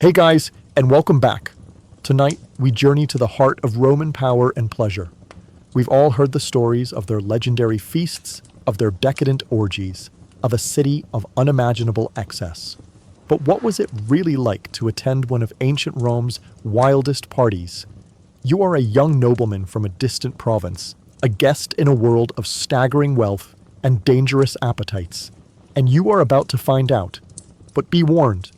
Hey guys, and welcome back. Tonight, we journey to the heart of Roman power and pleasure. We've all heard the stories of their legendary feasts, of their decadent orgies, of a city of unimaginable excess. But what was it really like to attend one of ancient Rome's wildest parties? You are a young nobleman from a distant province, a guest in a world of staggering wealth and dangerous appetites, and you are about to find out. But be warned,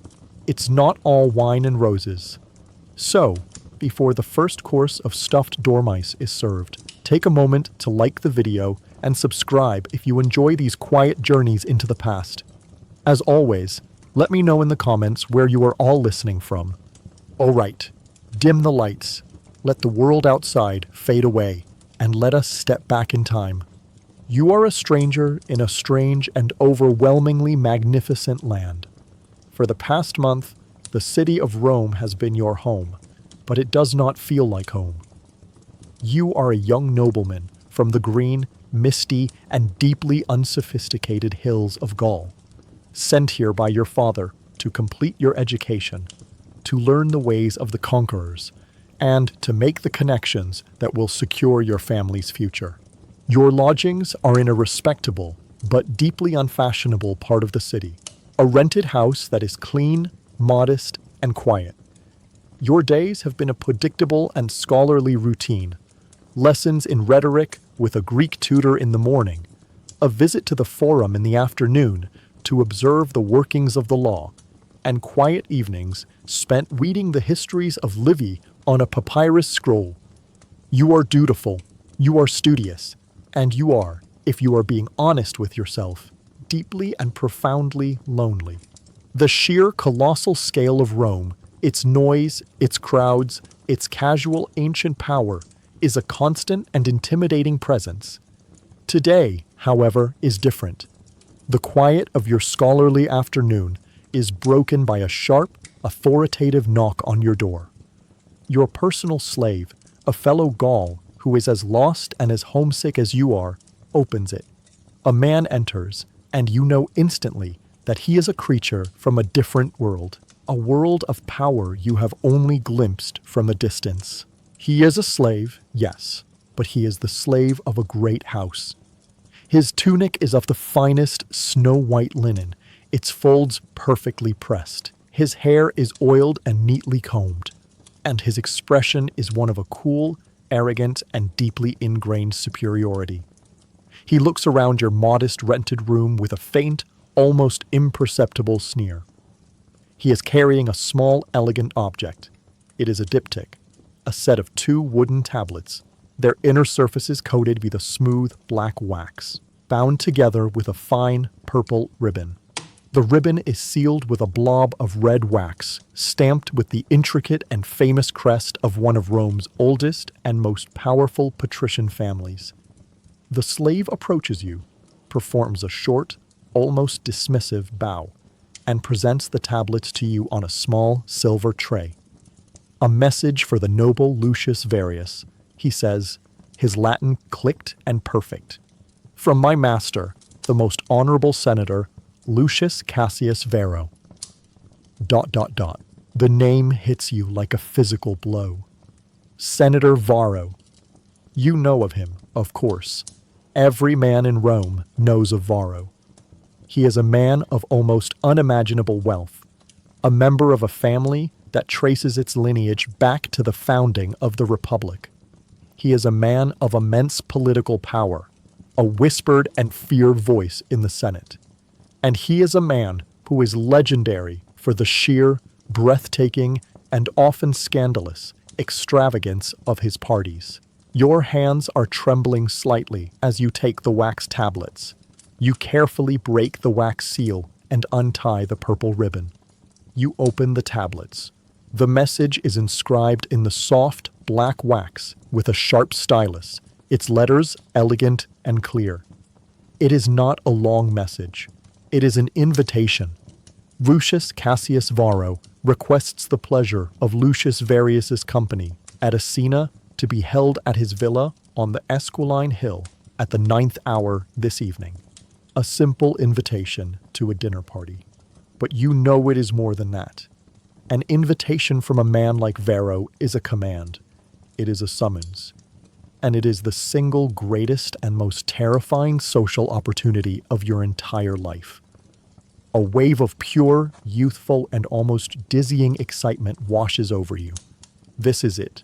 it's not all wine and roses. So, before the first course of stuffed dormice is served, take a moment to like the video and subscribe if you enjoy these quiet journeys into the past. As always, let me know in the comments where you are all listening from. Alright, dim the lights, let the world outside fade away, and let us step back in time. You are a stranger in a strange and overwhelmingly magnificent land. For the past month, the city of Rome has been your home, but it does not feel like home. You are a young nobleman from the green, misty, and deeply unsophisticated hills of Gaul, sent here by your father to complete your education, to learn the ways of the conquerors, and to make the connections that will secure your family's future. Your lodgings are in a respectable but deeply unfashionable part of the city, a rented house that is clean, modest, and quiet. Your days have been a predictable and scholarly routine. Lessons in rhetoric with a Greek tutor in the morning, a visit to the forum in the afternoon to observe the workings of the law, and quiet evenings spent reading the histories of Livy on a papyrus scroll. You are dutiful, you are studious, and you are, if you are being honest with yourself, deeply and profoundly lonely. The sheer colossal scale of Rome, its noise, its crowds, its casual ancient power, is a constant and intimidating presence. Today, however, is different. The quiet of your scholarly afternoon is broken by a sharp, authoritative knock on your door. Your personal slave, a fellow Gaul who is as lost and as homesick as you are, opens it. A man enters, and you know instantly that he is a creature from a different world, a world of power you have only glimpsed from a distance. He is a slave, yes, but he is the slave of a great house. His tunic is of the finest snow-white linen, its folds perfectly pressed. His hair is oiled and neatly combed, and his expression is one of a cool, arrogant, and deeply ingrained superiority. He looks around your modest rented room with a faint, almost imperceptible sneer. He is carrying a small, elegant object. It is a diptych, a set of 2 wooden tablets, their inner surfaces coated with a smooth black wax, bound together with a fine purple ribbon. The ribbon is sealed with a blob of red wax, stamped with the intricate and famous crest of one of Rome's oldest and most powerful patrician families. The slave approaches you, performs a short, almost dismissive bow, and presents the tablets to you on a small silver tray. A message for the noble Lucius Varius, he says, his Latin clicked and perfect. From my master, the most honorable senator, Lucius Cassius Varro. ... The name hits you like a physical blow. Senator Varro. You know of him, of course. Every man in Rome knows of Varro. He is a man of almost unimaginable wealth, a member of a family that traces its lineage back to the founding of the Republic. He is a man of immense political power, a whispered and feared voice in the Senate. And he is a man who is legendary for the sheer, breathtaking, and often scandalous extravagance of his parties. Your hands are trembling slightly as you take the wax tablets. You carefully break the wax seal and untie the purple ribbon. You open the tablets. The message is inscribed in the soft, black wax with a sharp stylus, its letters elegant and clear. It is not a long message. It is an invitation. Lucius Cassius Varro requests the pleasure of Lucius Varius's company at a cena to be held at his villa on the Esquiline Hill at the 9th hour this evening. A simple invitation to a dinner party. But you know it is more than that. An invitation from a man like Varro is a command. It is a summons. And it is the single greatest and most terrifying social opportunity of your entire life. A wave of pure, youthful, and almost dizzying excitement washes over you. This is it.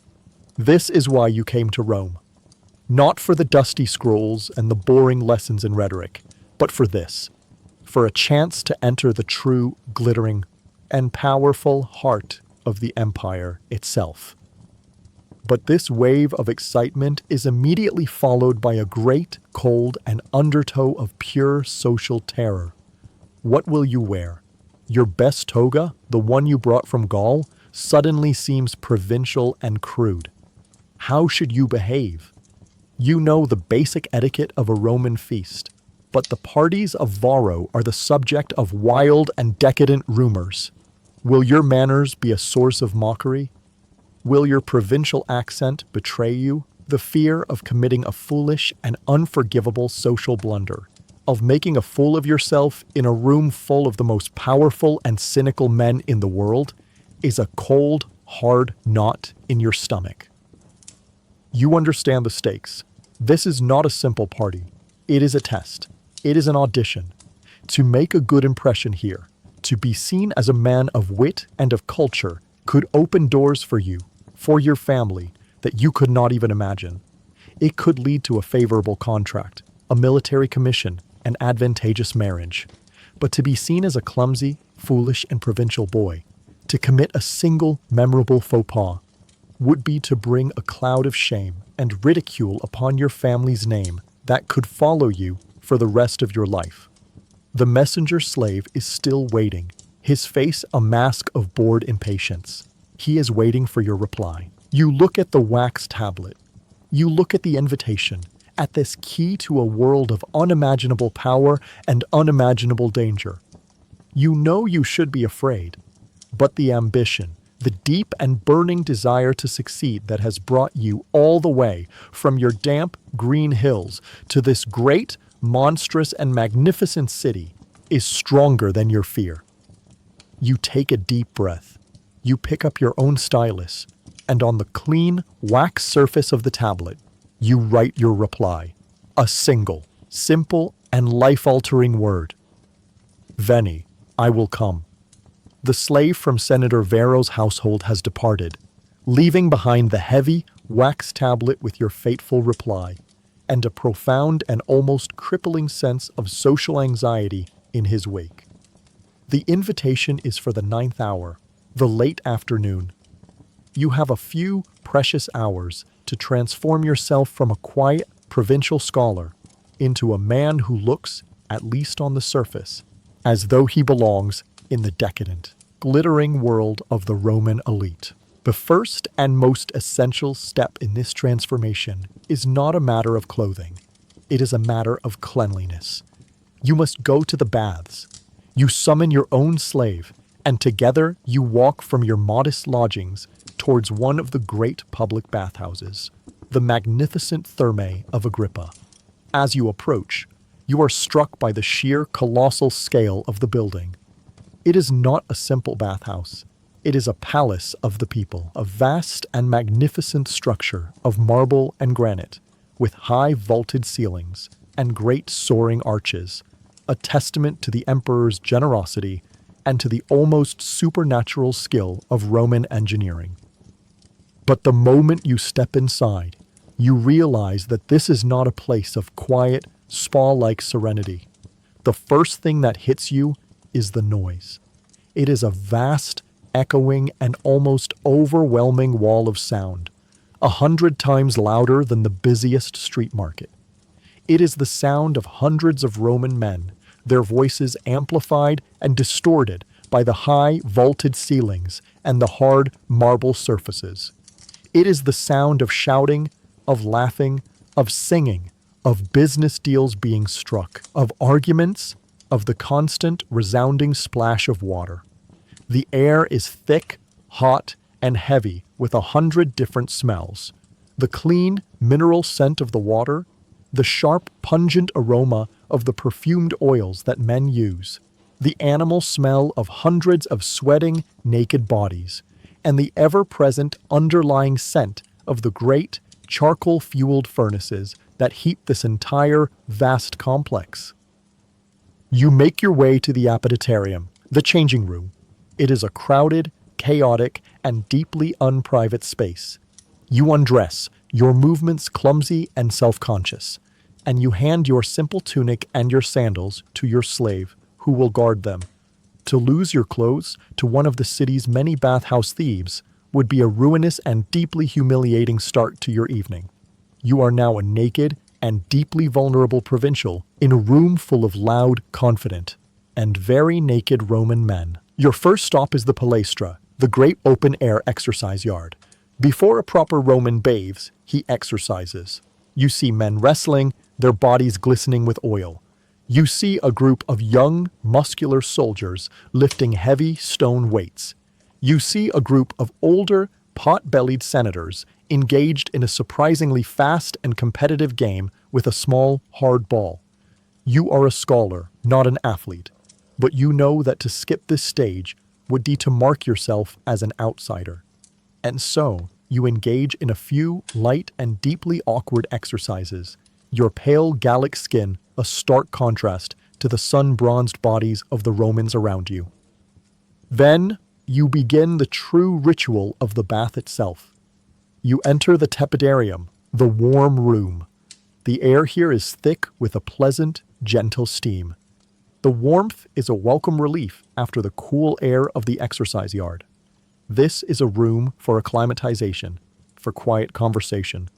This is why you came to Rome. Not for the dusty scrolls and the boring lessons in rhetoric, but for this. For a chance to enter the true, glittering, and powerful heart of the empire itself. But this wave of excitement is immediately followed by a great, cold, and undertow of pure social terror. What will you wear? Your best toga, the one you brought from Gaul, suddenly seems provincial and crude. How should you behave? You know the basic etiquette of a Roman feast, but the parties of Varro are the subject of wild and decadent rumors. Will your manners be a source of mockery? Will your provincial accent betray you? The fear of committing a foolish and unforgivable social blunder, of making a fool of yourself in a room full of the most powerful and cynical men in the world, is a cold, hard knot in your stomach. You understand the stakes. This is not a simple party. It is a test. It is an audition. To make a good impression here, to be seen as a man of wit and of culture, could open doors for you, for your family, that you could not even imagine. It could lead to a favorable contract, a military commission, an advantageous marriage. But to be seen as a clumsy, foolish, and provincial boy, to commit a single memorable faux pas, would be to bring a cloud of shame and ridicule upon your family's name that could follow you for the rest of your life. The messenger slave is still waiting, his face a mask of bored impatience. He is waiting for your reply. You look at the wax tablet. You look at the invitation, at this key to a world of unimaginable power and unimaginable danger. You know you should be afraid, but the ambition, the deep and burning desire to succeed that has brought you all the way from your damp green hills to this great, monstrous, and magnificent city is stronger than your fear. You take a deep breath. You pick up your own stylus, and on the clean, wax surface of the tablet, you write your reply. A single, simple, and life-altering word. Veni, I will come. The slave from Senator Varro's household has departed, leaving behind the heavy, wax tablet with your fateful reply, and a profound and almost crippling sense of social anxiety in his wake. The invitation is for the 9th hour, the late afternoon. You have a few precious hours to transform yourself from a quiet, provincial scholar into a man who looks, at least on the surface, as though he belongs in the decadent, glittering world of the Roman elite. The first and most essential step in this transformation is not a matter of clothing. It is a matter of cleanliness. You must go to the baths. You summon your own slave, and together you walk from your modest lodgings towards one of the great public bathhouses, the magnificent Thermae of Agrippa. As you approach, you are struck by the sheer colossal scale of the building. It is not a simple bathhouse. It is a palace of the people, a vast and magnificent structure of marble and granite, with high vaulted ceilings and great soaring arches, a testament to the emperor's generosity and to the almost supernatural skill of Roman engineering. But the moment you step inside, you realize that this is not a place of quiet, spa-like serenity. The first thing that hits you is the noise. It is a vast, echoing, and almost overwhelming wall of sound, 100 times louder than the busiest street market. It is the sound of hundreds of Roman men, their voices amplified and distorted by the high vaulted ceilings and the hard marble surfaces. It is the sound of shouting, of laughing, of singing, of business deals being struck, of arguments, of the constant resounding splash of water. The air is thick, hot, and heavy with 100 different smells. The clean, mineral scent of the water, the sharp, pungent aroma of the perfumed oils that men use, the animal smell of hundreds of sweating, naked bodies, and the ever-present underlying scent of the great charcoal-fueled furnaces that heat this entire vast complex. You make your way to the appetitarium, the changing room. It is a crowded, chaotic, and deeply unprivate space. You undress, your movements clumsy and self-conscious, and you hand your simple tunic and your sandals to your slave, who will guard them. To lose your clothes to one of the city's many bathhouse thieves would be a ruinous and deeply humiliating start to your evening. You are now a naked and deeply vulnerable provincial in a room full of loud, confident, and very naked Roman men. Your first stop is the Palestra, the great open-air exercise yard. Before a proper Roman bathes, he exercises. You see men wrestling, their bodies glistening with oil. You see a group of young, muscular soldiers lifting heavy stone weights. You see a group of older, pot-bellied senators engaged in a surprisingly fast and competitive game with a small, hard ball. You are a scholar, not an athlete, but you know that to skip this stage would be to mark yourself as an outsider. And so, you engage in a few light and deeply awkward exercises, your pale Gallic skin a stark contrast to the sun-bronzed bodies of the Romans around you. Then, you begin the true ritual of the bath itself. You enter the tepidarium, the warm room. The air here is thick with a pleasant, gentle steam. The warmth is a welcome relief after the cool air of the exercise yard. This is a room for acclimatization, for quiet conversation.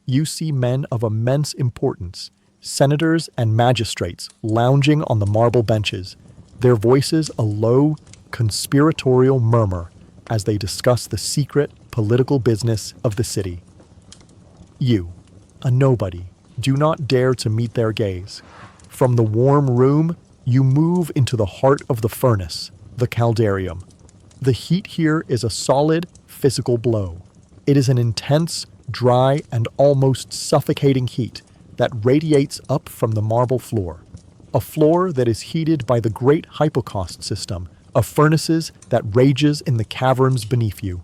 You see men of immense importance, senators and magistrates lounging on the marble benches, their voices a low, conspiratorial murmur as they discuss the secret political business of the city. You, a nobody, do not dare to meet their gaze. From the warm room, you move into the heart of the furnace, the caldarium. The heat here is a solid, physical blow. It is an intense, dry, and almost suffocating heat that radiates up from the marble floor, a floor that is heated by the great hypocaust system of furnaces that rages in the caverns beneath you.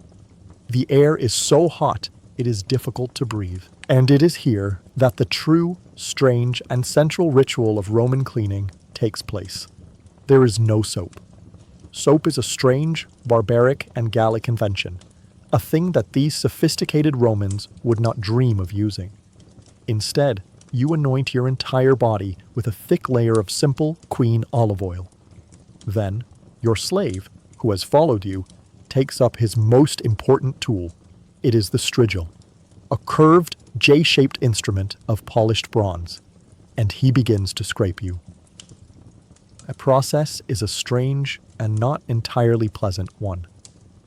The air is so hot it is difficult to breathe, and it is here that the true, strange, and central ritual of Roman cleaning takes place. There is no soap. Soap is a strange, barbaric, and Gallic invention, a thing that these sophisticated Romans would not dream of using. Instead, you anoint your entire body with a thick layer of simple queen olive oil. Then, your slave, who has followed you, takes up his most important tool. It is the strigil, a curved, J-shaped instrument of polished bronze, and he begins to scrape you. The process is a strange and not entirely pleasant one.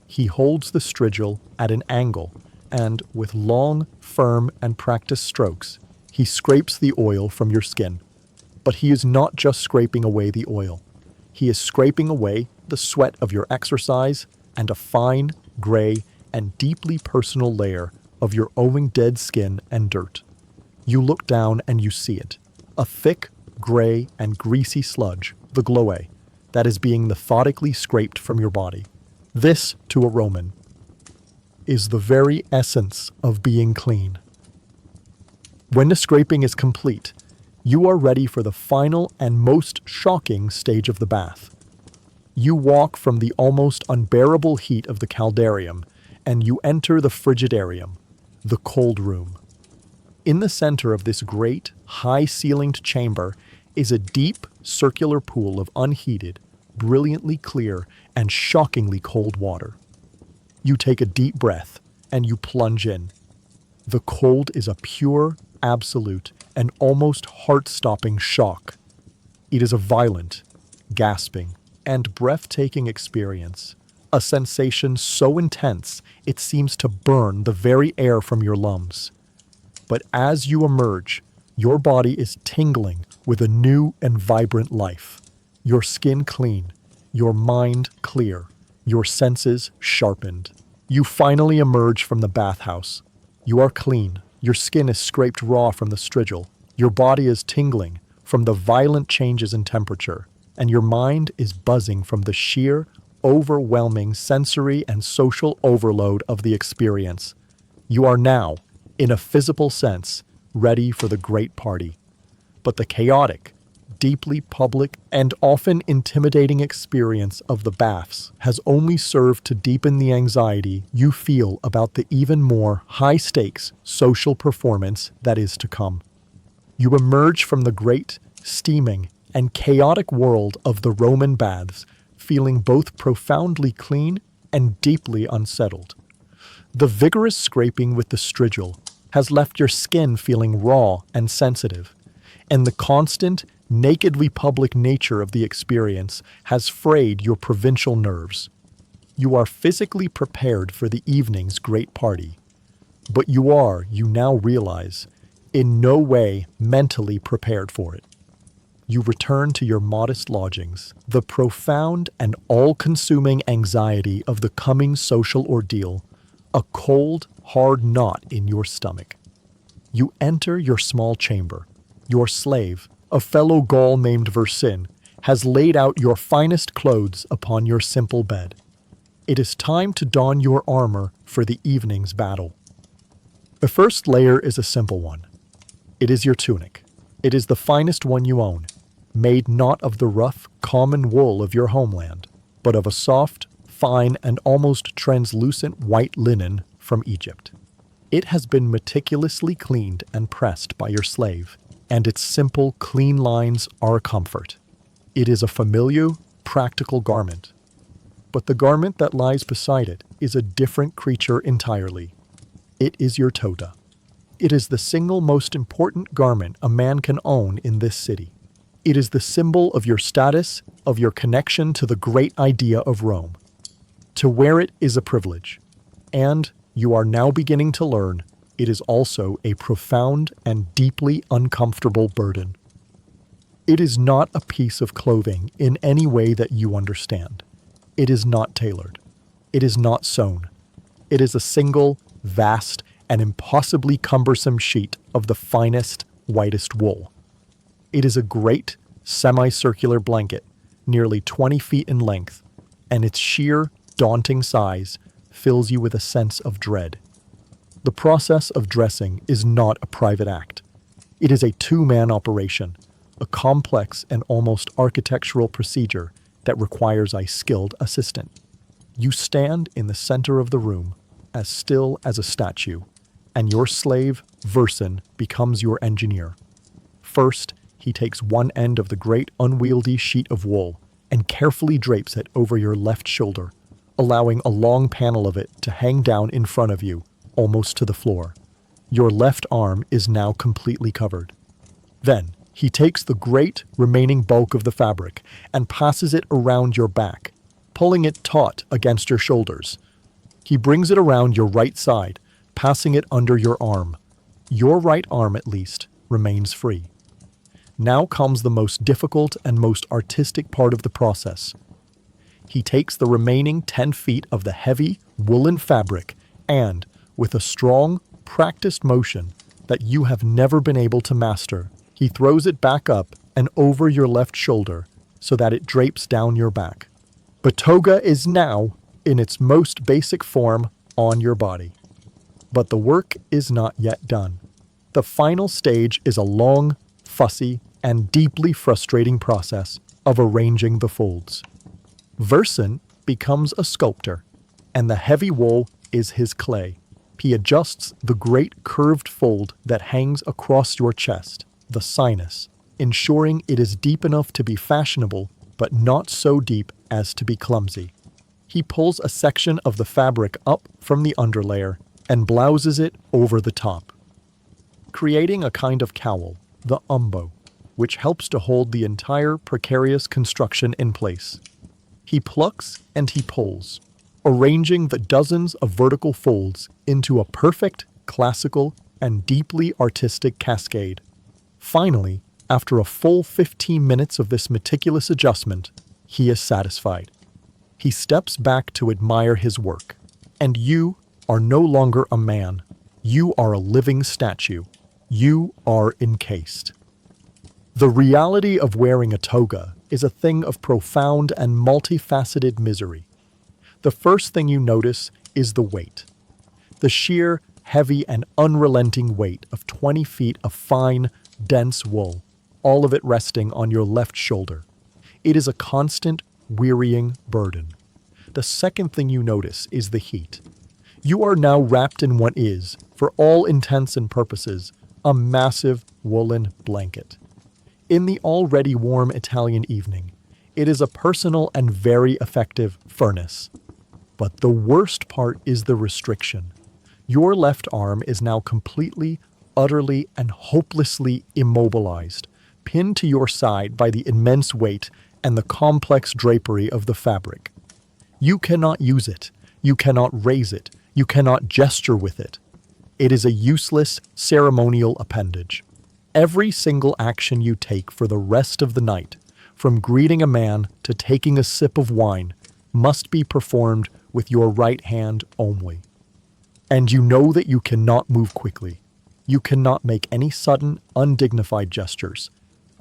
He holds the strigil at an angle, and with long, firm, and practiced strokes, he scrapes the oil from your skin. But he is not just scraping away the oil. He is scraping away the sweat of your exercise and a fine, gray, and deeply personal layer of your own dead skin and dirt. You look down and you see it, a thick, gray, and greasy sludge, the gloe, that is being methodically scraped from your body. This, to a Roman, is the very essence of being clean. When the scraping is complete, you are ready for the final and most shocking stage of the bath. You walk from the almost unbearable heat of the caldarium, and you enter the frigidarium, the cold room. In the center of this great, high-ceilinged chamber is a deep, circular pool of unheated, brilliantly clear, and shockingly cold water. You take a deep breath, and you plunge in. The cold is a pure, absolute, and almost heart-stopping shock. It is a violent, gasping, and breathtaking experience, a sensation so intense it seems to burn the very air from your lungs. But as you emerge, your body is tingling with a new and vibrant life. Your skin clean, your mind clear, your senses sharpened. You finally emerge from the bathhouse. You are clean. Your skin is scraped raw from the strigil. Your body is tingling from the violent changes in temperature. and your mind is buzzing from the sheer, overwhelming sensory and social overload of the experience. You are now, in a physical sense, ready for the great party. But the chaotic, deeply public, and often intimidating experience of the baths has only served to deepen the anxiety you feel about the even more high-stakes social performance that is to come. You emerge from the great, steaming, and chaotic world of the Roman baths, feeling both profoundly clean and deeply unsettled. The vigorous scraping with the strigil has left your skin feeling raw and sensitive, and the constant, nakedly public nature of the experience has frayed your provincial nerves. You are physically prepared for the evening's great party, but you now realize, in no way mentally prepared for it. You return to your modest lodgings, the profound and all-consuming anxiety of the coming social ordeal, a cold, hard knot in your stomach. You enter your small chamber. Your slave, a fellow Gaul named Versin, has laid out your finest clothes upon your simple bed. It is time to don your armor for the evening's battle. The first layer is a simple one. It is your tunic. It is the finest one you own, made not of the rough, common wool of your homeland, but of a soft, fine, and almost translucent white linen from Egypt. It has been meticulously cleaned and pressed by your slave, and its simple, clean lines are a comfort. It is a familiar, practical garment. But the garment that lies beside it is a different creature entirely. It is your toga. It is the single most important garment a man can own in this city. It is the symbol of your status, of your connection to the great idea of Rome. To wear it is a privilege, and you are now beginning to learn it is also a profound and deeply uncomfortable burden. It is not a piece of clothing in any way that you understand. It is not tailored. It is not sewn. It is a single, vast, and impossibly cumbersome sheet of the finest, whitest wool. It is a great, semicircular blanket, nearly 20 feet in length, and its sheer, daunting size fills you with a sense of dread. The process of dressing is not a private act. It is a two-man operation, a complex and almost architectural procedure that requires a skilled assistant. You stand in the center of the room, as still as a statue, and your slave, Versin, becomes your engineer. First, he takes one end of the great unwieldy sheet of wool and carefully drapes it over your left shoulder, allowing a long panel of it to hang down in front of you, almost to the floor. Your left arm is now completely covered. Then, he takes the great remaining bulk of the fabric and passes it around your back, pulling it taut against your shoulders. He brings it around your right side, passing it under your arm. Your right arm, at least, remains free. Now comes the most difficult and most artistic part of the process. He takes the remaining 10 feet of the heavy, woolen fabric and, with a strong, practiced motion that you have never been able to master, he throws it back up and over your left shoulder so that it drapes down your back. The toga is now, in its most basic form, on your body. But the work is not yet done. The final stage is a long, fussy, and deeply frustrating process of arranging the folds. Versin becomes a sculptor, and the heavy wool is his clay. He adjusts the great curved fold that hangs across your chest, the sinus, ensuring it is deep enough to be fashionable, but not so deep as to be clumsy. He pulls a section of the fabric up from the underlayer and blouses it over the top, creating a kind of cowl, the umbo, which helps to hold the entire precarious construction in place. He plucks and he pulls, arranging the dozens of vertical folds into a perfect, classical, and deeply artistic cascade. Finally, after a full 15 minutes of this meticulous adjustment, he is satisfied. He steps back to admire his work, and you are no longer a man. You are a living statue. You are encased. The reality of wearing a toga is a thing of profound and multifaceted misery. The first thing you notice is the weight. The sheer, heavy, and unrelenting weight of 20 feet of fine, dense wool, all of it resting on your left shoulder. It is a constant, wearying burden. The second thing you notice is the heat. You are now wrapped in what is, for all intents and purposes, a massive woolen blanket. In the already warm Italian evening, it is a personal and very effective furnace. But the worst part is the restriction. Your left arm is now completely, utterly, and hopelessly immobilized, pinned to your side by the immense weight and the complex drapery of the fabric. You cannot use it. You cannot raise it. You cannot gesture with it. It is a useless, ceremonial appendage. Every single action you take for the rest of the night, from greeting a man to taking a sip of wine, must be performed with your right hand only. And you know that you cannot move quickly. You cannot make any sudden, undignified gestures.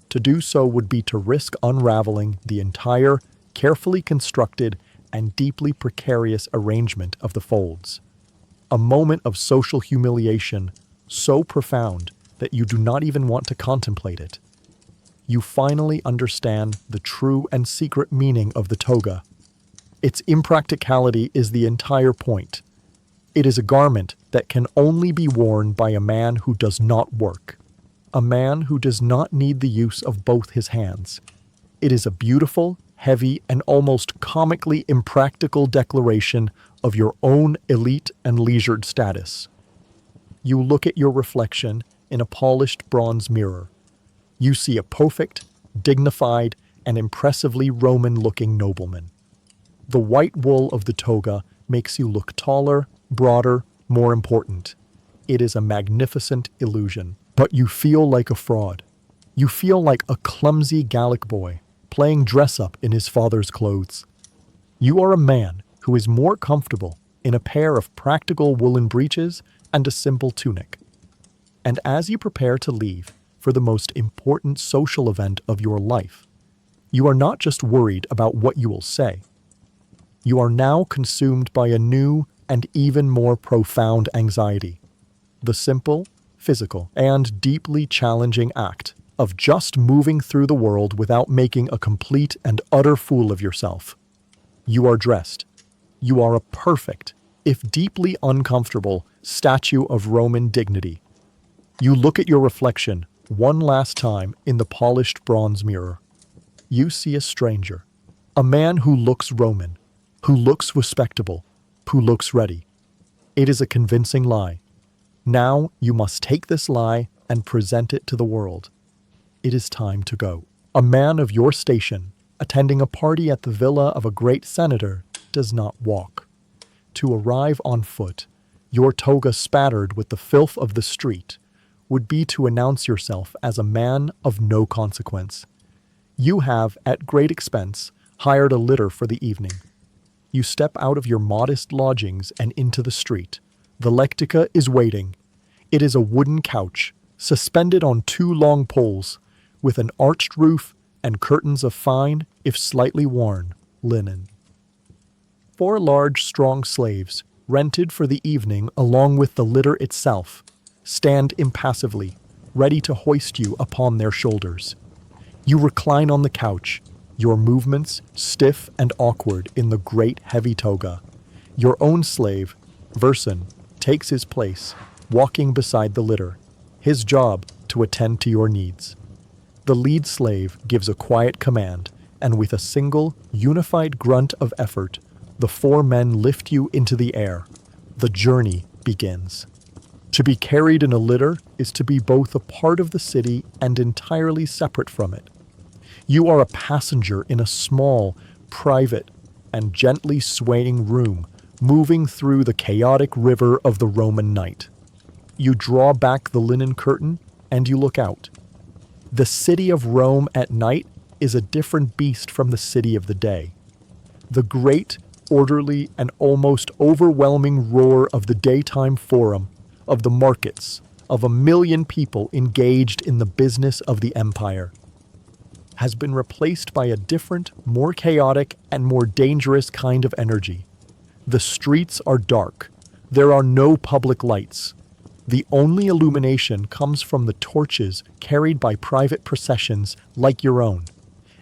To do so would be to risk unraveling the entire, carefully constructed, and deeply precarious arrangement of the folds. A moment of social humiliation so profound that you do not even want to contemplate it. You finally understand the true and secret meaning of the toga. Its impracticality is the entire point. It is a garment that can only be worn by a man who does not work, a man who does not need the use of both his hands. It is a beautiful, heavy, and almost comically impractical declaration of your own elite and leisured status. You look at your reflection in a polished bronze mirror. You see a perfect, dignified, and impressively Roman-looking nobleman. The white wool of the toga makes you look taller, broader, more important. It is a magnificent illusion, but you feel like a fraud. You feel like a clumsy Gallic boy playing dress-up in his father's clothes. You are a man who is more comfortable in a pair of practical woolen breeches and a simple tunic. And as you prepare to leave for the most important social event of your life, you are not just worried about what you will say. You are now consumed by a new and even more profound anxiety. The simple, physical, and deeply challenging act of just moving through the world without making a complete and utter fool of yourself. You are dressed. You are a perfect, if deeply uncomfortable, statue of Roman dignity. You look at your reflection one last time in the polished bronze mirror. You see a stranger, a man who looks Roman, who looks respectable, who looks ready. It is a convincing lie. Now you must take this lie and present it to the world. It is time to go. A man of your station, attending a party at the villa of a great senator, does not walk. To arrive on foot, your toga spattered with the filth of the street, would be to announce yourself as a man of no consequence. You have, at great expense, hired a litter for the evening. You step out of your modest lodgings and into the street. The lectica is waiting. It is a wooden couch, suspended on two long poles, with an arched roof and curtains of fine, if slightly worn, linen. 4 large, strong slaves, rented for the evening along with the litter itself, stand impassively, ready to hoist you upon their shoulders. You recline on the couch, your movements stiff and awkward in the great heavy toga. Your own slave, Verson, takes his place, walking beside the litter, his job to attend to your needs. The lead slave gives a quiet command, and with a single, unified grunt of effort, the 4 men lift you into the air. The journey begins. To be carried in a litter is to be both a part of the city and entirely separate from it. You are a passenger in a small, private, and gently swaying room, moving through the chaotic river of the Roman night. You draw back the linen curtain and you look out. The city of Rome at night is a different beast from the city of the day. The great, orderly, and almost overwhelming roar of the daytime forum, of the markets, of 1 million people engaged in the business of the empire, has been replaced by a different, more chaotic, and more dangerous kind of energy. The streets are dark. There are no public lights. The only illumination comes from the torches carried by private processions like your own,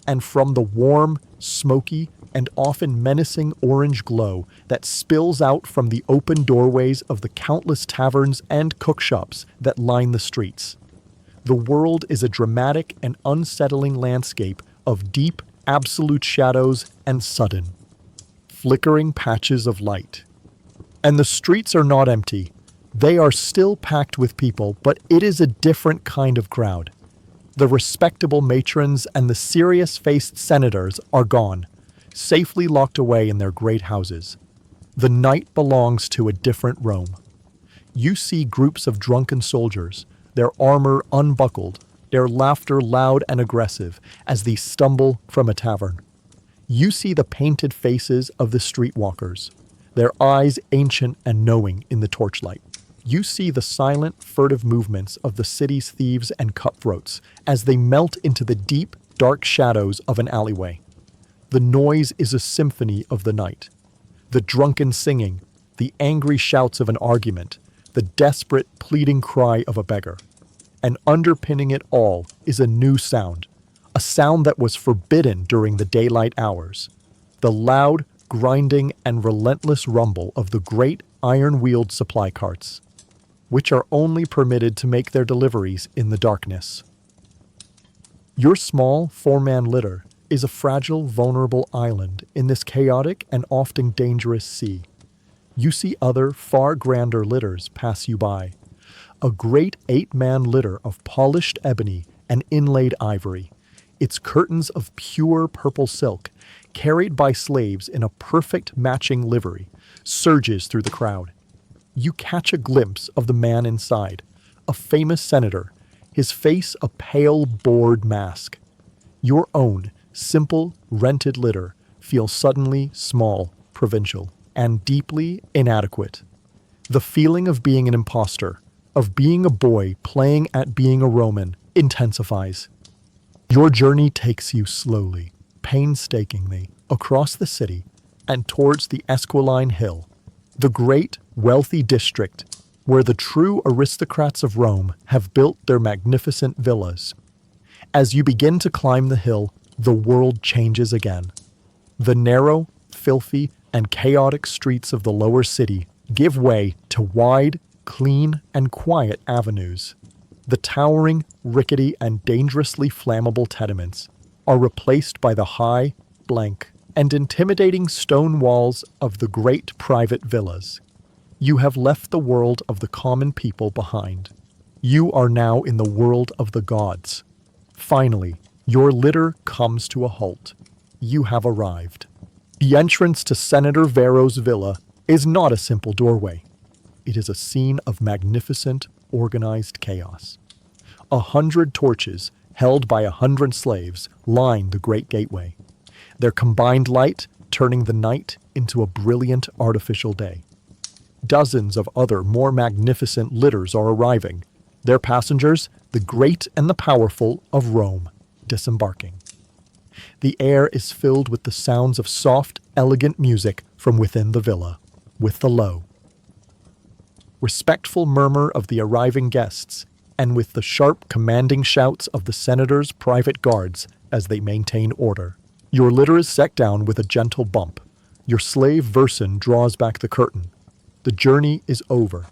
and from the warm, smoky, and often menacing orange glow that spills out from the open doorways of the countless taverns and cookshops that line the streets. The world is a dramatic and unsettling landscape of deep, absolute shadows and sudden, flickering patches of light. And the streets are not empty. They are still packed with people, but it is a different kind of crowd. The respectable matrons and the serious-faced senators are gone, safely locked away in their great houses. The night belongs to a different Rome. You see groups of drunken soldiers, their armor unbuckled, their laughter loud and aggressive as they stumble from a tavern. You see the painted faces of the streetwalkers, their eyes ancient and knowing in the torchlight. You see the silent, furtive movements of the city's thieves and cutthroats as they melt into the deep, dark shadows of an alleyway. The noise is a symphony of the night. The drunken singing, the angry shouts of an argument, the desperate, pleading cry of a beggar. And underpinning it all is a new sound, a sound that was forbidden during the daylight hours. The loud, grinding, and relentless rumble of the great iron-wheeled supply carts, which are only permitted to make their deliveries in the darkness. Your small, four-man litter is a fragile, vulnerable island in this chaotic and often dangerous sea. You see other, far grander litters pass you by. A great 8-man litter of polished ebony and inlaid ivory, its curtains of pure purple silk, carried by slaves in a perfect matching livery, surges through the crowd. You catch a glimpse of the man inside, a famous senator, his face a pale, bored mask. Your own, simple, rented litter feels suddenly small, provincial, and deeply inadequate. The feeling of being an imposter, of being a boy playing at being a Roman, intensifies. Your journey takes you slowly, painstakingly, across the city and towards the Esquiline Hill, the great, wealthy district where the true aristocrats of Rome have built their magnificent villas. As you begin to climb the hill, the world changes again. The narrow, filthy, and chaotic streets of the lower city give way to wide, clean, and quiet avenues. The towering, rickety, and dangerously flammable tenements are replaced by the high, blank, and intimidating stone walls of the great private villas. You have left the world of the common people behind. You are now in the world of the gods. Finally, your litter comes to a halt. You have arrived. The entrance to Senator Vero's villa is not a simple doorway. It is a scene of magnificent, organized chaos. 100 torches, held by 100 slaves, line the great gateway, their combined light turning the night into a brilliant artificial day. Dozens of other, more magnificent litters are arriving, their passengers, the great and the powerful of Rome, disembarking. The air is filled with the sounds of soft, elegant music from within the villa, with the low, respectful murmur of the arriving guests, and with the sharp, commanding shouts of the senator's private guards as they maintain order. Your litter is set down with a gentle bump. Your slave Verson draws back the curtain. The journey is over.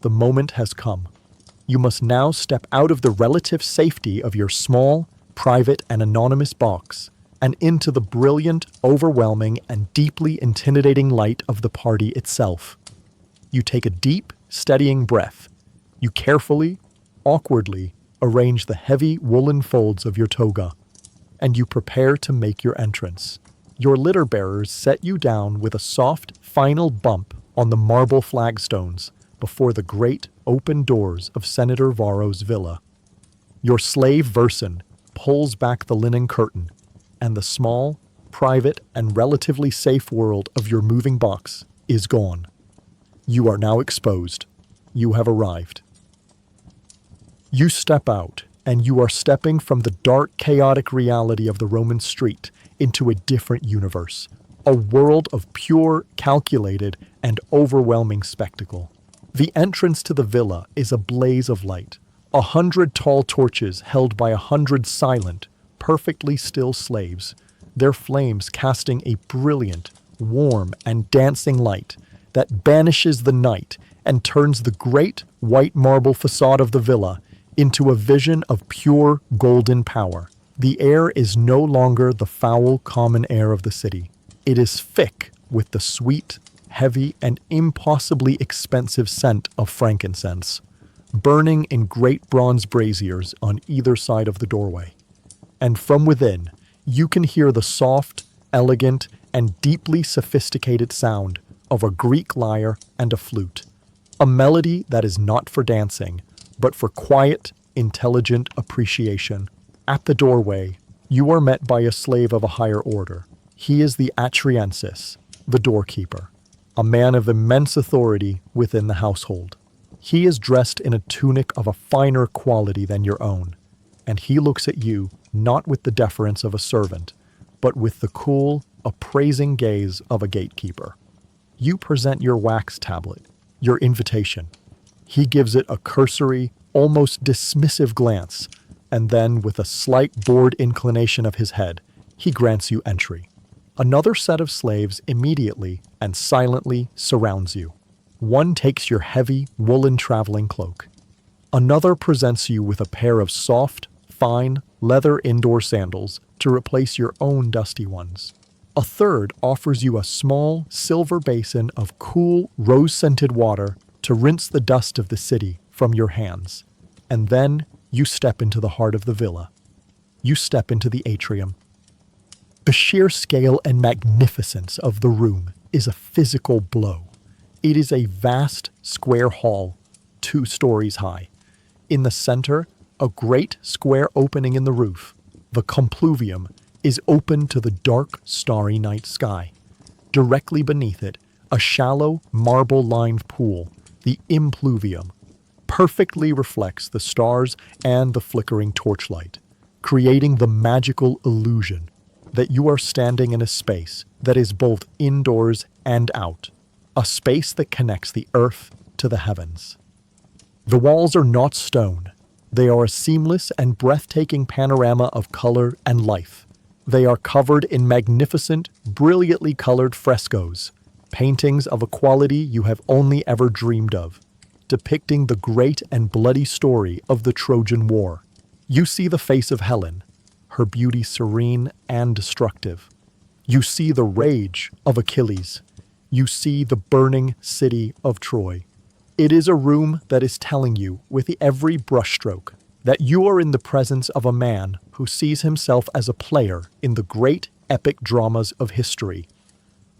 The moment has come. You must now step out of the relative safety of your small, private, and anonymous box and into the brilliant, overwhelming, and deeply intimidating light of the party itself. You take a deep, steadying breath. You carefully, awkwardly arrange the heavy woolen folds of your toga, and you prepare to make your entrance. Your litter bearers set you down with a soft, final bump on the marble flagstones before the great open doors of Senator Varro's villa. Your slave Verson pulls back the linen curtain, and the small, private, and relatively safe world of your moving box is gone. You are now exposed. You have arrived. You step out, and you are stepping from the dark, chaotic reality of the Roman street into a different universe, a world of pure, calculated, and overwhelming spectacle. The entrance to the villa is a blaze of light, 100 tall torches held by 100 silent, perfectly still slaves, their flames casting a brilliant, warm, and dancing light that banishes the night and turns the great white marble facade of the villa into a vision of pure golden power. The air is no longer the foul, common air of the city. It is thick with the sweet, heavy, and impossibly expensive scent of frankincense, burning in great bronze braziers on either side of the doorway. And from within, you can hear the soft, elegant, and deeply sophisticated sound of a Greek lyre and a flute, a melody that is not for dancing, but for quiet, intelligent appreciation. At the doorway, you are met by a slave of a higher order. He is the atriensis, the doorkeeper, a man of immense authority within the household. He is dressed in a tunic of a finer quality than your own, and he looks at you not with the deference of a servant, but with the cool, appraising gaze of a gatekeeper. You present your wax tablet, your invitation. He gives it a cursory, almost dismissive glance, and then, with a slight bored inclination of his head, he grants you entry. Another set of slaves immediately and silently surrounds you. One takes your heavy, woolen traveling cloak. Another presents you with a pair of soft, fine, leather indoor sandals to replace your own dusty ones. A third offers you a small, silver basin of cool, rose-scented water to rinse the dust of the city from your hands. And then you step into the heart of the villa. You step into the atrium. The sheer scale and magnificence of the room is a physical blow. It is a vast, square hall, 2 stories high. In the center, a great square opening in the roof, the compluvium, is open to the dark, starry night sky. Directly beneath it, a shallow, marble-lined pool, the impluvium, perfectly reflects the stars and the flickering torchlight, creating the magical illusion that you are standing in a space that is both indoors and out, a space that connects the earth to the heavens. The walls are not stone. They are a seamless and breathtaking panorama of color and life. They are covered in magnificent, brilliantly colored frescoes, paintings of a quality you have only ever dreamed of, depicting the great and bloody story of the Trojan War. You see the face of Helen, her beauty serene and destructive. You see the rage of Achilles. You see the burning city of Troy. It is a room that is telling you with every brushstroke that you are in the presence of a man who sees himself as a player in the great epic dramas of history.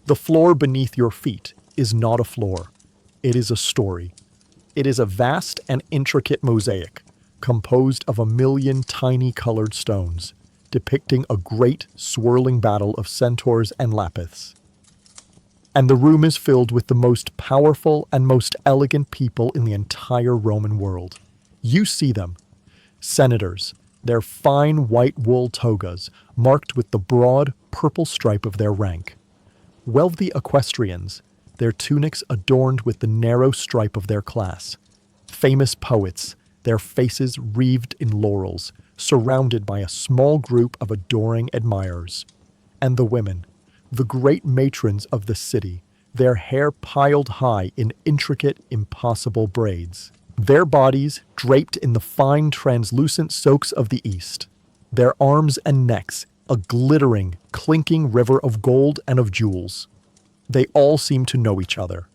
The floor beneath your feet is not a floor. It is a story. It is a vast and intricate mosaic composed of 1,000,000 tiny colored stones, depicting a great swirling battle of centaurs and lapiths. And the room is filled with the most powerful and most elegant people in the entire Roman world. You see them, senators, their fine white wool togas marked with the broad purple stripe of their rank. Wealthy equestrians, their tunics adorned with the narrow stripe of their class. Famous poets, their faces wreathed in laurels, surrounded by a small group of adoring admirers. And the women, the great matrons of the city, their hair piled high in intricate, impossible braids. Their bodies draped in the fine, translucent silks of the East. Their arms and necks a glittering, clinking river of gold and of jewels. They all seem to know each other.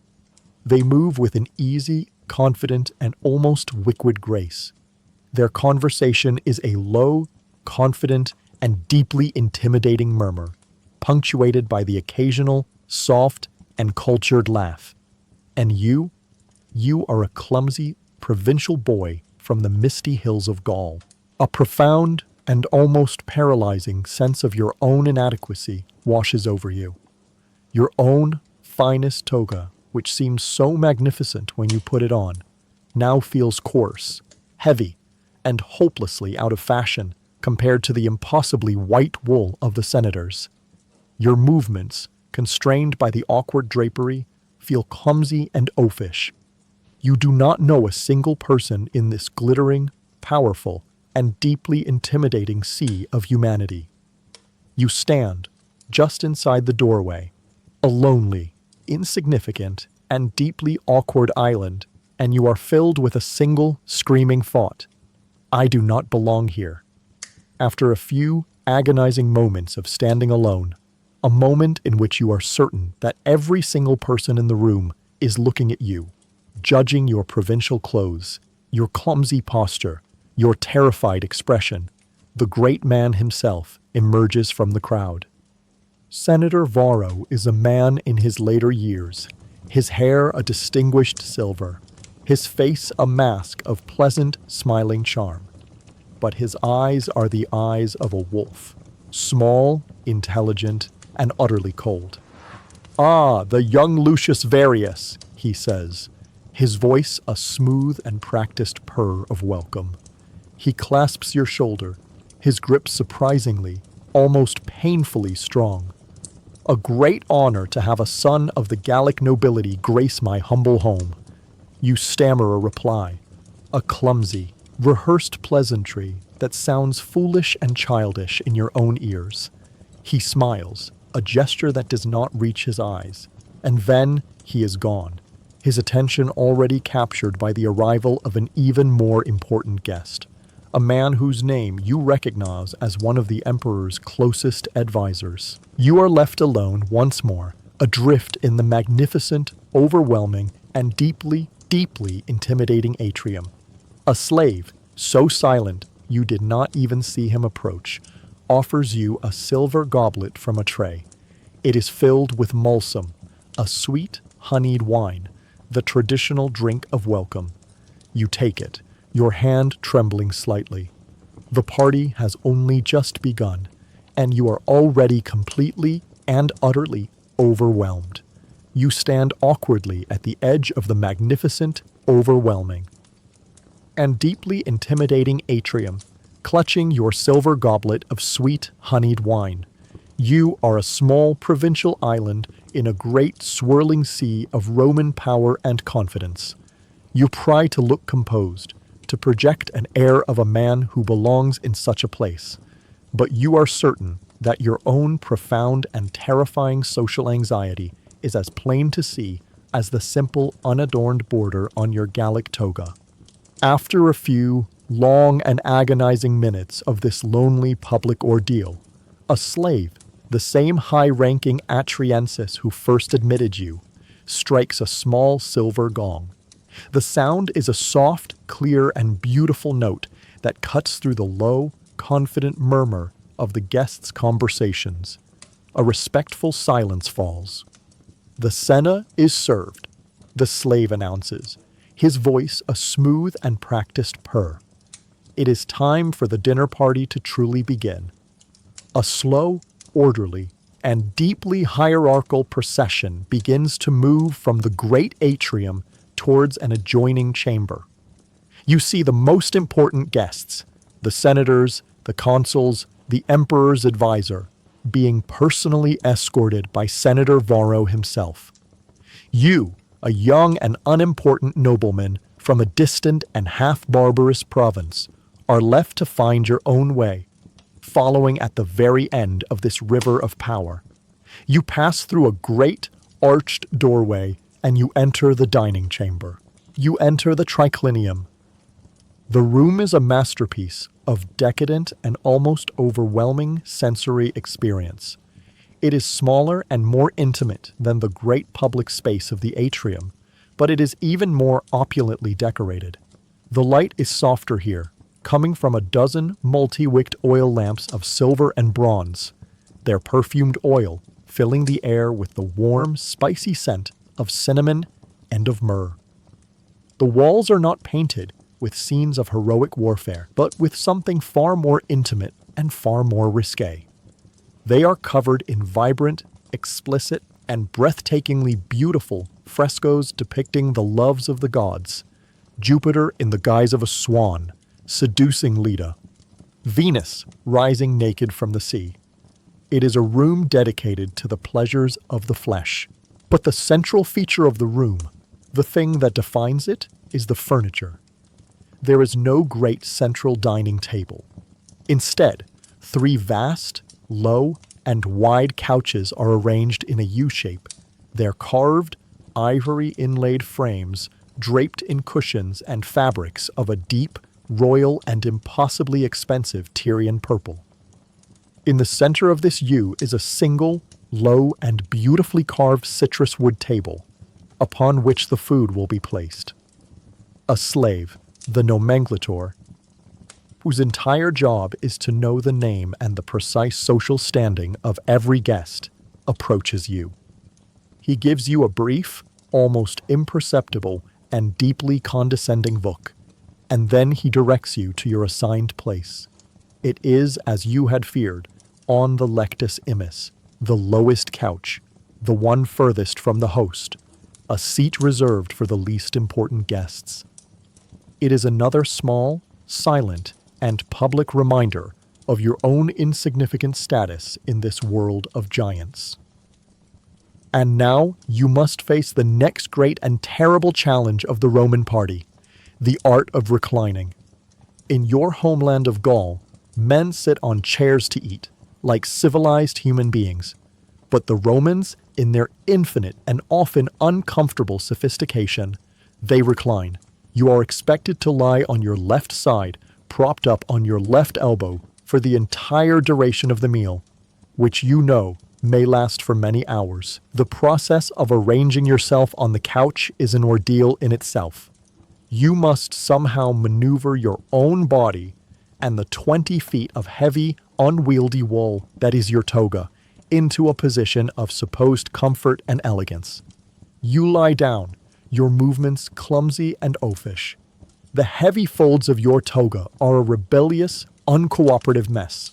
They move with an easy, confident, and almost wicked grace. Their conversation is a low, confident, and deeply intimidating murmur, punctuated by the occasional, soft, and cultured laugh. And you are a clumsy, provincial boy from the misty hills of Gaul. A profound and almost paralyzing sense of your own inadequacy washes over you. Your own finest toga, which seems so magnificent when you put it on, now feels coarse, heavy, and hopelessly out of fashion compared to the impossibly white wool of the senators. Your movements, constrained by the awkward drapery, feel clumsy and oafish. You do not know a single person in this glittering, powerful, and deeply intimidating sea of humanity. You stand, just inside the doorway, a lonely, insignificant, and deeply awkward island, and you are filled with a single, screaming thought: I do not belong here. After a few agonizing moments of standing alone, a moment in which you are certain that every single person in the room is looking at you, judging your provincial clothes, your clumsy posture, your terrified expression, the great man himself emerges from the crowd. Senator Varro is a man in his later years, his hair a distinguished silver, his face a mask of pleasant, smiling charm. But his eyes are the eyes of a wolf, small, intelligent, and utterly cold. "Ah, the young Lucius Varius," he says, his voice a smooth and practiced purr of welcome. He clasps your shoulder, his grip surprisingly, almost painfully strong. "A great honor to have a son of the Gallic nobility grace my humble home." You stammer a reply, a clumsy, rehearsed pleasantry that sounds foolish and childish in your own ears. He smiles, a gesture that does not reach his eyes, and then he is gone, his attention already captured by the arrival of an even more important guest, a man whose name you recognize as one of the emperor's closest advisors. You are left alone once more, adrift in the magnificent, overwhelming, and deeply, deeply intimidating atrium. A slave, so silent you did not even see him approach, offers you a silver goblet from a tray. It is filled with mulsum, a sweet, honeyed wine, the traditional drink of welcome. You take it, your hand trembling slightly. The party has only just begun, and you are already completely and utterly overwhelmed. You stand awkwardly at the edge of the magnificent, overwhelming, and deeply intimidating atrium, clutching your silver goblet of sweet, honeyed wine. You are a small provincial island in a great swirling sea of Roman power and confidence. You try to look composed, to project an air of a man who belongs in such a place, but you are certain that your own profound and terrifying social anxiety is as plain to see as the simple, unadorned border on your Gallic toga. After a few long and agonizing minutes of this lonely public ordeal, a slave, the same high-ranking Atriensis who first admitted you, strikes a small silver gong. The sound is a soft, clear, and beautiful note that cuts through the low, confident murmur of the guests' conversations. A respectful silence falls. "The senna is served," the slave announces, his voice a smooth and practiced purr. It is time for the dinner party to truly begin. A slow, orderly, and deeply hierarchical procession begins to move from the great atrium towards an adjoining chamber. You see the most important guests, the senators, the consuls, the emperor's advisor, being personally escorted by Senator Varro himself. You, a young and unimportant nobleman from a distant and half-barbarous province, are left to find your own way, following at the very end of this river of power. You pass through a great, arched doorway and you enter the dining chamber. You enter the triclinium. The room is a masterpiece of decadent and almost overwhelming sensory experience. It is smaller and more intimate than the great public space of the atrium, but it is even more opulently decorated. The light is softer here, coming from a dozen multi-wicked oil lamps of silver and bronze, their perfumed oil filling the air with the warm, spicy scent of cinnamon and of myrrh. The walls are not painted with scenes of heroic warfare, but with something far more intimate and far more risque. They are covered in vibrant, explicit, and breathtakingly beautiful frescoes depicting the loves of the gods: Jupiter in the guise of a swan, seducing Leda. Venus, rising naked from the sea. It is a room dedicated to the pleasures of the flesh. But the central feature of the room, the thing that defines it, is the furniture. There is no great central dining table. Instead, 3 vast, low, and wide couches are arranged in a U-shape. Their carved, ivory-inlaid frames, draped in cushions and fabrics of a deep, royal, and impossibly expensive Tyrian purple. In the center of this U is a single, low, and beautifully carved citrus wood table, upon which the food will be placed. A slave, the nomenclator, whose entire job is to know the name and the precise social standing of every guest, approaches you. He gives you a brief, almost imperceptible, and deeply condescending look, and then he directs you to your assigned place. It is, as you had feared, on the lectus immis, the lowest couch, the one furthest from the host, a seat reserved for the least important guests. It is another small, silent, and public reminder of your own insignificant status in this world of giants. And now you must face the next great and terrible challenge of the Roman party, the art of reclining. In your homeland of Gaul, men sit on chairs to eat, like civilized human beings. But the Romans, in their infinite and often uncomfortable sophistication, they recline. You are expected to lie on your left side, propped up on your left elbow, for the entire duration of the meal, which you know may last for many hours. The process of arranging yourself on the couch is an ordeal in itself. You must somehow maneuver your own body and the 20 feet of heavy, unwieldy wool that is your toga into a position of supposed comfort and elegance. You lie down, your movements clumsy and oafish. The heavy folds of your toga are a rebellious, uncooperative mess.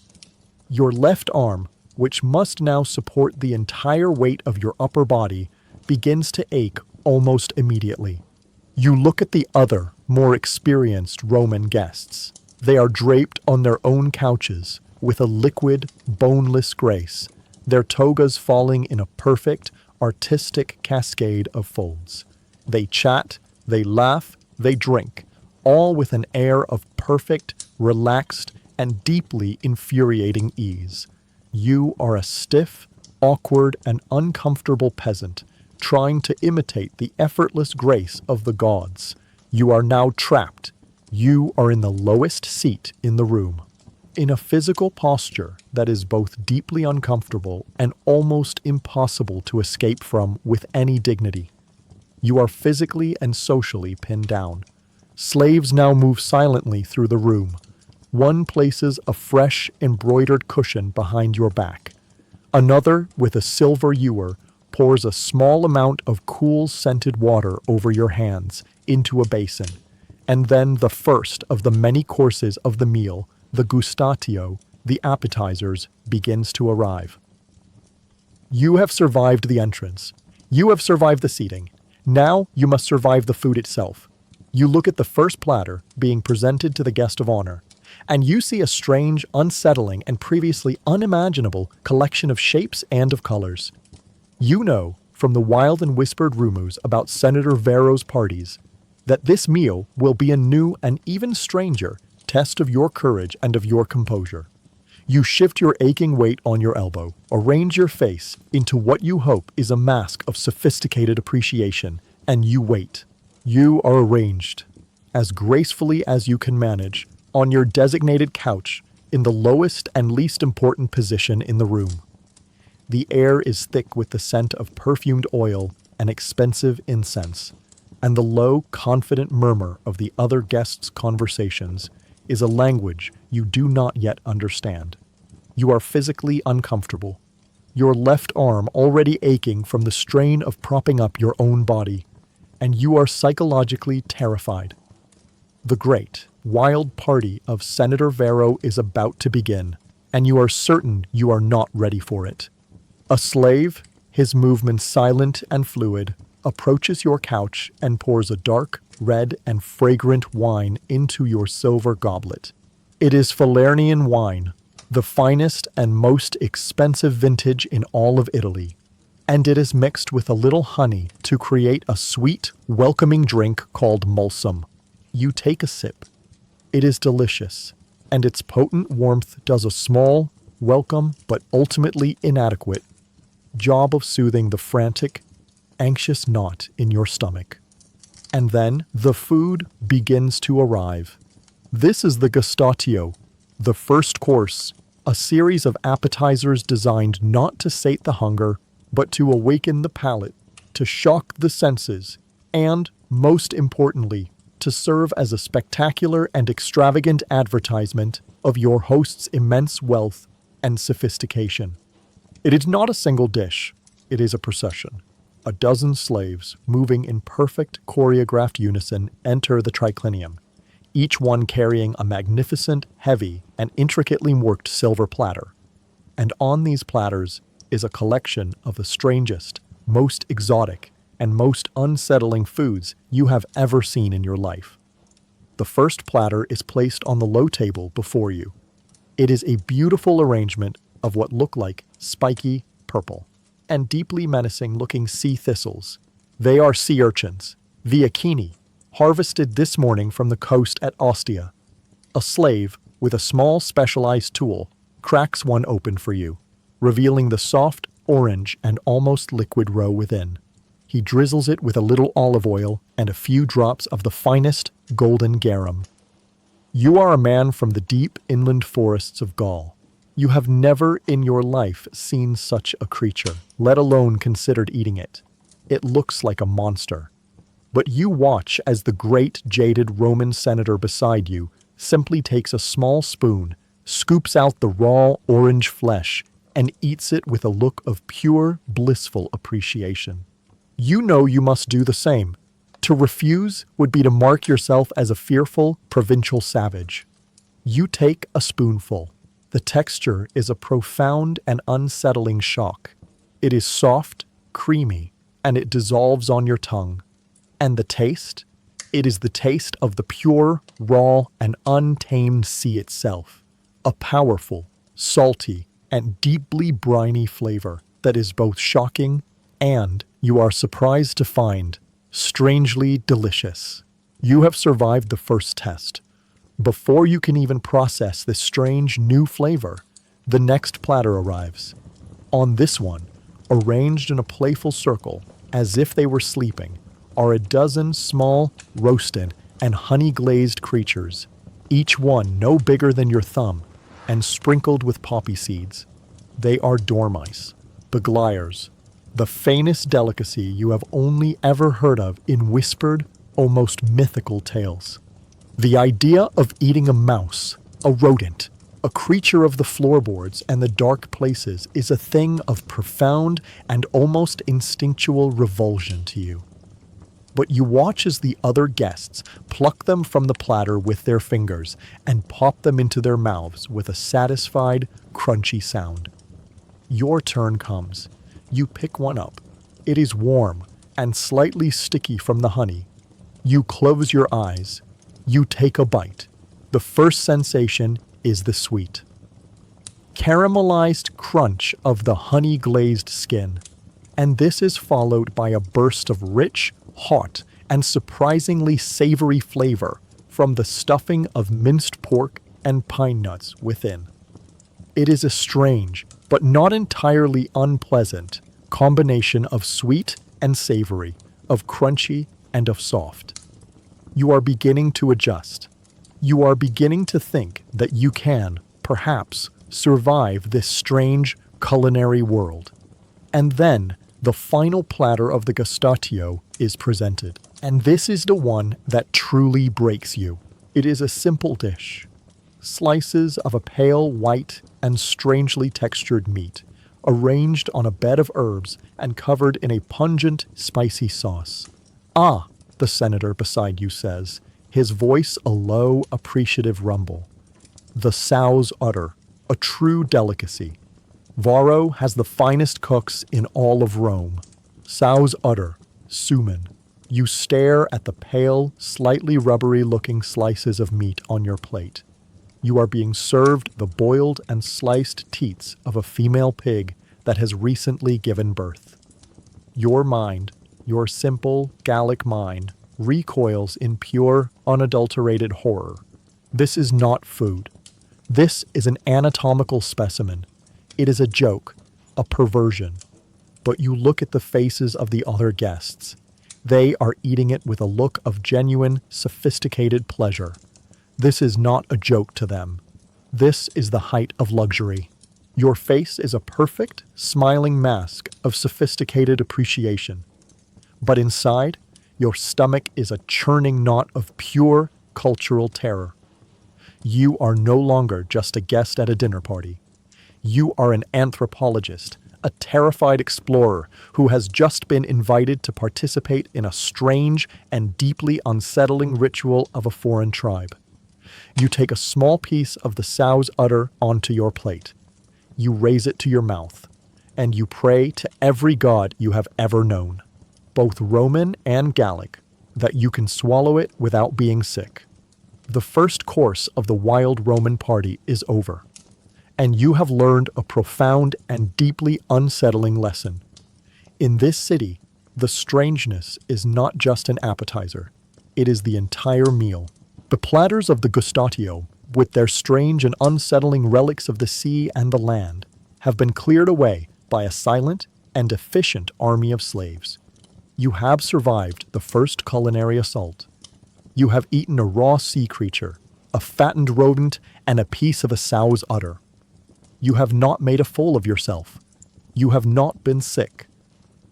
Your left arm, which must now support the entire weight of your upper body, begins to ache almost immediately. You look at the other, more experienced Roman guests. They are draped on their own couches with a liquid, boneless grace, their togas falling in a perfect, artistic cascade of folds. They chat, they laugh, they drink, all with an air of perfect, relaxed, and deeply infuriating ease. You are a stiff, awkward, and uncomfortable peasant, trying to imitate the effortless grace of the gods. You are now trapped. You are in the lowest seat in the room, in a physical posture that is both deeply uncomfortable and almost impossible to escape from with any dignity. You are physically and socially pinned down. Slaves now move silently through the room. One places a fresh, embroidered cushion behind your back. Another, with a silver ewer, pours a small amount of cool, scented water over your hands into a basin. And then the first of the many courses of the meal, the gustatio, the appetizers, begins to arrive. You have survived the entrance. You have survived the seating. Now you must survive the food itself. You look at the first platter being presented to the guest of honor, and you see a strange, unsettling, and previously unimaginable collection of shapes and of colors. You know, from the wild and whispered rumors about Senator Vero's parties, that this meal will be a new and even stranger test of your courage and of your composure. You shift your aching weight on your elbow, arrange your face into what you hope is a mask of sophisticated appreciation, and you wait. You are arranged, as gracefully as you can manage, on your designated couch in the lowest and least important position in the room. The air is thick with the scent of perfumed oil and expensive incense, and the low, confident murmur of the other guests' conversations is a language you do not yet understand. You are physically uncomfortable, your left arm already aching from the strain of propping up your own body, and you are psychologically terrified. The great, wild party of Senator Vero is about to begin, and you are certain you are not ready for it. A slave, his movements silent and fluid, approaches your couch and pours a dark, red, and fragrant wine into your silver goblet. It is Falernian wine, the finest and most expensive vintage in all of Italy, and it is mixed with a little honey to create a sweet, welcoming drink called mulsum. You take a sip. It is delicious, and its potent warmth does a small, welcome, but ultimately inadequate job of soothing the frantic, anxious knot in your stomach. And then the food begins to arrive. This is the gustatio, the first course, a series of appetizers designed not to sate the hunger, but to awaken the palate, to shock the senses, and, most importantly, to serve as a spectacular and extravagant advertisement of your host's immense wealth and sophistication. It is not a single dish, it is a procession. A dozen slaves, moving in perfect choreographed unison, enter the triclinium, each one carrying a magnificent, heavy, and intricately worked silver platter. And on these platters is a collection of the strangest, most exotic, and most unsettling foods you have ever seen in your life. The first platter is placed on the low table before you. It is a beautiful arrangement of what look like spiky purple and deeply menacing-looking sea thistles. They are sea urchins, viacchini, harvested this morning from the coast at Ostia. A slave, with a small specialized tool, cracks one open for you, revealing the soft, orange, and almost liquid roe within. He drizzles it with a little olive oil and a few drops of the finest golden garum. You are a man from the deep inland forests of Gaul. You have never in your life seen such a creature, let alone considered eating it. It looks like a monster. But you watch as the great jaded Roman senator beside you simply takes a small spoon, scoops out the raw orange flesh, and eats it with a look of pure, blissful appreciation. You know you must do the same. To refuse would be to mark yourself as a fearful, provincial savage. You take a spoonful. The texture is a profound and unsettling shock. It is soft, creamy, and it dissolves on your tongue. And the taste? It is the taste of the pure, raw, and untamed sea itself. A powerful, salty, and deeply briny flavor that is both shocking and, you are surprised to find, strangely delicious. You have survived the first test. Before you can even process this strange new flavor, the next platter arrives. On this one, arranged in a playful circle, as if they were sleeping, are a dozen small, roasted, and honey-glazed creatures, each one no bigger than your thumb, and sprinkled with poppy seeds. They are dormice, beguilers, the faintest delicacy you have only ever heard of in whispered, almost mythical tales. The idea of eating a mouse, a rodent, a creature of the floorboards and the dark places is a thing of profound and almost instinctual revulsion to you. But you watch as the other guests pluck them from the platter with their fingers and pop them into their mouths with a satisfied, crunchy sound. Your turn comes. You pick one up. It is warm and slightly sticky from the honey. You close your eyes. You take a bite. The first sensation is the sweet, caramelized crunch of the honey-glazed skin, and this is followed by a burst of rich, hot, and surprisingly savory flavor from the stuffing of minced pork and pine nuts within. It is a strange, but not entirely unpleasant, combination of sweet and savory, of crunchy and of soft. You are beginning to adjust. You are beginning to think that you can, perhaps, survive this strange culinary world. And then, the final platter of the gustatio is presented. And this is the one that truly breaks you. It is a simple dish. Slices of a pale white and strangely textured meat, arranged on a bed of herbs and covered in a pungent, spicy sauce. Ah, the senator beside you says, his voice a low, appreciative rumble. The sow's udder, a true delicacy. Varro has the finest cooks in all of Rome. Sow's udder, sumen. You stare at the pale, slightly rubbery-looking slices of meat on your plate. You are being served the boiled and sliced teats of a female pig that has recently given birth. Your mind, your simple Gallic mind, recoils in pure, unadulterated horror. This is not food. This is an anatomical specimen. It is a joke, a perversion. But you look at the faces of the other guests. They are eating it with a look of genuine, sophisticated pleasure. This is not a joke to them. This is the height of luxury. Your face is a perfect, smiling mask of sophisticated appreciation. But inside, your stomach is a churning knot of pure cultural terror. You are no longer just a guest at a dinner party. You are an anthropologist, a terrified explorer who has just been invited to participate in a strange and deeply unsettling ritual of a foreign tribe. You take a small piece of the sow's udder onto your plate. You raise it to your mouth, and you pray to every god you have ever known, both Roman and Gallic, that you can swallow it without being sick. The first course of the wild Roman party is over, and you have learned a profound and deeply unsettling lesson. In this city, the strangeness is not just an appetizer, it is the entire meal. The platters of the gustatio, with their strange and unsettling relics of the sea and the land, have been cleared away by a silent and efficient army of slaves. You have survived the first culinary assault. You have eaten a raw sea creature, a fattened rodent, and a piece of a sow's udder. You have not made a fool of yourself. You have not been sick.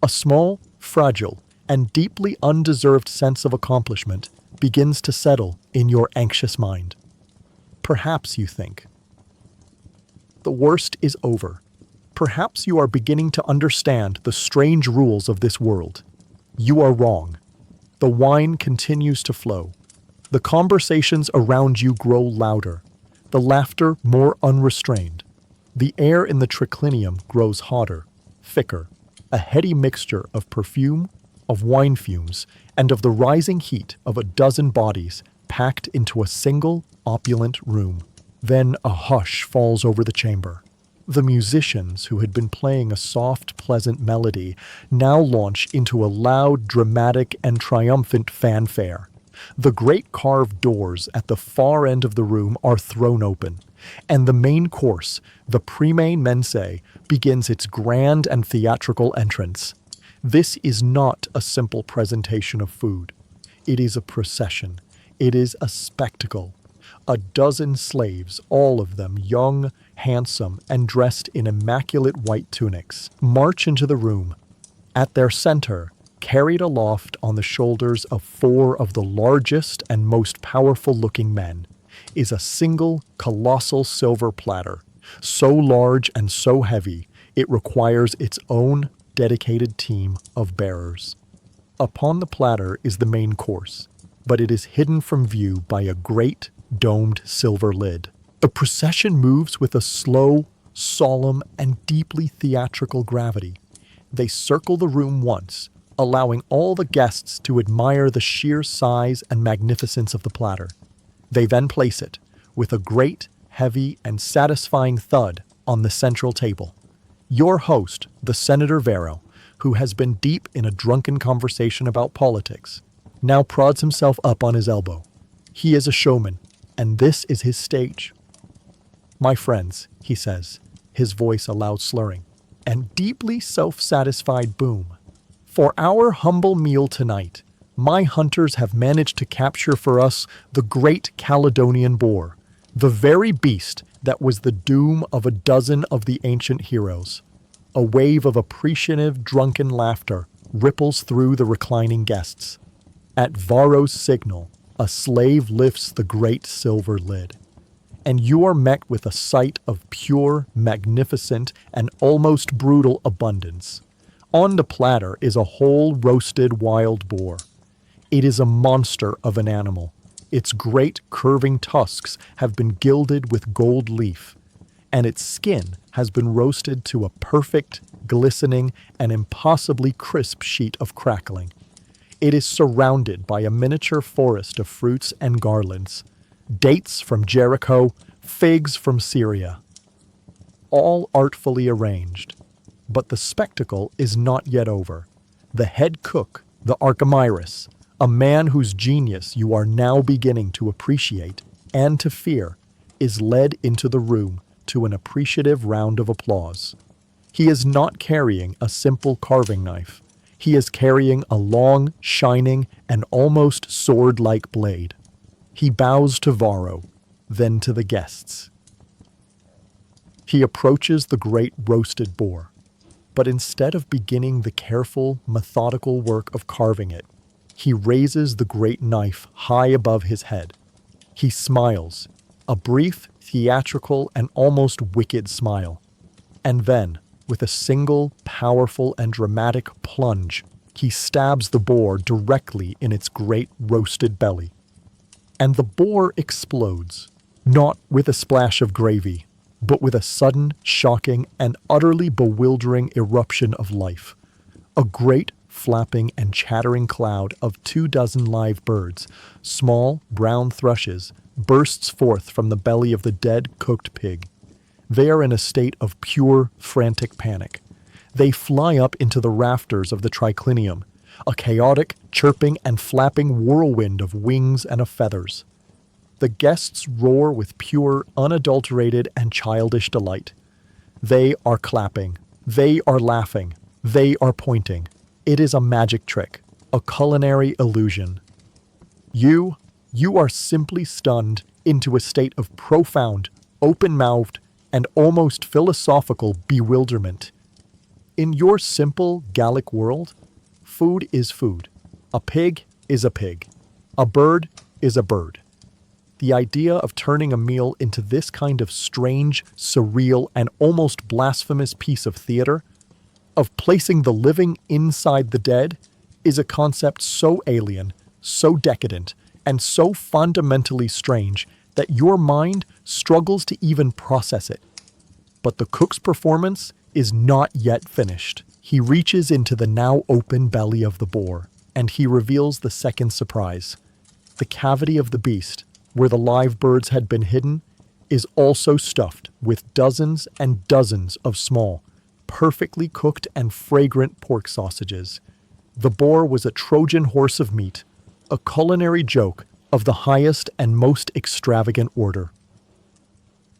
A small, fragile, and deeply undeserved sense of accomplishment begins to settle in your anxious mind. Perhaps you think, the worst is over. Perhaps you are beginning to understand the strange rules of this world. You are wrong. The wine continues to flow. The conversations around you grow louder, the laughter more unrestrained. The air in the triclinium grows hotter, thicker, a heady mixture of perfume, of wine fumes, and of the rising heat of a dozen bodies packed into a single, opulent room. Then a hush falls over the chamber. The musicians, who had been playing a soft, pleasant melody, now launch into a loud, dramatic, and triumphant fanfare. The great carved doors at the far end of the room are thrown open, and the main course, the prime mensae, begins its grand and theatrical entrance. This is not a simple presentation of food. It is a procession. It is a spectacle. A dozen slaves, all of them young, handsome, and dressed in immaculate white tunics, march into the room. At their center, carried aloft on the shoulders of four of the largest and most powerful-looking men, is a single, colossal silver platter, so large and so heavy it requires its own dedicated team of bearers. Upon the platter is the main course, but it is hidden from view by a great, domed silver lid. The procession moves with a slow, solemn, and deeply theatrical gravity. They circle the room once, allowing all the guests to admire the sheer size and magnificence of the platter. They then place it, with a great, heavy, and satisfying thud, on the central table. Your host, the Senator Vero, who has been deep in a drunken conversation about politics, now prods himself up on his elbow. He is a showman, and this is his stage. "My friends," he says, his voice a loud slurring, and deeply self-satisfied boom. "For our humble meal tonight, my hunters have managed to capture for us the great Caledonian boar, the very beast that was the doom of a dozen of the ancient heroes." A wave of appreciative, drunken laughter ripples through the reclining guests. At Varro's signal, a slave lifts the great silver lid, and you are met with a sight of pure, magnificent, and almost brutal abundance. On the platter is a whole roasted wild boar. It is a monster of an animal. Its great curving tusks have been gilded with gold leaf, and its skin has been roasted to a perfect, glistening, and impossibly crisp sheet of crackling. It is surrounded by a miniature forest of fruits and garlands, dates from Jericho, figs from Syria, all artfully arranged. But the spectacle is not yet over. The head cook, the Archimedes, a man whose genius you are now beginning to appreciate and to fear, is led into the room to an appreciative round of applause. He is not carrying a simple carving knife. He is carrying a long, shining, and almost sword-like blade. He bows to Varro, then to the guests. He approaches the great roasted boar, but instead of beginning the careful, methodical work of carving it, he raises the great knife high above his head. He smiles, a brief, theatrical, and almost wicked smile. And then, with a single, powerful, and dramatic plunge, he stabs the boar directly in its great roasted belly. And the boar explodes, not with a splash of gravy, but with a sudden, shocking, and utterly bewildering eruption of life. A great, flapping and chattering cloud of 24 live birds, small, brown thrushes, bursts forth from the belly of the dead, cooked pig. They are in a state of pure, frantic panic. They fly up into the rafters of the triclinium, a chaotic, chirping and flapping whirlwind of wings and of feathers. The guests roar with pure, unadulterated and childish delight. They are clapping. They are laughing. They are pointing. It is a magic trick, a culinary illusion. You are simply stunned into a state of profound, open-mouthed, and almost philosophical bewilderment. In your simple Gallic world, food is food. A pig is a pig. A bird is a bird. The idea of turning a meal into this kind of strange, surreal, and almost blasphemous piece of theater, of placing the living inside the dead, is a concept so alien, so decadent, and so fundamentally strange that your mind struggles to even process it. But the cook's performance is not yet finished. He reaches into the now open belly of the boar, and he reveals the second surprise. The cavity of the beast, where the live birds had been hidden, is also stuffed with dozens and dozens of small, perfectly cooked and fragrant pork sausages. The boar was a Trojan horse of meat, a culinary joke of the highest and most extravagant order.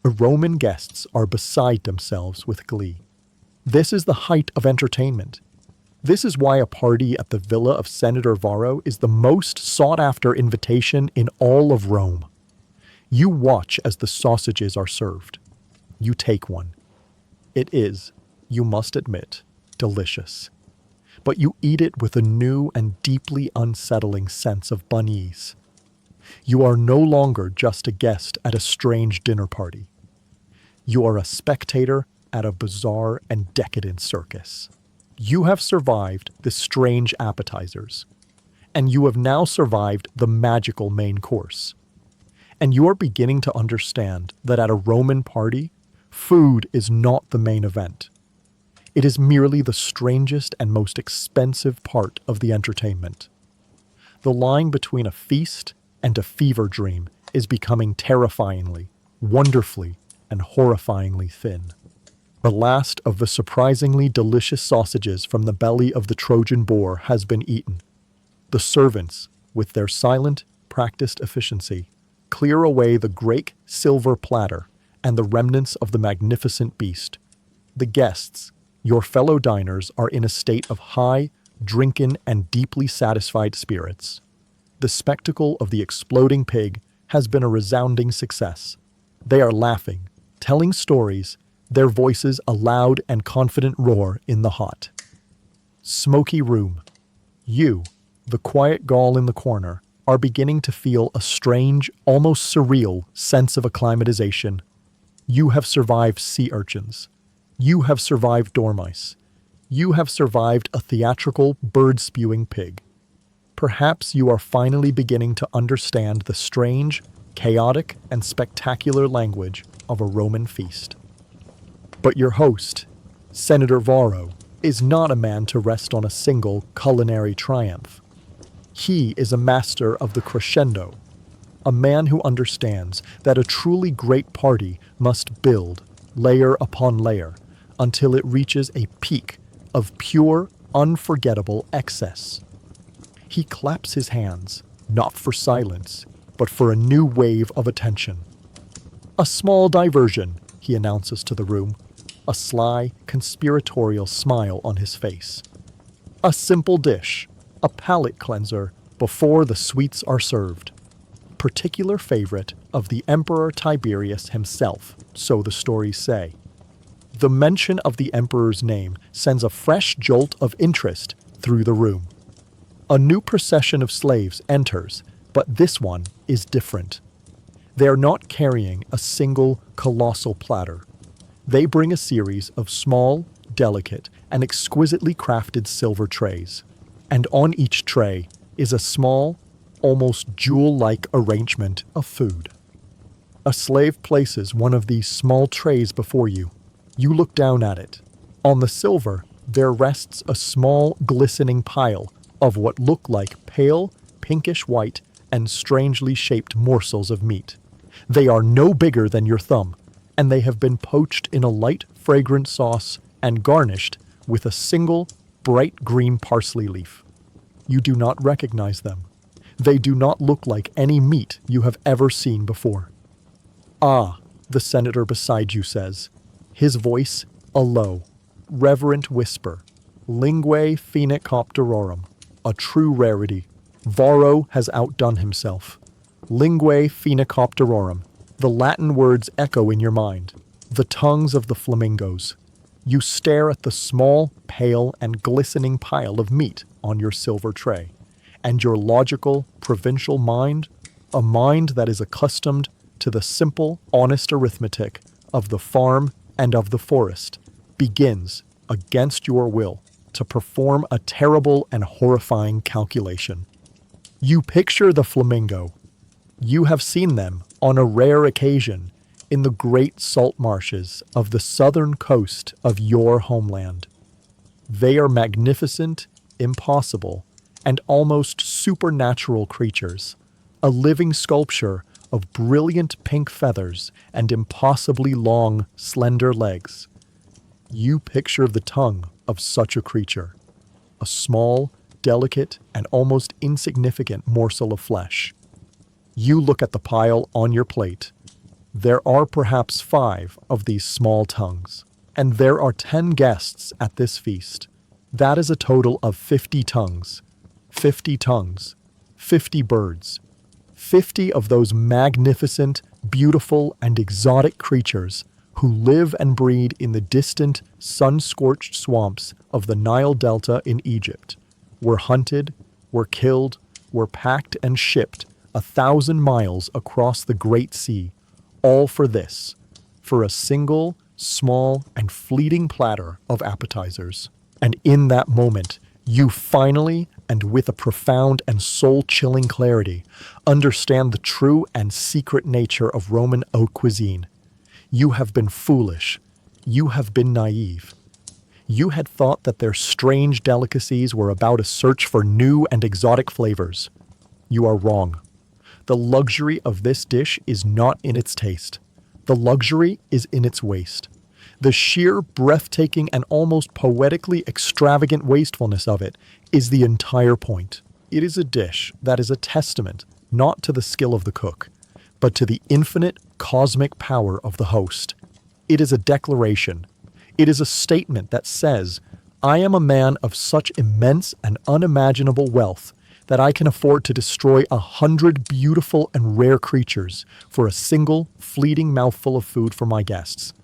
The Roman guests are beside themselves with glee. This is the height of entertainment. This is why a party at the villa of Senator Varro is the most sought-after invitation in all of Rome. You watch as the sausages are served. You take one. It is, you must admit, delicious. But you eat it with a new and deeply unsettling sense of unease. You are no longer just a guest at a strange dinner party. You are a spectator at a bizarre and decadent circus. You have survived the strange appetizers, and you have now survived the magical main course. And you are beginning to understand that at a Roman party, food is not the main event. It is merely the strangest and most expensive part of the entertainment. The line between a feast and a fever dream is becoming terrifyingly, wonderfully, and horrifyingly thin. The last of the surprisingly delicious sausages from the belly of the Trojan boar has been eaten. The servants, with their silent, practiced efficiency, clear away the great silver platter and the remnants of the magnificent beast. The guests, your fellow diners, are in a state of high, drunken, and deeply satisfied spirits. The spectacle of the exploding pig has been a resounding success. They are laughing, telling stories, their voices a loud and confident roar in the hot, smoky room. You, the quiet Gaul in the corner, are beginning to feel a strange, almost surreal sense of acclimatization. You have survived sea urchins. You have survived dormice. You have survived a theatrical, bird-spewing pig. Perhaps you are finally beginning to understand the strange, chaotic, and spectacular language of a Roman feast. But your host, Senator Varro, is not a man to rest on a single culinary triumph. He is a master of the crescendo, a man who understands that a truly great party must build layer upon layer until it reaches a peak of pure, unforgettable excess. He claps his hands, not for silence, but for a new wave of attention. "A small diversion," he announces to the room, a sly, conspiratorial smile on his face. "A simple dish, a palate cleanser before the sweets are served. Particular favorite of the Emperor Tiberius himself, so the stories say." The mention of the emperor's name sends a fresh jolt of interest through the room. A new procession of slaves enters, but this one is different. They are not carrying a single colossal platter. They bring a series of small, delicate, and exquisitely crafted silver trays. And on each tray is a small, almost jewel-like arrangement of food. A slave places one of these small trays before you. You look down at it. On the silver, there rests a small, glistening pile of what look like pale, pinkish white, and strangely shaped morsels of meat. They are no bigger than your thumb, and they have been poached in a light, fragrant sauce and garnished with a single, bright green parsley leaf. You do not recognize them. They do not look like any meat you have ever seen before. "Ah," the senator beside you says, his voice a low, reverent whisper, "Linguae phoenicopterorum, a true rarity. Varro has outdone himself. Linguae phoenicopterorum, the Latin words echo in your mind, the tongues of the flamingos." You stare at the small, pale, and glistening pile of meat on your silver tray, and your logical, provincial mind, a mind that is accustomed to the simple, honest arithmetic of the farm and of the forest, begins, against your will, to perform a terrible and horrifying calculation. You picture the flamingo. You have seen them, on a rare occasion, in the great salt marshes of the southern coast of your homeland. They are magnificent, impossible, and almost supernatural creatures, a living sculpture of brilliant pink feathers and impossibly long, slender legs. You picture the tongue of such a creature, a small, delicate, and almost insignificant morsel of flesh. You look at the pile on your plate. There are perhaps 5 of these small tongues, and there are 10 guests at this feast. That is a total of 50 tongues. 50 tongues. 50 birds. 50 of those magnificent, beautiful, and exotic creatures who live and breed in the distant, sun-scorched swamps of the Nile Delta in Egypt, were hunted, were killed, were packed and shipped 1,000 miles across the Great Sea, all for this, for a single, small, and fleeting platter of appetizers. And in that moment, you finally, and with a profound and soul-chilling clarity, understand the true and secret nature of Roman haute cuisine. You have been foolish. You have been naive. You had thought that their strange delicacies were about a search for new and exotic flavors. You are wrong. The luxury of this dish is not in its taste. The luxury is in its waste. The sheer, breathtaking, and almost poetically extravagant wastefulness of it is the entire point. It is a dish that is a testament not to the skill of the cook, but to the infinite cosmic power of the host. It is a declaration. It is a statement that says, "I am a man of such immense and unimaginable wealth that I can afford to destroy 100 beautiful and rare creatures for a single, fleeting mouthful of food for my guests.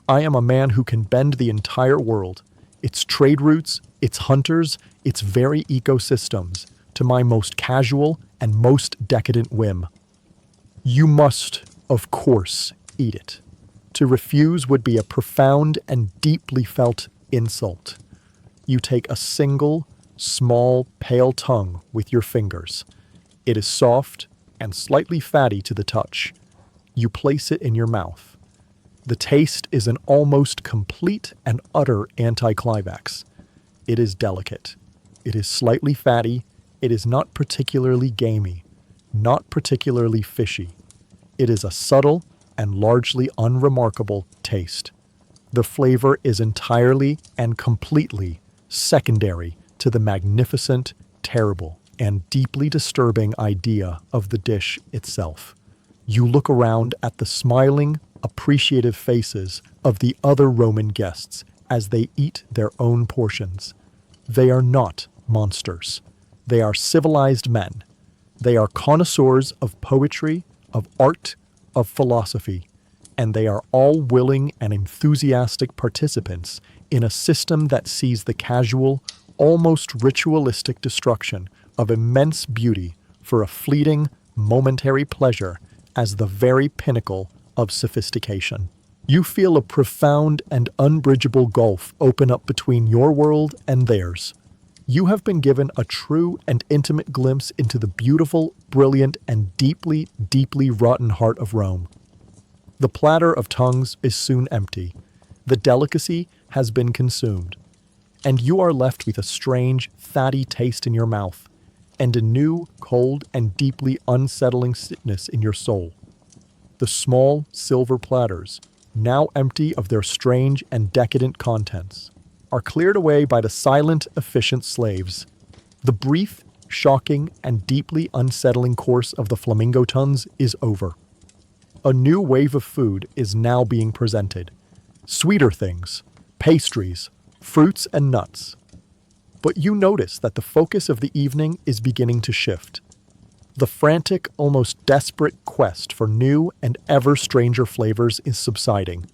I am a man who can bend the entire world, its trade routes, its hunters, its very ecosystems, to my most casual and most decadent whim. You must, of course, eat it. To refuse would be a profound and deeply felt insult. You take a single, small, pale tongue with your fingers. It is soft and slightly fatty to the touch. You place it in your mouth. The taste is an almost complete and utter anticlimax. It is delicate. It is slightly fatty. It is not particularly gamey, not particularly fishy. It is a subtle and largely unremarkable taste. The flavor is entirely and completely secondary to the magnificent, terrible, and deeply disturbing idea of the dish itself. You look around at the smiling, appreciative faces of the other Roman guests as they eat their own portions. They are not monsters. They are civilized men. They are connoisseurs of poetry, of art, of philosophy, and they are all willing and enthusiastic participants in a system that sees the casual, almost ritualistic destruction of immense beauty for a fleeting, momentary pleasure as the very pinnacle of sophistication. You feel a profound and unbridgeable gulf open up between your world and theirs. You have been given a true and intimate glimpse into the beautiful, brilliant, and deeply, deeply rotten heart of Rome. The platter of tongues is soon empty. The delicacy has been consumed. And you are left with a strange, fatty taste in your mouth, and a new, cold, and deeply unsettling sickness in your soul. The small, silver platters, now empty of their strange and decadent contents, are cleared away by the silent, efficient slaves. The brief, shocking, and deeply unsettling course of the flamingo tongues is over. A new wave of food is now being presented. Sweeter things, pastries, fruits and nuts. But you notice that the focus of the evening is beginning to shift. The frantic, almost desperate quest for new and ever stranger flavors is subsiding,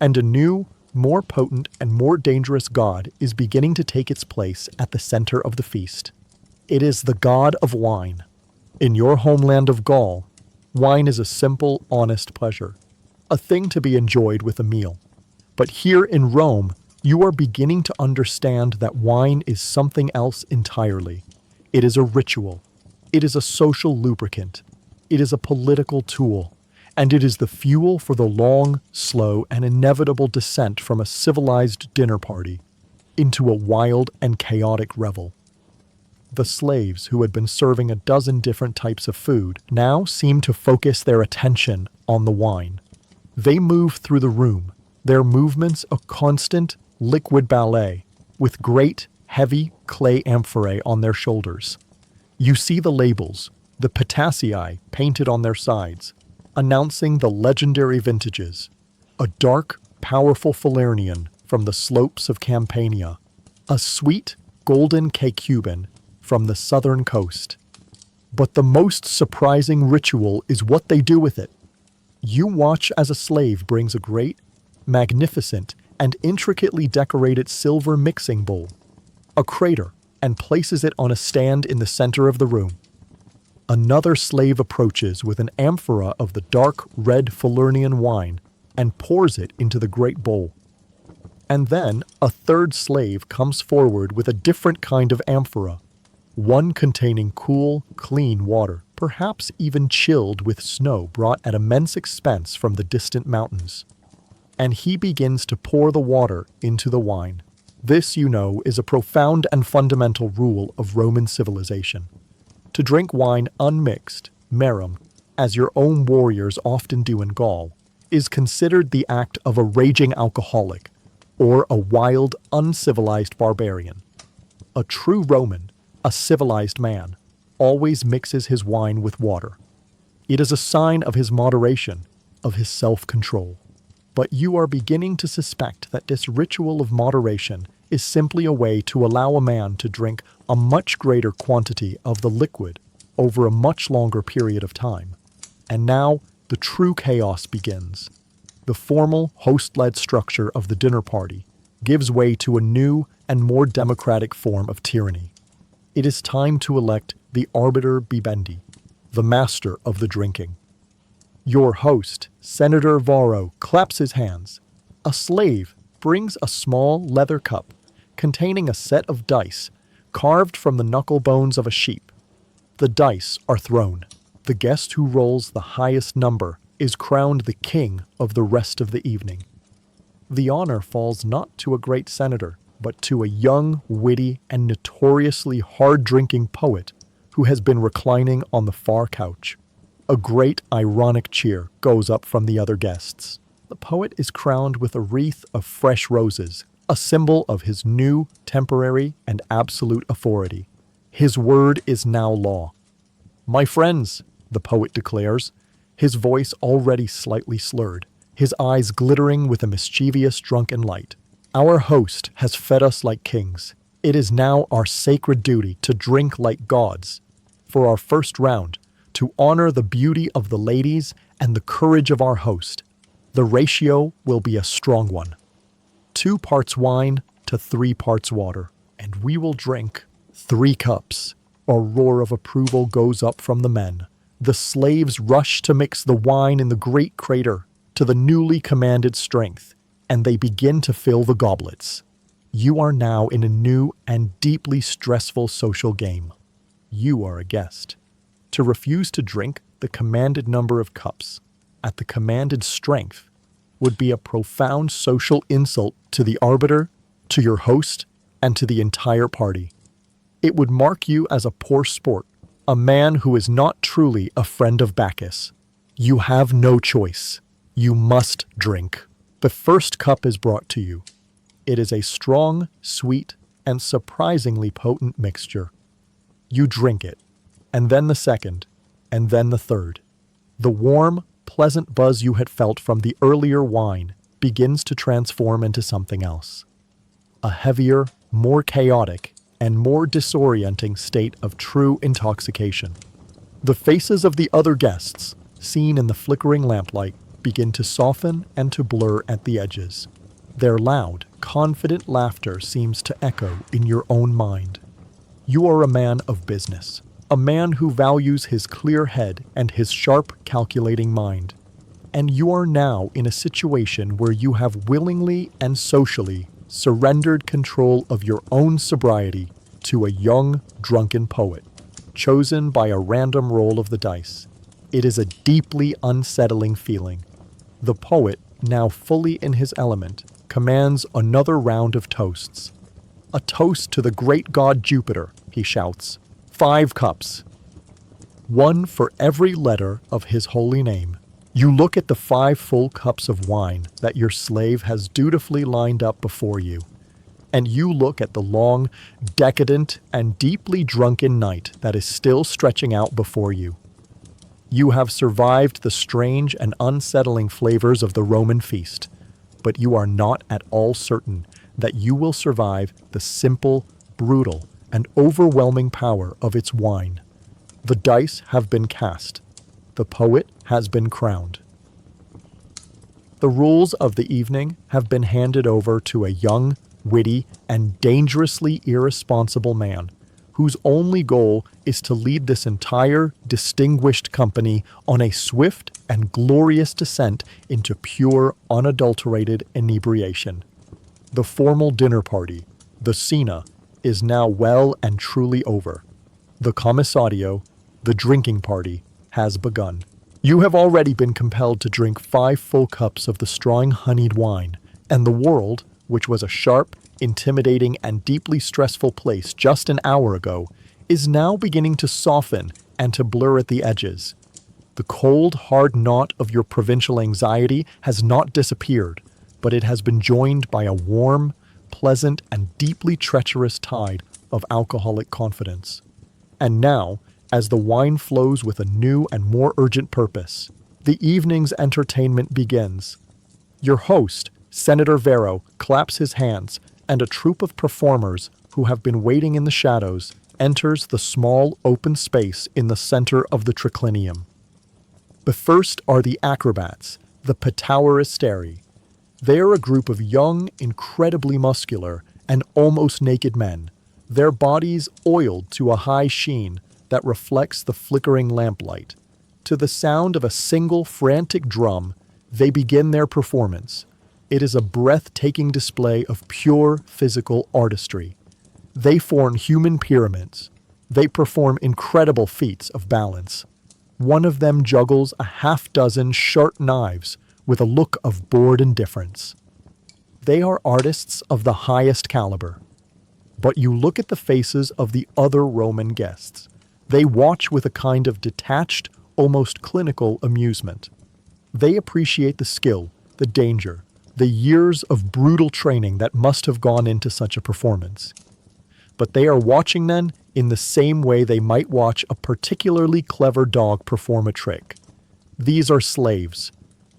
and a new, more potent and more dangerous god is beginning to take its place at the center of the feast. It is the god of wine. In your homeland of Gaul, wine is a simple, honest pleasure, a thing to be enjoyed with a meal. But here in Rome, you are beginning to understand that wine is something else entirely. It is a ritual. It is a social lubricant. It is a political tool. And it is the fuel for the long, slow, and inevitable descent from a civilized dinner party into a wild and chaotic revel. The slaves who had been serving a dozen different types of food now seem to focus their attention on the wine. They move through the room, their movements a constant, liquid ballet, with great, heavy clay amphorae on their shoulders. You see the labels, the potassii painted on their sides, announcing the legendary vintages, a dark, powerful Falernian from the slopes of Campania, a sweet, golden Caecuban from the southern coast. But the most surprising ritual is what they do with it. You watch as a slave brings a great, magnificent, and intricately decorated silver mixing bowl, a crater, and places it on a stand in the center of the room. Another slave approaches with an amphora of the dark red Falernian wine and pours it into the great bowl. And then a third slave comes forward with a different kind of amphora, one containing cool, clean water, perhaps even chilled with snow brought at immense expense from the distant mountains. And he begins to pour the water into the wine. This, you know, is a profound and fundamental rule of Roman civilization. To drink wine unmixed, merum, as your own warriors often do in Gaul, is considered the act of a raging alcoholic, or a wild, uncivilized barbarian. A true Roman, a civilized man, always mixes his wine with water. It is a sign of his moderation, of his self-control. But you are beginning to suspect that this ritual of moderation is simply a way to allow a man to drink a much greater quantity of the liquid over a much longer period of time. And now, the true chaos begins. The formal, host-led structure of the dinner party gives way to a new and more democratic form of tyranny. It is time to elect the arbiter bibendi, the master of the drinking. Your host, Senator Varro, claps his hands. A slave brings a small leather cup containing a set of dice carved from the knuckle bones of a sheep. The dice are thrown. The guest who rolls the highest number is crowned the king of the rest of the evening. The honor falls not to a great senator, but to a young, witty, and notoriously hard-drinking poet who has been reclining on the far couch. A great ironic cheer goes up from the other guests. The poet is crowned with a wreath of fresh roses, a symbol of his new, temporary, and absolute authority. His word is now law. "My friends," the poet declares, his voice already slightly slurred, his eyes glittering with a mischievous drunken light. "Our host has fed us like kings. It is now our sacred duty to drink like gods. For our first round, to honor the beauty of the ladies and the courage of our host, the ratio will be a strong one. 2 parts wine to 3 parts water, and we will drink 3 cups." A roar of approval goes up from the men. The slaves rush to mix the wine in the great crater to the newly commanded strength, and they begin to fill the goblets. You are now in a new and deeply stressful social game. You are a guest. To refuse to drink the commanded number of cups at the commanded strength would be a profound social insult to the arbiter, to your host, and to the entire party. It would mark you as a poor sport, a man who is not truly a friend of Bacchus. You have no choice. You must drink. The first cup is brought to you. It is a strong, sweet, and surprisingly potent mixture. You drink it, and then the second, and then the third. The warm, pleasant buzz you had felt from the earlier wine begins to transform into something else. A heavier, more chaotic, and more disorienting state of true intoxication. The faces of the other guests, seen in the flickering lamplight, begin to soften and to blur at the edges. Their loud, confident laughter seems to echo in your own mind. You are a man of business, a man who values his clear head and his sharp, calculating mind. And you are now in a situation where you have willingly and socially surrendered control of your own sobriety to a young, drunken poet, chosen by a random roll of the dice. It is a deeply unsettling feeling. The poet, now fully in his element, commands another round of toasts. "A toast to the great god Jupiter," he shouts. 5 cups. 1 for every letter of his holy name. You look at the 5 full cups of wine that your slave has dutifully lined up before you, and you look at the long, decadent, and deeply drunken night that is still stretching out before you. You have survived the strange and unsettling flavors of the Roman feast, but you are not at all certain that you will survive the simple, brutal, and overwhelming power of its wine. The dice have been cast. The poet has been crowned. The rules of the evening have been handed over to a young, witty, and dangerously irresponsible man whose only goal is to lead this entire distinguished company on a swift and glorious descent into pure, unadulterated inebriation. The formal dinner party, the cena, is now well and truly over. The commissario, the drinking party, has begun. You have already been compelled to drink 5 full cups of the strong honeyed wine, and the world, which was a sharp, intimidating, and deeply stressful place just an hour ago, is now beginning to soften and to blur at the edges. The cold, hard knot of your provincial anxiety has not disappeared, but it has been joined by a warm, pleasant, and deeply treacherous tide of alcoholic confidence. And now, as the wine flows with a new and more urgent purpose, the evening's entertainment begins. Your host, Senator Vero, claps his hands, and a troupe of performers who have been waiting in the shadows enters the small open space in the center of the triclinium. The first are the acrobats, the Petauristeri. They are a group of young, incredibly muscular, and almost naked men, their bodies oiled to a high sheen that reflects the flickering lamplight. To the sound of a single frantic drum, they begin their performance. It is a breathtaking display of pure physical artistry. They form human pyramids. They perform incredible feats of balance. One of them juggles a half-dozen sharp knives with a look of bored indifference. They are artists of the highest caliber. But you look at the faces of the other Roman guests. They watch with a kind of detached, almost clinical amusement. They appreciate the skill, the danger, the years of brutal training that must have gone into such a performance. But they are watching then in the same way they might watch a particularly clever dog perform a trick. These are slaves.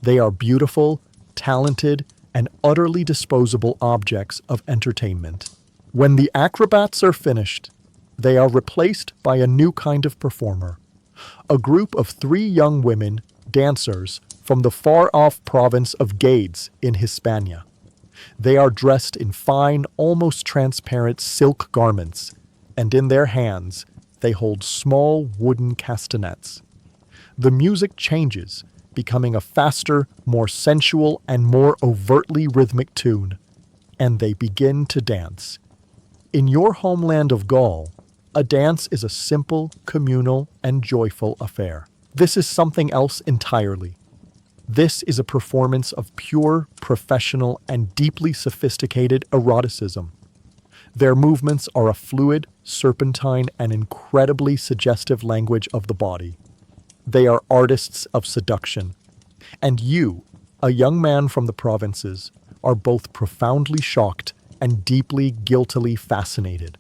They are beautiful, talented, and utterly disposable objects of entertainment. When the acrobats are finished, they are replaced by a new kind of performer. A group of 3 young women, dancers, from the far-off province of Gades in Hispania. They are dressed in fine, almost transparent silk garments, and in their hands they hold small wooden castanets. The music changes, becoming a faster, more sensual, and more overtly rhythmic tune, and they begin to dance. In your homeland of Gaul, a dance is a simple, communal, and joyful affair. This is something else entirely. This is a performance of pure, professional, and deeply sophisticated eroticism. Their movements are a fluid, serpentine, and incredibly suggestive language of the body. They are artists of seduction. And you, a young man from the provinces, are both profoundly shocked and deeply guiltily fascinated.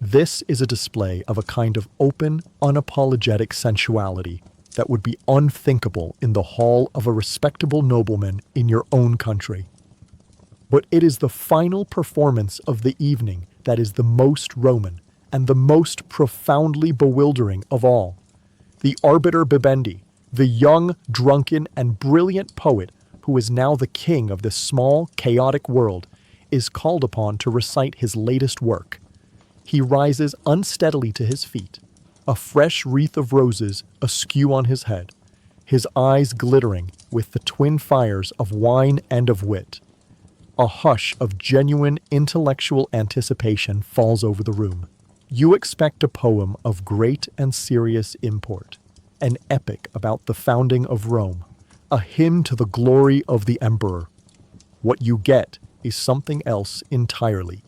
This is a display of a kind of open, unapologetic sensuality that would be unthinkable in the hall of a respectable nobleman in your own country. But it is the final performance of the evening that is the most Roman and the most profoundly bewildering of all. The arbiter bibendi, the young, drunken, and brilliant poet who is now the king of this small, chaotic world, is called upon to recite his latest work. He rises unsteadily to his feet, a fresh wreath of roses askew on his head, his eyes glittering with the twin fires of wine and of wit. A hush of genuine intellectual anticipation falls over the room. You expect a poem of great and serious import, an epic about the founding of Rome, a hymn to the glory of the emperor. What you get is something else entirely.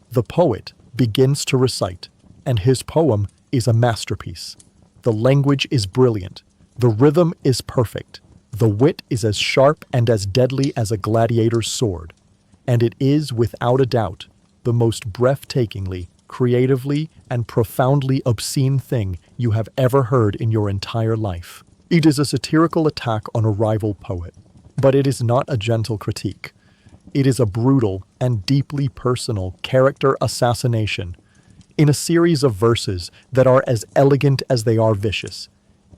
The poet begins to recite, and his poem is a masterpiece. The language is brilliant. The rhythm is perfect. The wit is as sharp and as deadly as a gladiator's sword. And it is, without a doubt, the most breathtakingly, creatively, and profoundly obscene thing you have ever heard in your entire life. It is a satirical attack on a rival poet, but it is not a gentle critique. It is a brutal and deeply personal character assassination in a series of verses that are as elegant as they are vicious.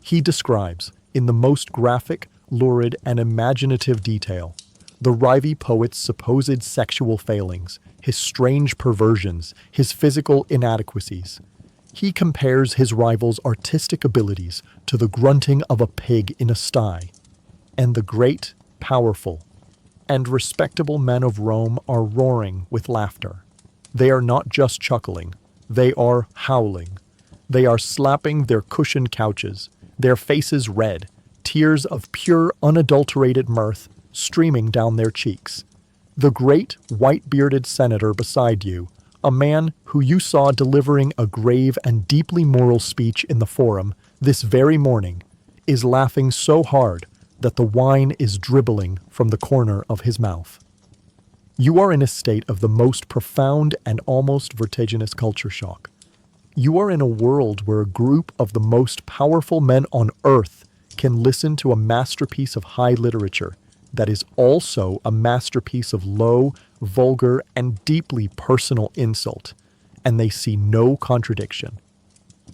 He describes, in the most graphic, lurid, and imaginative detail, the Rivi poet's supposed sexual failings, his strange perversions, his physical inadequacies. He compares his rival's artistic abilities to the grunting of a pig in a sty. And the great, powerful, and respectable men of Rome are roaring with laughter. They are not just chuckling, they are howling. They are slapping their cushioned couches, their faces red, tears of pure, unadulterated mirth streaming down their cheeks. The great, white-bearded senator beside you, a man who you saw delivering a grave and deeply moral speech in the Forum this very morning, is laughing so hard that the wine is dribbling from the corner of his mouth. You are in a state of the most profound and almost vertiginous culture shock. You are in a world where a group of the most powerful men on earth can listen to a masterpiece of high literature that is also a masterpiece of low, vulgar, and deeply personal insult, and they see no contradiction.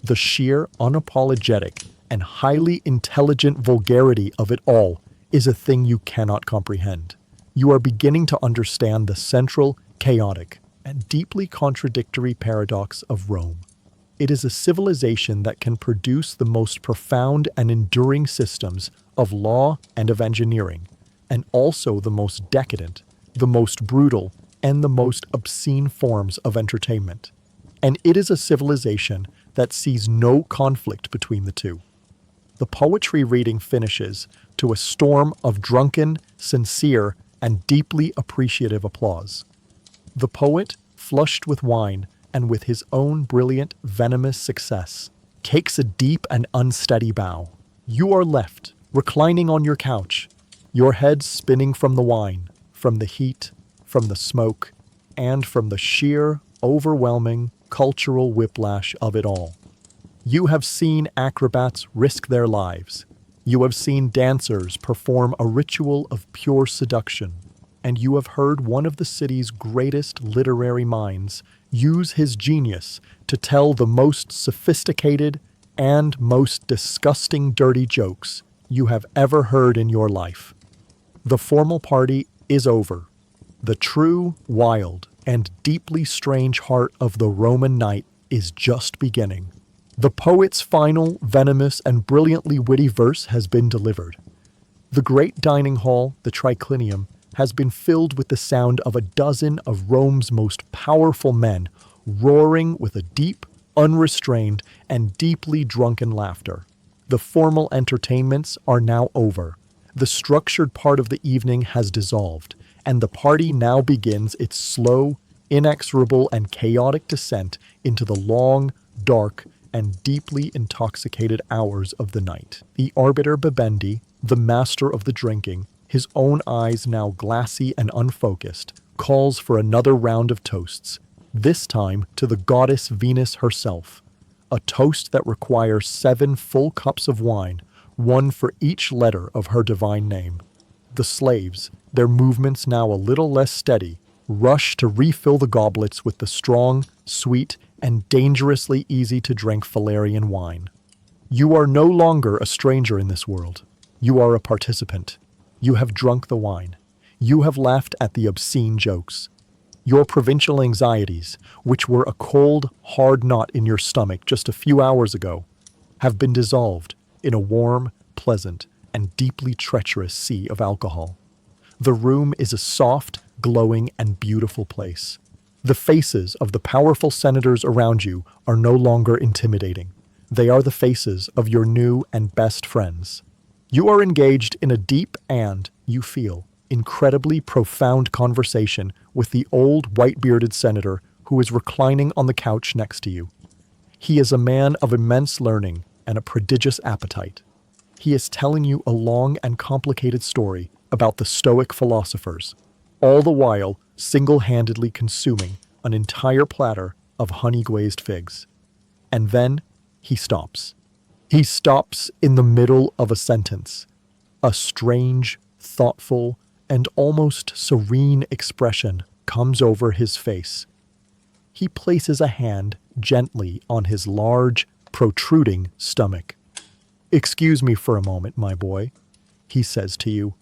The sheer, unapologetic, and highly intelligent vulgarity of it all is a thing you cannot comprehend. You are beginning to understand the central, chaotic, and deeply contradictory paradox of Rome. It is a civilization that can produce the most profound and enduring systems of law and of engineering, and also the most decadent, the most brutal, and the most obscene forms of entertainment. And it is a civilization that sees no conflict between the two. The poetry reading finishes to a storm of drunken, sincere, and deeply appreciative applause. The poet, flushed with wine and with his own brilliant, venomous success, takes a deep and unsteady bow. You are left, reclining on your couch, your head spinning from the wine, from the heat, from the smoke, and from the sheer, overwhelming cultural whiplash of it all. You have seen acrobats risk their lives. You have seen dancers perform a ritual of pure seduction. And you have heard one of the city's greatest literary minds use his genius to tell the most sophisticated and most disgusting dirty jokes you have ever heard in your life. The formal party is over. The true, wild, and deeply strange heart of the Roman night is just beginning. The poet's final, venomous, and brilliantly witty verse has been delivered. The great dining hall, the triclinium, has been filled with the sound of a dozen of Rome's most powerful men roaring with a deep, unrestrained, and deeply drunken laughter. The formal entertainments are now over. The structured part of the evening has dissolved, and the party now begins its slow, inexorable, and chaotic descent into the long, dark, and deeply intoxicated hours of the night. The arbiter Bibendi, the master of the drinking, his own eyes now glassy and unfocused, calls for another round of toasts, this time to the goddess Venus herself. A toast that requires 7 full cups of wine, one for each letter of her divine name. The slaves, their movements now a little less steady, rush to refill the goblets with the strong, sweet, and dangerously easy-to-drink Valerian wine. You are no longer a stranger in this world. You are a participant. You have drunk the wine. You have laughed at the obscene jokes. Your provincial anxieties, which were a cold, hard knot in your stomach just a few hours ago, have been dissolved in a warm, pleasant, and deeply treacherous sea of alcohol. The room is a soft, glowing, and beautiful place. The faces of the powerful senators around you are no longer intimidating. They are the faces of your new and best friends. You are engaged in a deep and, you feel, incredibly profound conversation with the old white-bearded senator who is reclining on the couch next to you. He is a man of immense learning and a prodigious appetite. He is telling you a long and complicated story about the Stoic philosophers, all the while single-handedly consuming an entire platter of honey-glazed figs. And then he stops. He stops in the middle of a sentence. A strange, thoughtful, and almost serene expression comes over his face. He places a hand gently on his large, protruding stomach. "Excuse me for a moment, my boy," he says to you,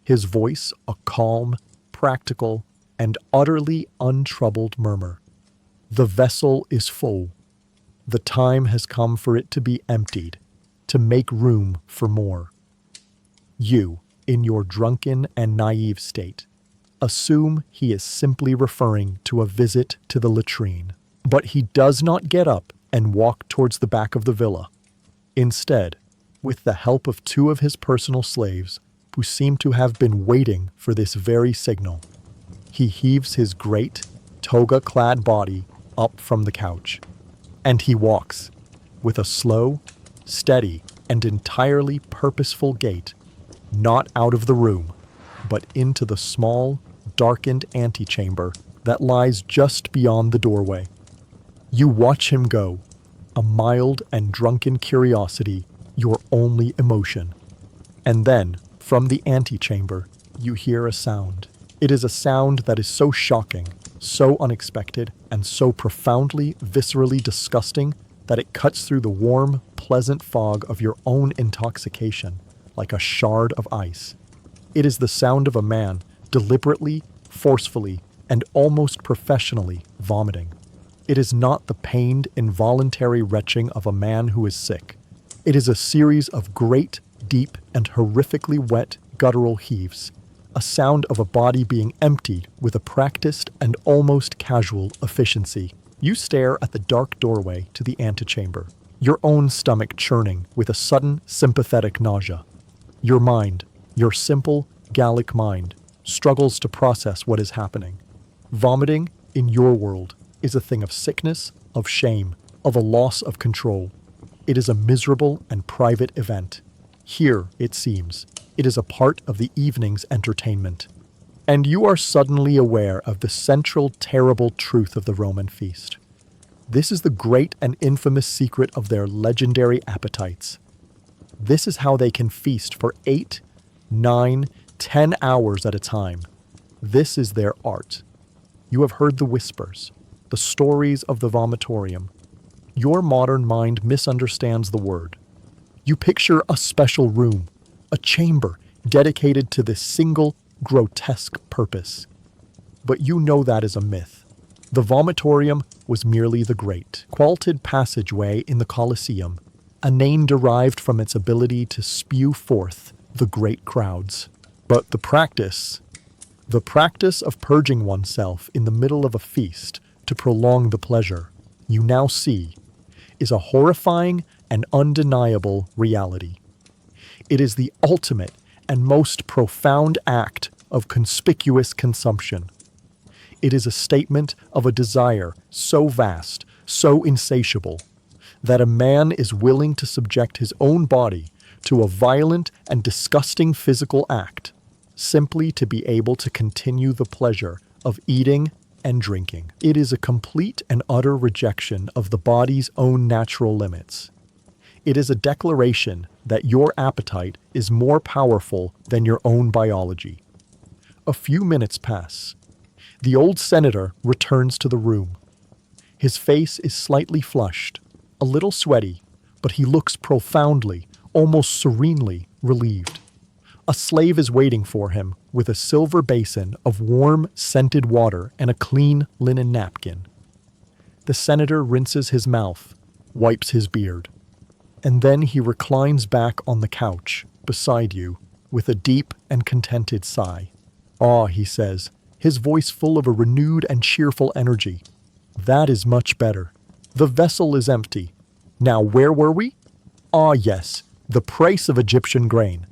his voice a calm, practical, and utterly untroubled murmur. "The vessel is full. The time has come for it to be emptied, to make room for more." You, in your drunken and naive state, assume he is simply referring to a visit to the latrine. But he does not get up and walk towards the back of the villa. Instead, with the help of 2 of his personal slaves, who seem to have been waiting for this very signal, he heaves his great, toga-clad body up from the couch. And he walks, with a slow, steady, and entirely purposeful gait, not out of the room, but into the small, darkened antechamber that lies just beyond the doorway. You watch him go, a mild and drunken curiosity your only emotion. And then, from the antechamber, you hear a sound. It is a sound that is so shocking, so unexpected, and so profoundly, viscerally disgusting that it cuts through the warm, pleasant fog of your own intoxication like a shard of ice. It is the sound of a man deliberately, forcefully, and almost professionally vomiting. It is not the pained, involuntary retching of a man who is sick. It is a series of great, deep, and horrifically wet guttural heaves, a sound of a body being emptied with a practiced and almost casual efficiency. You stare at the dark doorway to the antechamber, your own stomach churning with a sudden sympathetic nausea. Your mind, your simple, Gallic mind, struggles to process what is happening. Vomiting, in your world, is a thing of sickness, of shame, of a loss of control. It is a miserable and private event. Here, it seems, it is a part of the evening's entertainment. And you are suddenly aware of the central, terrible truth of the Roman feast. This is the great and infamous secret of their legendary appetites. This is how they can feast for 8, 9, 10 hours at a time. This is their art. You have heard the whispers, the stories of the vomitorium. Your modern mind misunderstands the word. You picture a special room, a chamber dedicated to this single, grotesque purpose. But you know that is a myth. The vomitorium was merely the great, vaulted passageway in the Colosseum, a name derived from its ability to spew forth the great crowds. But the practice of purging oneself in the middle of a feast to prolong the pleasure, you now see, is a horrifying and undeniable reality. It is the ultimate and most profound act of conspicuous consumption. It is a statement of a desire so vast, so insatiable, that a man is willing to subject his own body to a violent and disgusting physical act, simply to be able to continue the pleasure of eating and drinking. It is a complete and utter rejection of the body's own natural limits. It is a declaration that your appetite is more powerful than your own biology. A few minutes pass. The old senator returns to the room. His face is slightly flushed, a little sweaty, but he looks profoundly, almost serenely relieved. A slave is waiting for him with a silver basin of warm, scented water and a clean linen napkin. The senator rinses his mouth, wipes his beard, and then he reclines back on the couch beside you with a deep and contented sigh. "Ah," he says, his voice full of a renewed and cheerful energy. "That is much better. The vessel is empty. Now where were we? Ah yes, the price of Egyptian grain."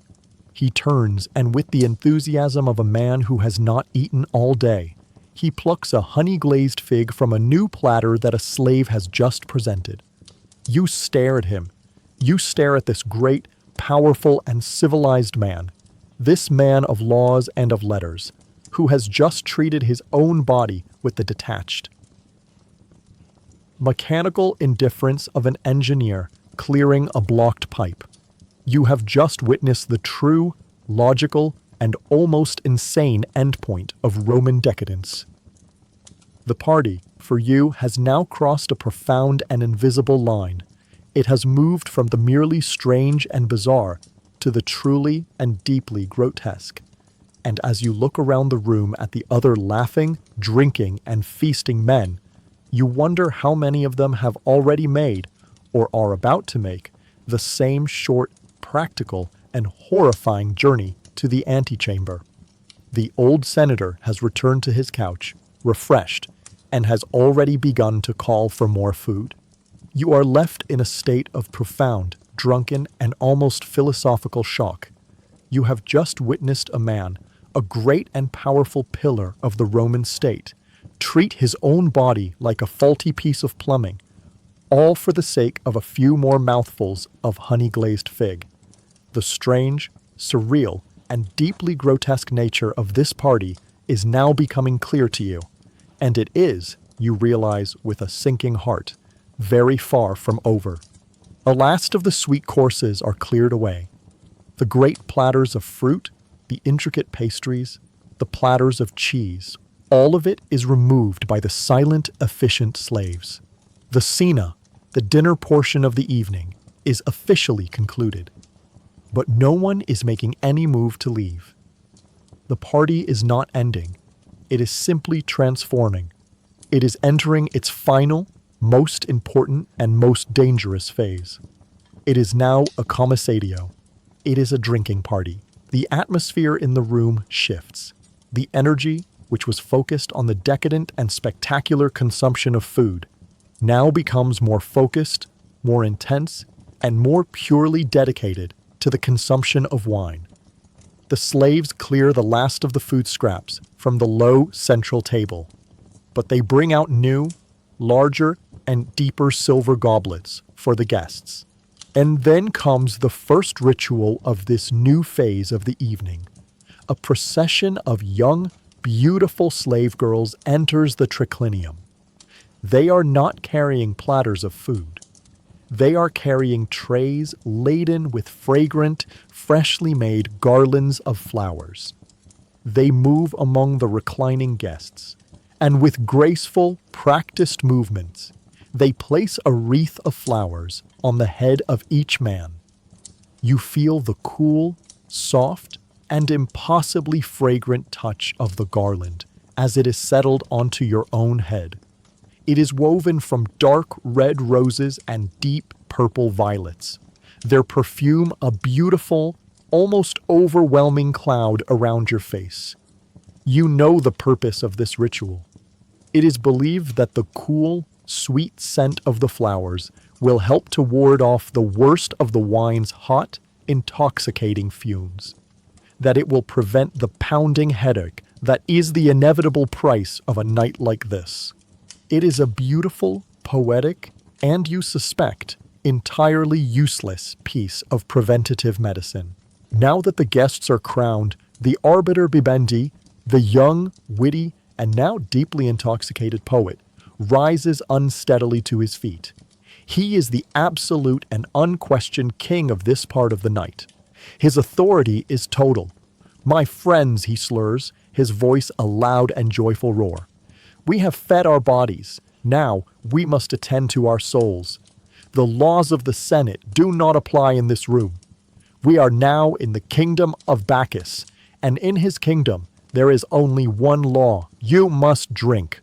He turns, and with the enthusiasm of a man who has not eaten all day, he plucks a honey-glazed fig from a new platter that a slave has just presented. You stare at him. You stare at this great, powerful, and civilized man, this man of laws and of letters, who has just treated his own body with the detached, mechanical indifference of an engineer clearing a blocked pipe. You have just witnessed the true, logical, and almost insane endpoint of Roman decadence. The party, for you, has now crossed a profound and invisible line. It has moved from the merely strange and bizarre to the truly and deeply grotesque. And as you look around the room at the other laughing, drinking, and feasting men, you wonder how many of them have already made, or are about to make, the same short, practical, and horrifying journey to the antechamber. The old senator has returned to his couch, refreshed, and has already begun to call for more food. You are left in a state of profound, drunken, and almost philosophical shock. You have just witnessed a man, a great and powerful pillar of the Roman state, treat his own body like a faulty piece of plumbing, all for the sake of a few more mouthfuls of honey-glazed fig. The strange, surreal, and deeply grotesque nature of this party is now becoming clear to you, and it is, you realize with a sinking heart, very far from over. The last of the sweet courses are cleared away. The great platters of fruit, the intricate pastries, the platters of cheese, all of it is removed by the silent, efficient slaves. The cena, the dinner portion of the evening, is officially concluded. But no one is making any move to leave. The party is not ending. It is simply transforming. It is entering its final, most important, and most dangerous phase. It is now a commissadio. It is a drinking party. The atmosphere in the room shifts. The energy, which was focused on the decadent and spectacular consumption of food, now becomes more focused, more intense, and more purely dedicated to the consumption of wine. The slaves clear the last of the food scraps from the low central table, but they bring out new, larger, and deeper silver goblets for the guests. And then comes the first ritual of this new phase of the evening. A procession of young, beautiful slave girls enters the triclinium. They are not carrying platters of food. They are carrying trays laden with fragrant, freshly made garlands of flowers. They move among the reclining guests, and with graceful, practiced movements, they place a wreath of flowers on the head of each man. You feel the cool, soft, and impossibly fragrant touch of the garland as it is settled onto your own head. It is woven from dark red roses and deep purple violets, their perfume a beautiful, almost overwhelming cloud around your face. You know the purpose of this ritual. It is believed that the cool, sweet scent of the flowers will help to ward off the worst of the wine's hot, intoxicating fumes. That it will prevent the pounding headache that is the inevitable price of a night like this. It is a beautiful, poetic, and you suspect, entirely useless piece of preventative medicine. Now that the guests are crowned, the arbiter Bibendi, the young, witty, and now deeply intoxicated poet, rises unsteadily to his feet. He is the absolute and unquestioned king of this part of the night. His authority is total. "My friends," he slurs, his voice a loud and joyful roar. "We have fed our bodies. Now we must attend to our souls. The laws of the Senate do not apply in this room. We are now in the kingdom of Bacchus, and in his kingdom there is only one law. You must drink."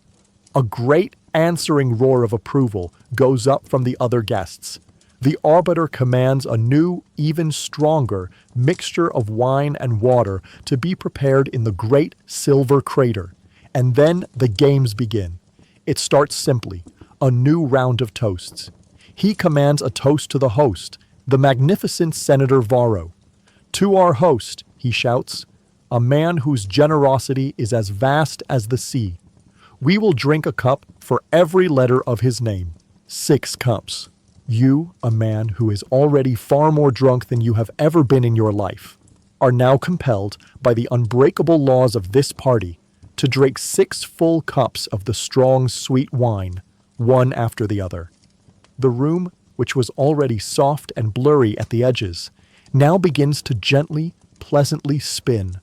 A great answering roar of approval goes up from the other guests. The arbiter commands a new, even stronger mixture of wine and water to be prepared in the great silver crater. And then the games begin. It starts simply, a new round of toasts. He commands a toast to the host, the magnificent Senator Varro. "To our host," he shouts, "a man whose generosity is as vast as the sea. We will drink a cup for every letter of his name. 6 cups. You, a man who is already far more drunk than you have ever been in your life, are now compelled by the unbreakable laws of this party to drink 6 full cups of the strong, sweet wine, one after the other." The room, which was already soft and blurry at the edges, now begins to gently, pleasantly spin.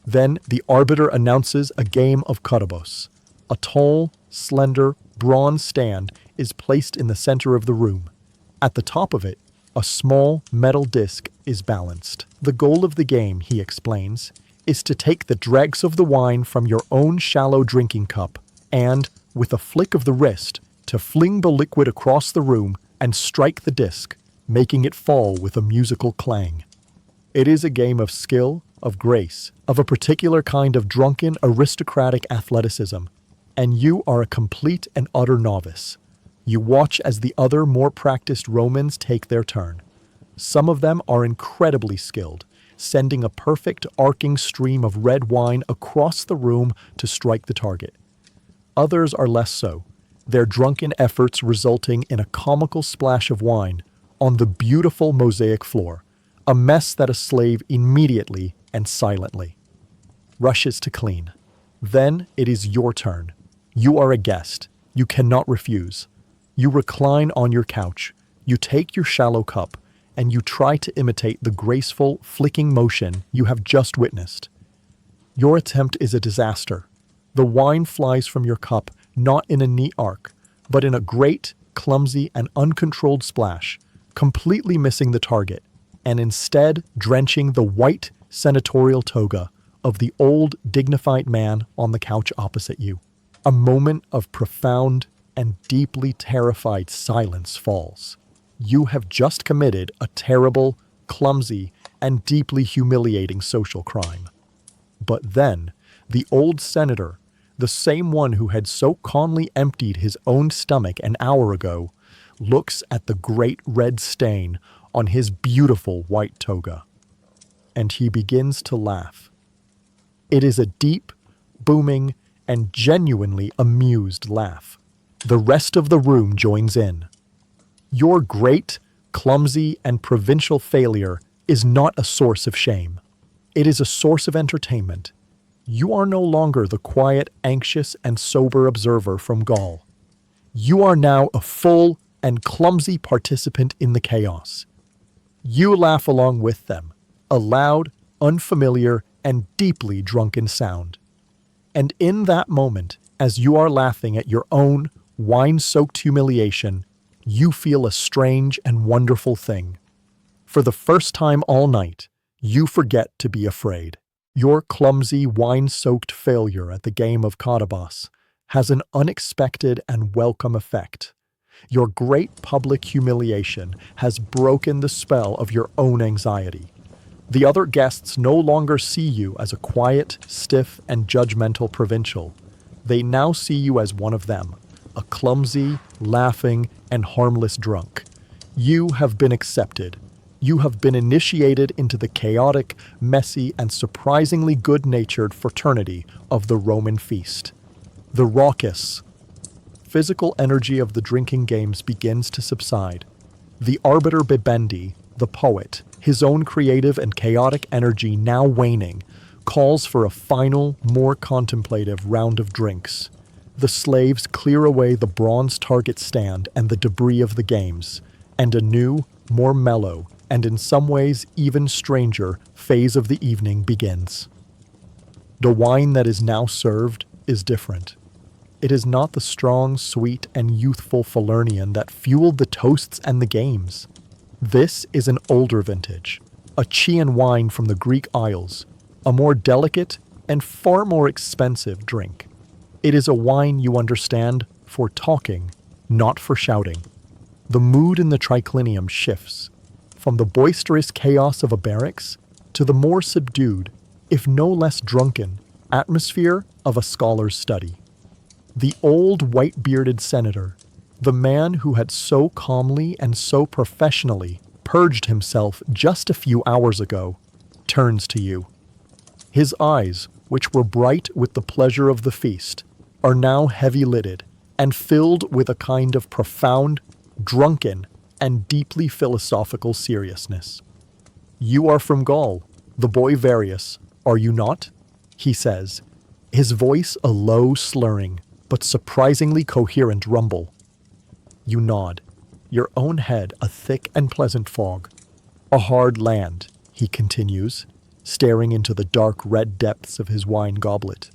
Then the arbiter announces a game of karabos. A tall, slender, bronze stand is placed in the center of the room. At the top of it, a small metal disc is balanced. The goal of the game, he explains, is to take the dregs of the wine from your own shallow drinking cup and, with a flick of the wrist, to fling the liquid across the room and strike the disc, making it fall with a musical clang. It is a game of skill, of grace, of a particular kind of drunken, aristocratic athleticism, and you are a complete and utter novice. You watch as the other more practiced Romans take their turn. Some of them are incredibly skilled, sending a perfect arcing stream of red wine across the room to strike the target. Others are less so, their drunken efforts resulting in a comical splash of wine on the beautiful mosaic floor, a mess that a slave immediately and silently rushes to clean. Then it is your turn. You are a guest. You cannot refuse. You recline on your couch. You take your shallow cup, and you try to imitate the graceful, flicking motion you have just witnessed. Your attempt is a disaster. The wine flies from your cup not in a neat arc, but in a great, clumsy, and uncontrolled splash, completely missing the target, and instead drenching the white senatorial toga of the old, dignified man on the couch opposite you. A moment of profound and deeply terrified silence falls. You have just committed a terrible, clumsy, and deeply humiliating social crime. But then, the old senator, the same one who had so calmly emptied his own stomach an hour ago, looks at the great red stain on his beautiful white toga. And he begins to laugh. It is a deep, booming, and genuinely amused laugh. The rest of the room joins in. Your great, clumsy and provincial failure is not a source of shame. It is a source of entertainment. You are no longer the quiet, anxious, and sober observer from Gaul. You are now a full and clumsy participant in the chaos. You laugh along with them, a loud, unfamiliar, and deeply drunken sound. And in that moment, as you are laughing at your own wine-soaked humiliation, you feel a strange and wonderful thing. For the first time all night, you forget to be afraid. Your clumsy, wine-soaked failure at the game of Kadabas has an unexpected and welcome effect. Your great public humiliation has broken the spell of your own anxiety. The other guests no longer see you as a quiet, stiff, and judgmental provincial. They now see you as one of them, a clumsy, laughing, and harmless drunk. You have been accepted. You have been initiated into the chaotic, messy, and surprisingly good-natured fraternity of the Roman feast. The raucous, physical energy of the drinking games begins to subside. The arbiter Bibendi, the poet, his own creative and chaotic energy now waning, calls for a final, more contemplative round of drinks. The slaves clear away the bronze target stand and the debris of the games, and a new, more mellow, and in some ways even stranger, phase of the evening begins. The wine that is now served is different. It is not the strong, sweet, and youthful Falernian that fueled the toasts and the games. This is an older vintage, a Chian wine from the Greek Isles, a more delicate and far more expensive drink. It is a wine you understand for talking, not for shouting. The mood in the triclinium shifts, from the boisterous chaos of a barracks to the more subdued, if no less drunken, atmosphere of a scholar's study. The old white-bearded senator, the man who had so calmly and so professionally purged himself just a few hours ago, turns to you. His eyes, which were bright with the pleasure of the feast, are now heavy-lidded and filled with a kind of profound, drunken, and deeply philosophical seriousness. "You are from Gaul, the boy Varius, are you not?" he says, his voice a low, slurring, but surprisingly coherent rumble. You nod, your own head a thick and pleasant fog. "A hard land," he continues, staring into the dark red depths of his wine goblet.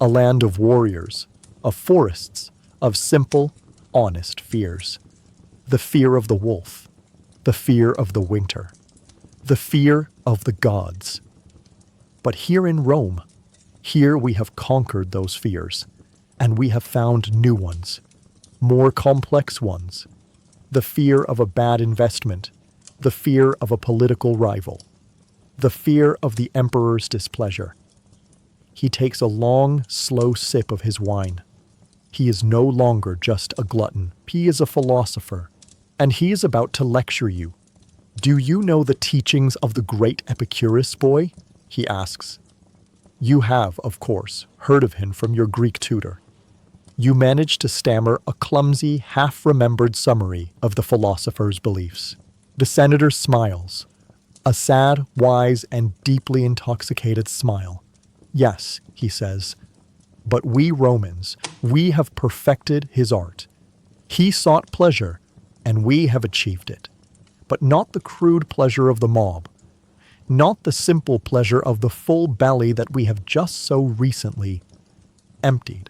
"A land of warriors, of forests, of simple, honest fears. The fear of the wolf, the fear of the winter, the fear of the gods. But here in Rome, here we have conquered those fears, and we have found new ones, more complex ones. The fear of a bad investment, the fear of a political rival, the fear of the emperor's displeasure." He takes a long, slow sip of his wine. He is no longer just a glutton. He is a philosopher, and he is about to lecture you. "Do you know the teachings of the great Epicurus, boy?" he asks. You have, of course, heard of him from your Greek tutor. You manage to stammer a clumsy, half-remembered summary of the philosopher's beliefs. The senator smiles, a sad, wise, and deeply intoxicated smile. "Yes," he says, "but we Romans, we have perfected his art. He sought pleasure, and we have achieved it. But not the crude pleasure of the mob, not the simple pleasure of the full belly that we have just so recently emptied."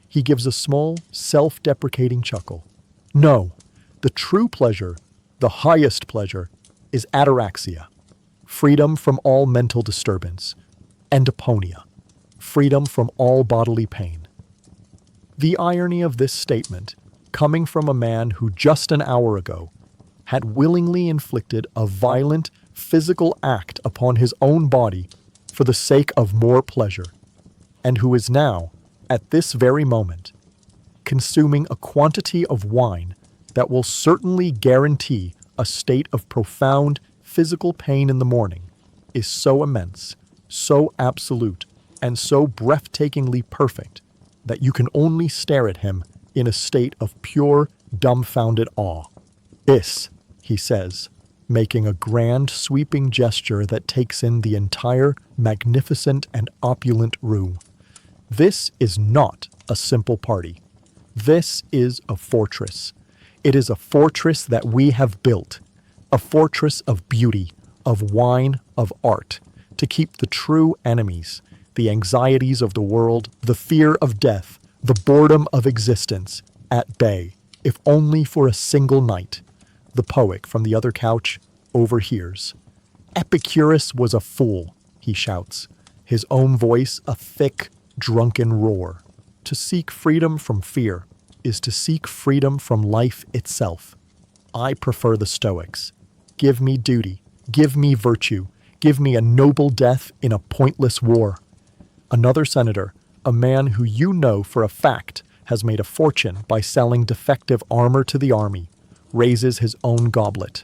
He gives a small, self-deprecating chuckle. "No, the true pleasure, the highest pleasure, is ataraxia, freedom from all mental disturbance, and aponia, freedom from all bodily pain." The irony of this statement, coming from a man who just an hour ago had willingly inflicted a violent physical act upon his own body for the sake of more pleasure, and who is now, at this very moment, consuming a quantity of wine that will certainly guarantee a state of profound physical pain in the morning, is so immense, so absolute, and so breathtakingly perfect that you can only stare at him in a state of pure, dumbfounded awe. This he says, making a grand sweeping gesture that takes in the entire magnificent and opulent room. This is not a simple party. This is a fortress. It is a fortress that we have built, a fortress of beauty, of wine, of art, to keep the true enemies, the anxieties of the world, the fear of death, the boredom of existence, at bay, if only for a single night. The poet from the other couch overhears. Epicurus was a fool, he shouts, his own voice a thick, drunken roar. To seek freedom from fear is to seek freedom from life itself. I prefer the Stoics. Give me duty, give me virtue, give me a noble death in a pointless war. Another senator, a man who you know for a fact has made a fortune by selling defective armor to the army, raises his own goblet.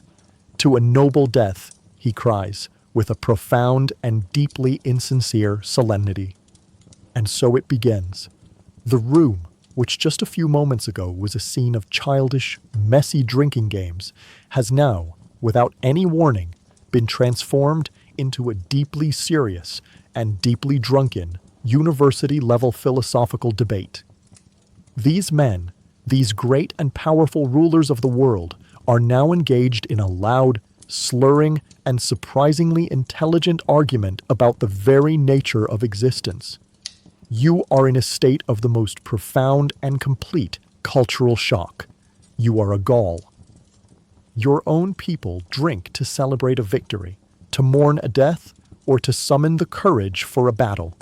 To a noble death, he cries, with a profound and deeply insincere solemnity. And so it begins. The room, which just a few moments ago was a scene of childish, messy drinking games, has now, without any warning, been transformed into a deeply serious and deeply drunken, university-level philosophical debate. These men, these great and powerful rulers of the world, are now engaged in a loud, slurring, and surprisingly intelligent argument about the very nature of existence. You are in a state of the most profound and complete cultural shock. You are a Gaul. Your own people drink to celebrate a victory, to mourn a death, or to summon the courage for a battle.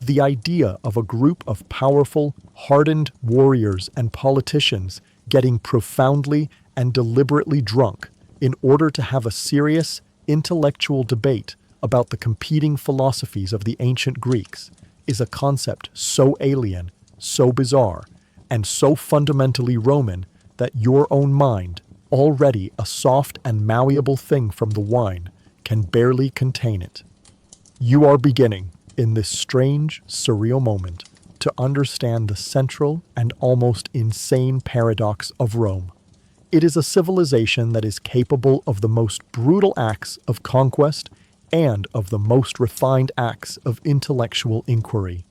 The idea of a group of powerful, hardened warriors and politicians getting profoundly and deliberately drunk in order to have a serious, intellectual debate about the competing philosophies of the ancient Greeks is a concept so alien, so bizarre, and so fundamentally Roman that your own mind, already a soft and malleable thing from the wine, can barely contain it. You are beginning, in this strange, surreal moment, to understand the central and almost insane paradox of Rome. It is a civilization that is capable of the most brutal acts of conquest and of the most refined acts of intellectual inquiry.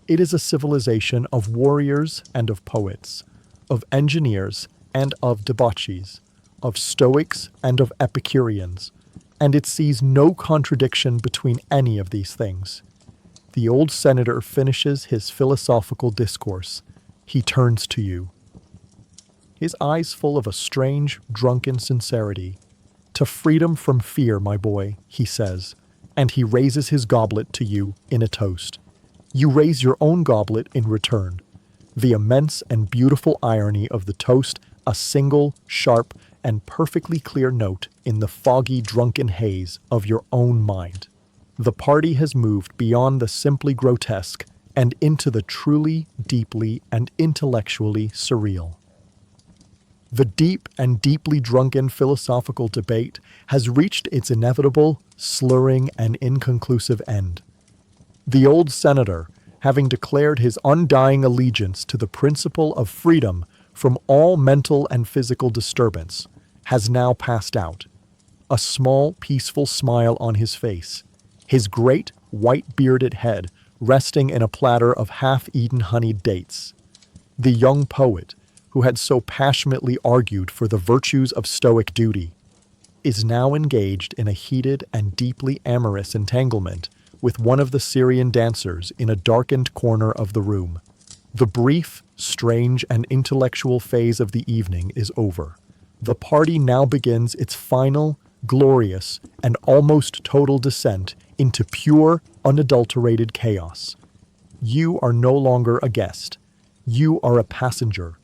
It is a civilization of warriors and of poets, of engineers and of debauchees, of Stoics and of Epicureans, and it sees no contradiction between any of these things. The old senator finishes his philosophical discourse. He turns to you. His eyes full of a strange, drunken sincerity. To freedom from fear, my boy, he says, and he raises his goblet to you in a toast. You raise your own goblet in return. The immense and beautiful irony of the toast, a single, sharp, and perfectly clear note in the foggy, drunken haze of your own mind. The party has moved beyond the simply grotesque and into the truly, deeply, and intellectually surreal. The deep and deeply drunken philosophical debate has reached its inevitable, slurring, and inconclusive end. The old senator, having declared his undying allegiance to the principle of freedom from all mental and physical disturbance, has now passed out, a small, peaceful smile on his face, his great, white-bearded head resting in a platter of half-eaten honeyed dates. The young poet, who had so passionately argued for the virtues of Stoic duty, is now engaged in a heated and deeply amorous entanglement with one of the Syrian dancers in a darkened corner of the room. The brief, strange, and intellectual phase of the evening is over. The party now begins its final, glorious, and almost total descent into pure, unadulterated chaos. You are no longer a guest. You are a passenger.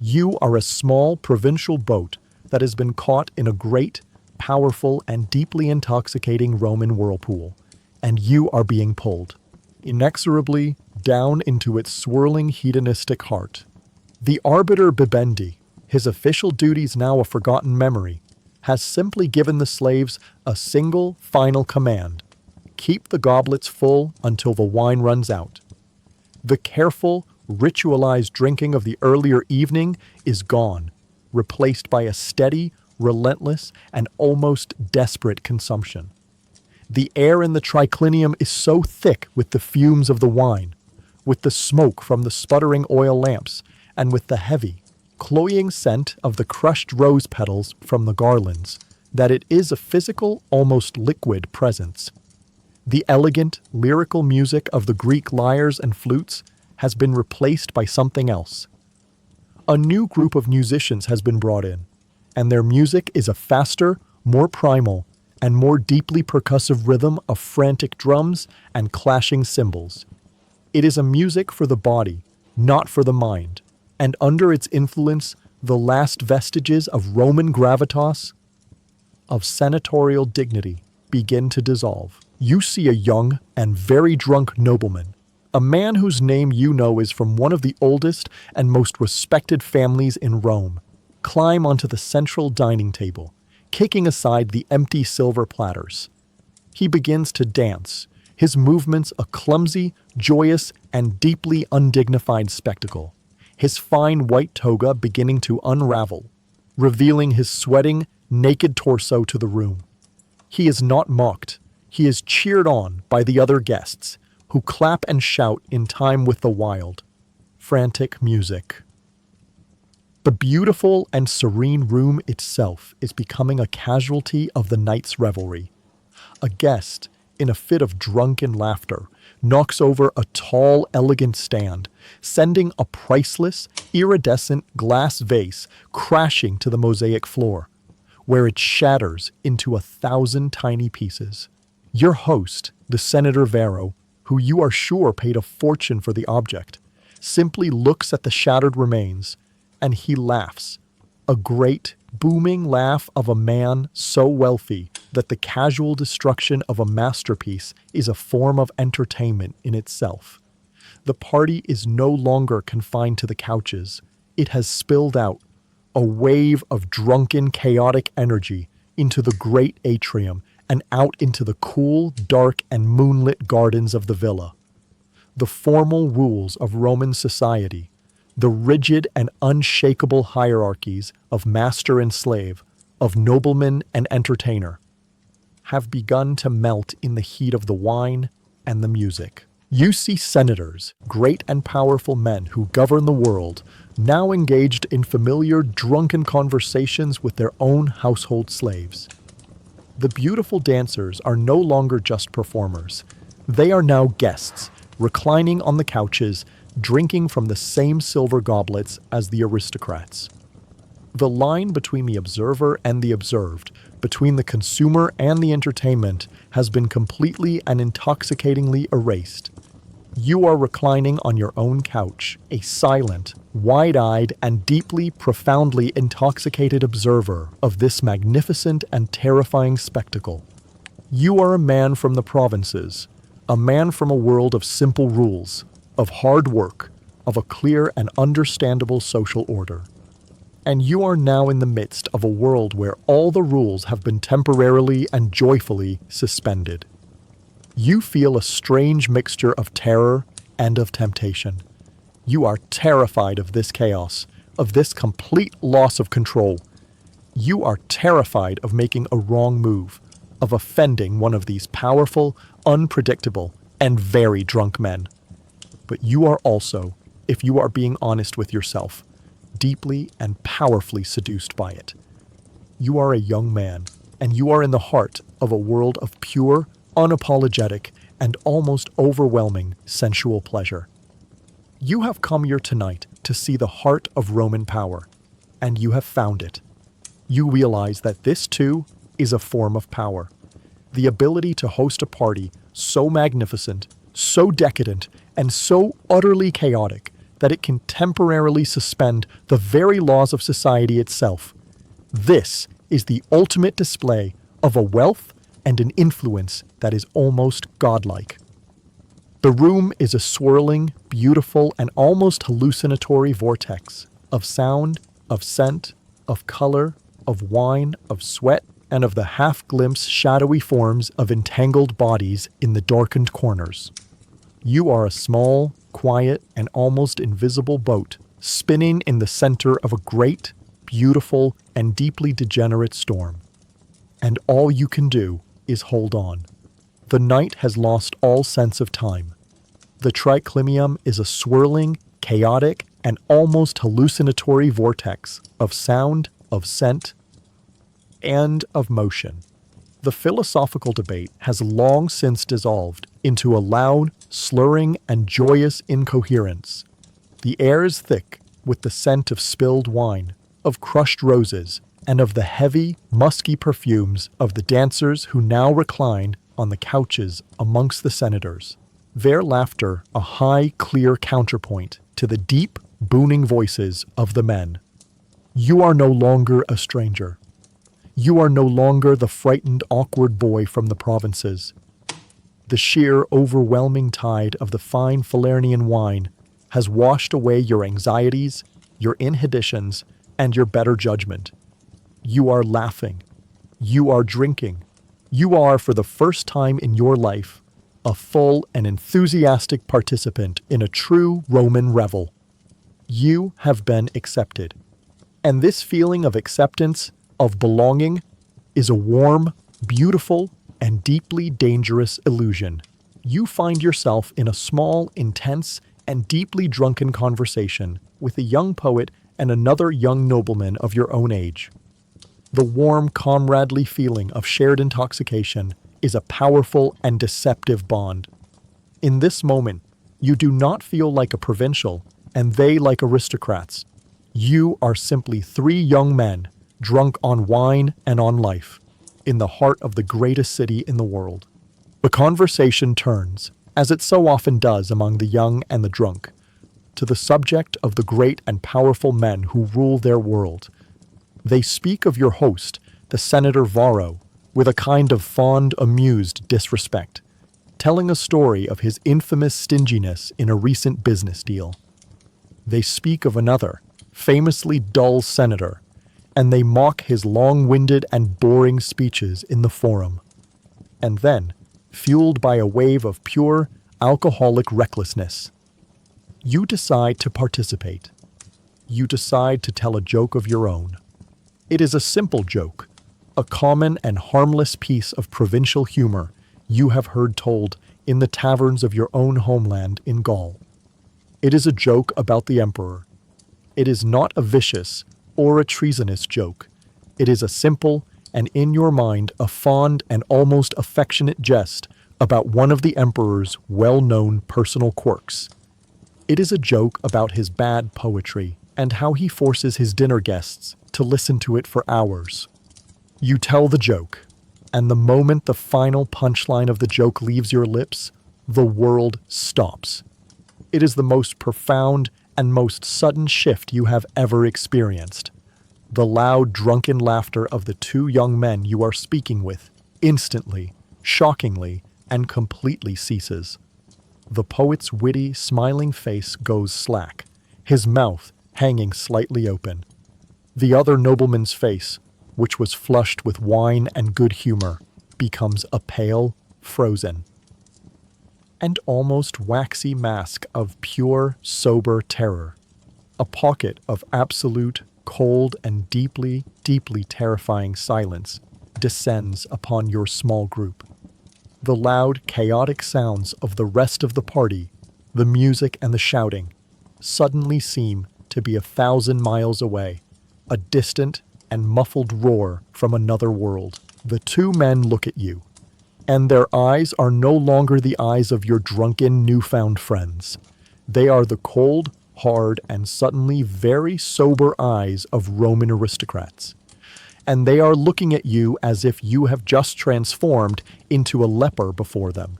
You are a small provincial boat that has been caught in a great, powerful, and deeply intoxicating Roman whirlpool, and you are being pulled, inexorably, down into its swirling hedonistic heart. The arbiter Bibendi, his official duties now a forgotten memory, has simply given the slaves a single, final command: keep the goblets full until the wine runs out. The careful, ritualized drinking of the earlier evening is gone, replaced by a steady, relentless, and almost desperate consumption. The air in the triclinium is so thick with the fumes of the wine, with the smoke from the sputtering oil lamps, and with the heavy, cloying scent of the crushed rose petals from the garlands, that it is a physical, almost liquid presence. The elegant, lyrical music of the Greek lyres and flutes has been replaced by something else. A new group of musicians has been brought in, and their music is a faster, more primal, and more deeply percussive rhythm of frantic drums and clashing cymbals. It is a music for the body, not for the mind, and under its influence, the last vestiges of Roman gravitas, of senatorial dignity, begin to dissolve. You see a young and very drunk nobleman, a man whose name you know is from one of the oldest and most respected families in Rome, climb onto the central dining table, kicking aside the empty silver platters. He begins to dance, his movements a clumsy, joyous, and deeply undignified spectacle, his fine white toga beginning to unravel, revealing his sweating, naked torso to the room. He is not mocked. He is cheered on by the other guests, who clap and shout in time with the wild, frantic music. The beautiful and serene room itself is becoming a casualty of the night's revelry. A guest, in a fit of drunken laughter, knocks over a tall, elegant stand, sending a priceless, iridescent glass vase crashing to the mosaic floor, where it shatters into 1,000 tiny pieces. Your host, the Senator Vero, who you are sure paid a fortune for the object, simply looks at the shattered remains, and he laughs, a great, booming laugh of a man so wealthy that the casual destruction of a masterpiece is a form of entertainment in itself. The party is no longer confined to the couches. It has spilled out, a wave of drunken, chaotic energy, into the great atrium and out into the cool, dark, and moonlit gardens of the villa. The formal rules of Roman society, the rigid and unshakable hierarchies of master and slave, of nobleman and entertainer, have begun to melt in the heat of the wine and the music. You see senators, great and powerful men who govern the world, now engaged in familiar, drunken conversations with their own household slaves. The beautiful dancers are no longer just performers. They are now guests, reclining on the couches, drinking from the same silver goblets as the aristocrats. The line between the observer and the observed, between the consumer and the entertainment, has been completely and intoxicatingly erased. You are reclining on your own couch, a silent, wide-eyed, and deeply, profoundly intoxicated observer of this magnificent and terrifying spectacle. You are a man from the provinces, a man from a world of simple rules, of hard work, of a clear and understandable social order. And you are now in the midst of a world where all the rules have been temporarily and joyfully suspended. You feel a strange mixture of terror and of temptation. You are terrified of this chaos, of this complete loss of control. You are terrified of making a wrong move, of offending one of these powerful, unpredictable, and very drunk men. But you are also, if you are being honest with yourself, deeply and powerfully seduced by it. You are a young man, and you are in the heart of a world of pure, unapologetic, and almost overwhelming sensual pleasure. You have come here tonight to see the heart of Roman power, and you have found it. You realize that this, too, is a form of power. The ability to host a party so magnificent, so decadent, and so utterly chaotic that it can temporarily suspend the very laws of society itself. This is the ultimate display of a wealth and an influence that is almost godlike. The room is a swirling, beautiful, and almost hallucinatory vortex of sound, of scent, of color, of wine, of sweat, and of the half-glimpsed shadowy forms of entangled bodies in the darkened corners. You are a small, quiet, and almost invisible boat spinning in the center of a great, beautiful and deeply degenerate storm. And all you can do is hold on. The night has lost all sense of time. The triclinium is a swirling, chaotic, and almost hallucinatory vortex of sound, of scent, and of motion. The philosophical debate has long since dissolved into a loud, slurring, and joyous incoherence. The air is thick with the scent of spilled wine, of crushed roses, and of the heavy, musky perfumes of the dancers who now recline on the couches amongst the senators, their laughter a high, clear counterpoint to the deep, booming voices of the men. You are no longer a stranger. You are no longer the frightened, awkward boy from the provinces. The sheer, overwhelming tide of the fine Falernian wine has washed away your anxieties, your inhibitions, and your better judgment. You are laughing. You are drinking. You are, for the first time in your life, a full and enthusiastic participant in a true Roman revel. You have been accepted. And this feeling of acceptance, of belonging, is a warm, beautiful, and deeply dangerous illusion. You find yourself in a small, intense, and deeply drunken conversation with a young poet and another young nobleman of your own age. The warm, comradely feeling of shared intoxication is a powerful and deceptive bond. In this moment, you do not feel like a provincial, and they like aristocrats. You are simply three young men, drunk on wine and on life, in the heart of the greatest city in the world. The conversation turns, as it so often does among the young and the drunk, to the subject of the great and powerful men who rule their world. They speak of your host, the Senator Varro, with a kind of fond, amused disrespect, telling a story of his infamous stinginess in a recent business deal. They speak of another, famously dull senator, and they mock his long-winded and boring speeches in the forum. And then, fueled by a wave of pure, alcoholic recklessness, you decide to participate. You decide to tell a joke of your own. It is a simple joke, a common and harmless piece of provincial humor you have heard told in the taverns of your own homeland in Gaul. It is a joke about the emperor. It is not a vicious or a treasonous joke. It is a simple and, in your mind, a fond and almost affectionate jest about one of the emperor's well-known personal quirks. It is a joke about his bad poetry and how he forces his dinner guests to listen to it for hours. You tell the joke, and the moment the final punchline of the joke leaves your lips, the world stops. It is the most profound and most sudden shift you have ever experienced. The loud, drunken laughter of the two young men you are speaking with instantly, shockingly, and completely ceases. The poet's witty, smiling face goes slack, his mouth hanging slightly open. The other nobleman's face, which was flushed with wine and good humor, becomes a pale, frozen, and almost waxy mask of pure, sober terror. A pocket of absolute, cold, and deeply, deeply terrifying silence descends upon your small group. The loud, chaotic sounds of the rest of the party, the music and the shouting, suddenly seem to be 1,000 miles away, a distant and muffled roar from another world. The two men look at you, and their eyes are no longer the eyes of your drunken, newfound friends. They are the cold, hard, and suddenly very sober eyes of Roman aristocrats. And they are looking at you as if you have just transformed into a leper before them.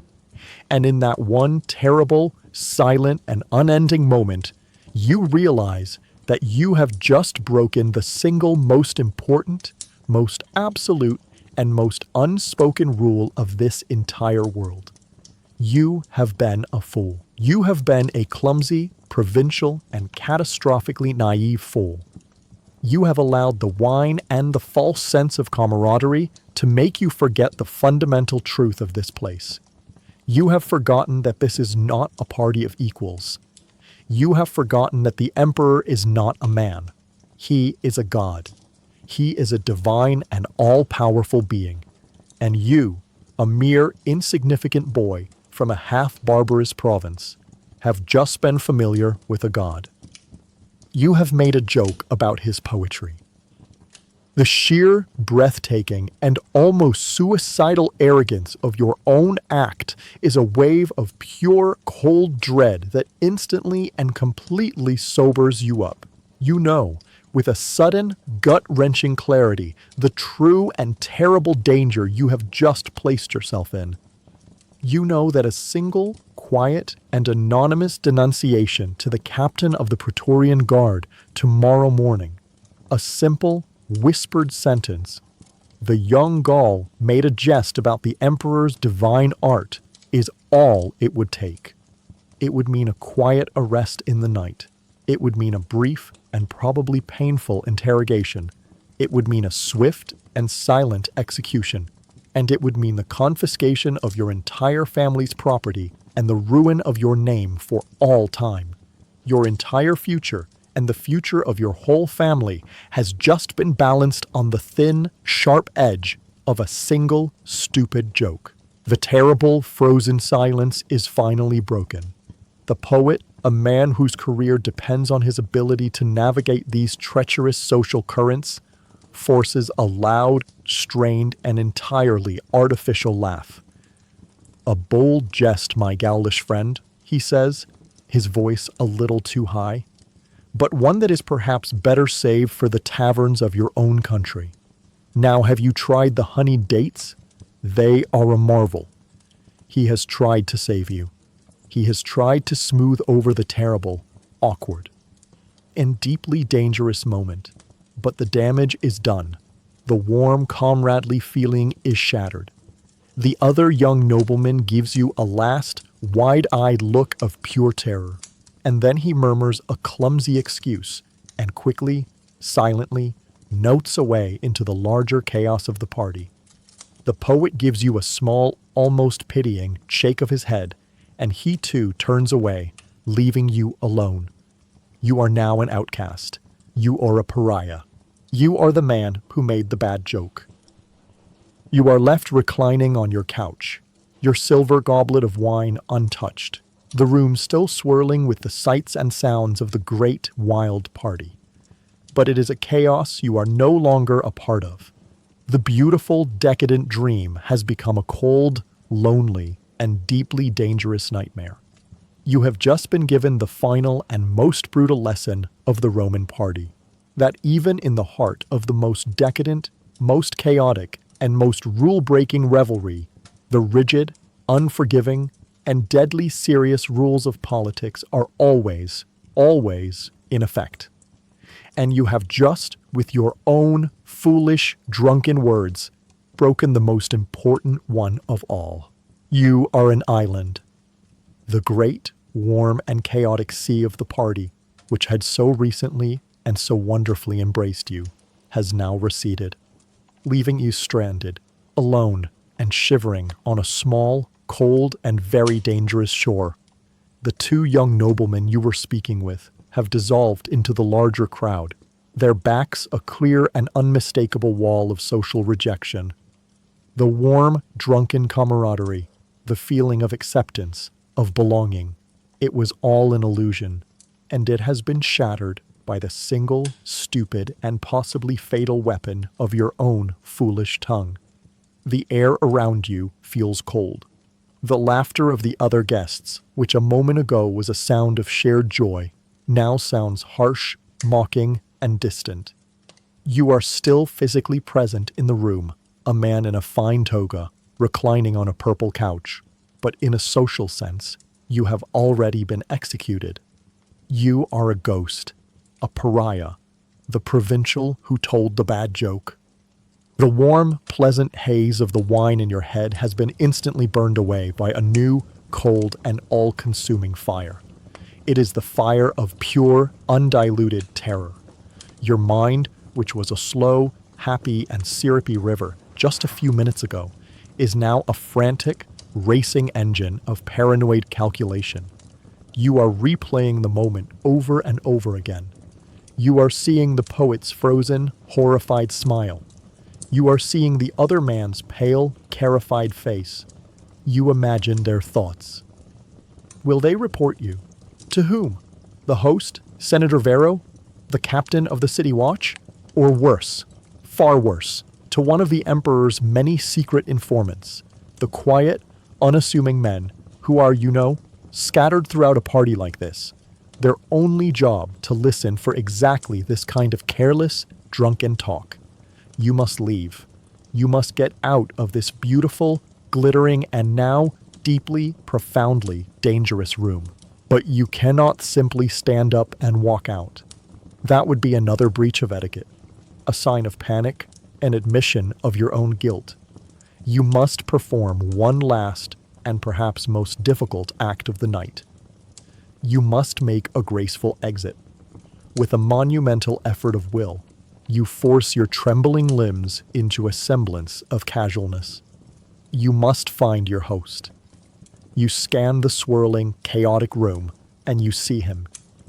And in that one terrible, silent, and unending moment, you realize that you have just broken the single most important, most absolute, and most unspoken rule of this entire world. You have been a fool. You have been a clumsy, provincial, and catastrophically naive fool. You have allowed the wine and the false sense of camaraderie to make you forget the fundamental truth of this place. You have forgotten that this is not a party of equals. You have forgotten that the emperor is not a man. He is a god. He is a divine and all-powerful being. And you, a mere insignificant boy from a half-barbarous province, have just been familiar with a god. You have made a joke about his poetry. The sheer, breathtaking, and almost suicidal arrogance of your own act is a wave of pure, cold dread that instantly and completely sobers you up. You know, with a sudden, gut-wrenching clarity, the true and terrible danger you have just placed yourself in. You know that a single, quiet, and anonymous denunciation to the captain of the Praetorian Guard tomorrow morning, a simple, whispered sentence, "The young Gaul made a jest about the emperor's divine art," is all it would take. It would mean a quiet arrest in the night. It would mean a brief and probably painful interrogation. It would mean a swift and silent execution. And it would mean the confiscation of your entire family's property and the ruin of your name for all time. Your entire future and the future of your whole family has just been balanced on the thin, sharp edge of a single, stupid joke. The terrible, frozen silence is finally broken. The poet, a man whose career depends on his ability to navigate these treacherous social currents, forces a loud, strained, and entirely artificial laugh. "A bold jest, my Gaulish friend," he says, his voice a little too high, "but one that is perhaps better saved for the taverns of your own country. Now, have you tried the honeyed dates? They are a marvel. He has tried to save you. He has tried to smooth over the terrible, awkward, and deeply dangerous moment. But the damage is done. The warm, comradely feeling is shattered. The other young nobleman gives you a last, wide-eyed look of pure terror, and then he murmurs a clumsy excuse and quickly, silently, notes away into the larger chaos of the party. The poet gives you a small, almost pitying shake of his head, and he too turns away, leaving you alone. You are now an outcast. You are a pariah. You are the man who made the bad joke. You are left reclining on your couch, your silver goblet of wine untouched, the room still swirling with the sights and sounds of the great, wild party. But it is a chaos you are no longer a part of. The beautiful, decadent dream has become a cold, lonely, and deeply dangerous nightmare. You have just been given the final and most brutal lesson of the Roman party, that even in the heart of the most decadent, most chaotic, and most rule-breaking revelry, the rigid, unforgiving, and deadly serious rules of politics are always, always in effect. And you have just, with your own foolish, drunken words, broken the most important one of all. You are an island. The great, warm, and chaotic sea of the party, which had so recently and so wonderfully embraced you, has now receded, leaving you stranded, alone, and shivering on a small, cold, and very dangerous shore. The two young noblemen you were speaking with have dissolved into the larger crowd, their backs a clear and unmistakable wall of social rejection. The warm, drunken camaraderie, the feeling of acceptance, of belonging, it was all an illusion, and it has been shattered by the single, stupid, and possibly fatal weapon of your own foolish tongue. The air around you feels cold. The laughter of the other guests, which a moment ago was a sound of shared joy, now sounds harsh, mocking, and distant. You are still physically present in the room, a man in a fine toga, reclining on a purple couch, but in a social sense, you have already been executed. You are a ghost, a pariah, the provincial who told the bad joke. The warm, pleasant haze of the wine in your head has been instantly burned away by a new, cold, and all-consuming fire. It is the fire of pure, undiluted terror. Your mind, which was a slow, happy, and syrupy river just a few minutes ago, is now a frantic, racing engine of paranoid calculation. You are replaying the moment over and over again. You are seeing the poet's frozen, horrified smile. You are seeing the other man's pale, terrified face. You imagine their thoughts. Will they report you? To whom? The host, Senator Vero? The captain of the city watch? Or worse, far worse, to one of the emperor's many secret informants, the quiet, unassuming men who are, scattered throughout a party like this, their only job to listen for exactly this kind of careless, drunken talk. You must leave. You must get out of this beautiful, glittering, and now deeply, profoundly dangerous room. But you cannot simply stand up and walk out. That would be another breach of etiquette, a sign of panic, an admission of your own guilt. You must perform one last and perhaps most difficult act of the night. You must make a graceful exit. With a monumental effort of will, you force your trembling limbs into a semblance of casualness. You must find your host. You scan the swirling, chaotic room, and you see him,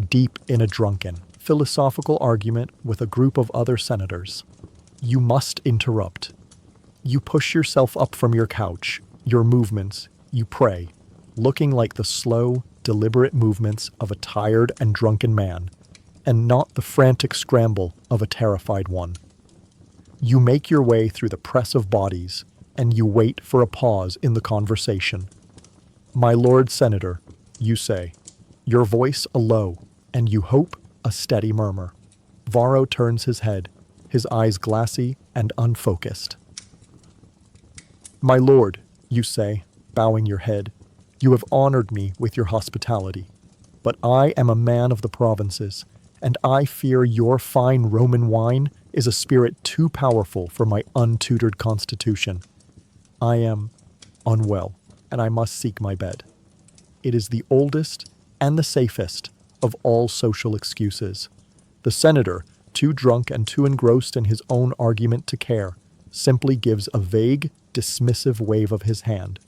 deep in a drunken, philosophical argument with a group of other senators. You must interrupt. You push yourself up from your couch, your movements, you pray, looking like the slow, deliberate movements of a tired and drunken man, and not the frantic scramble of a terrified one. You make your way through the press of bodies, and you wait for a pause in the conversation. My Lord Senator, you say, your voice a low, and you hope a steady murmur. Varro turns his head, his eyes glassy and unfocused. My lord, you say, bowing your head, you have honored me with your hospitality. But I am a man of the provinces, and I fear your fine Roman wine is a spirit too powerful for my untutored constitution. I am unwell, and I must seek my bed. It is the oldest and the safest of all social excuses. The senator, too drunk and too engrossed in his own argument to care, simply gives a vague, dismissive wave of his hand.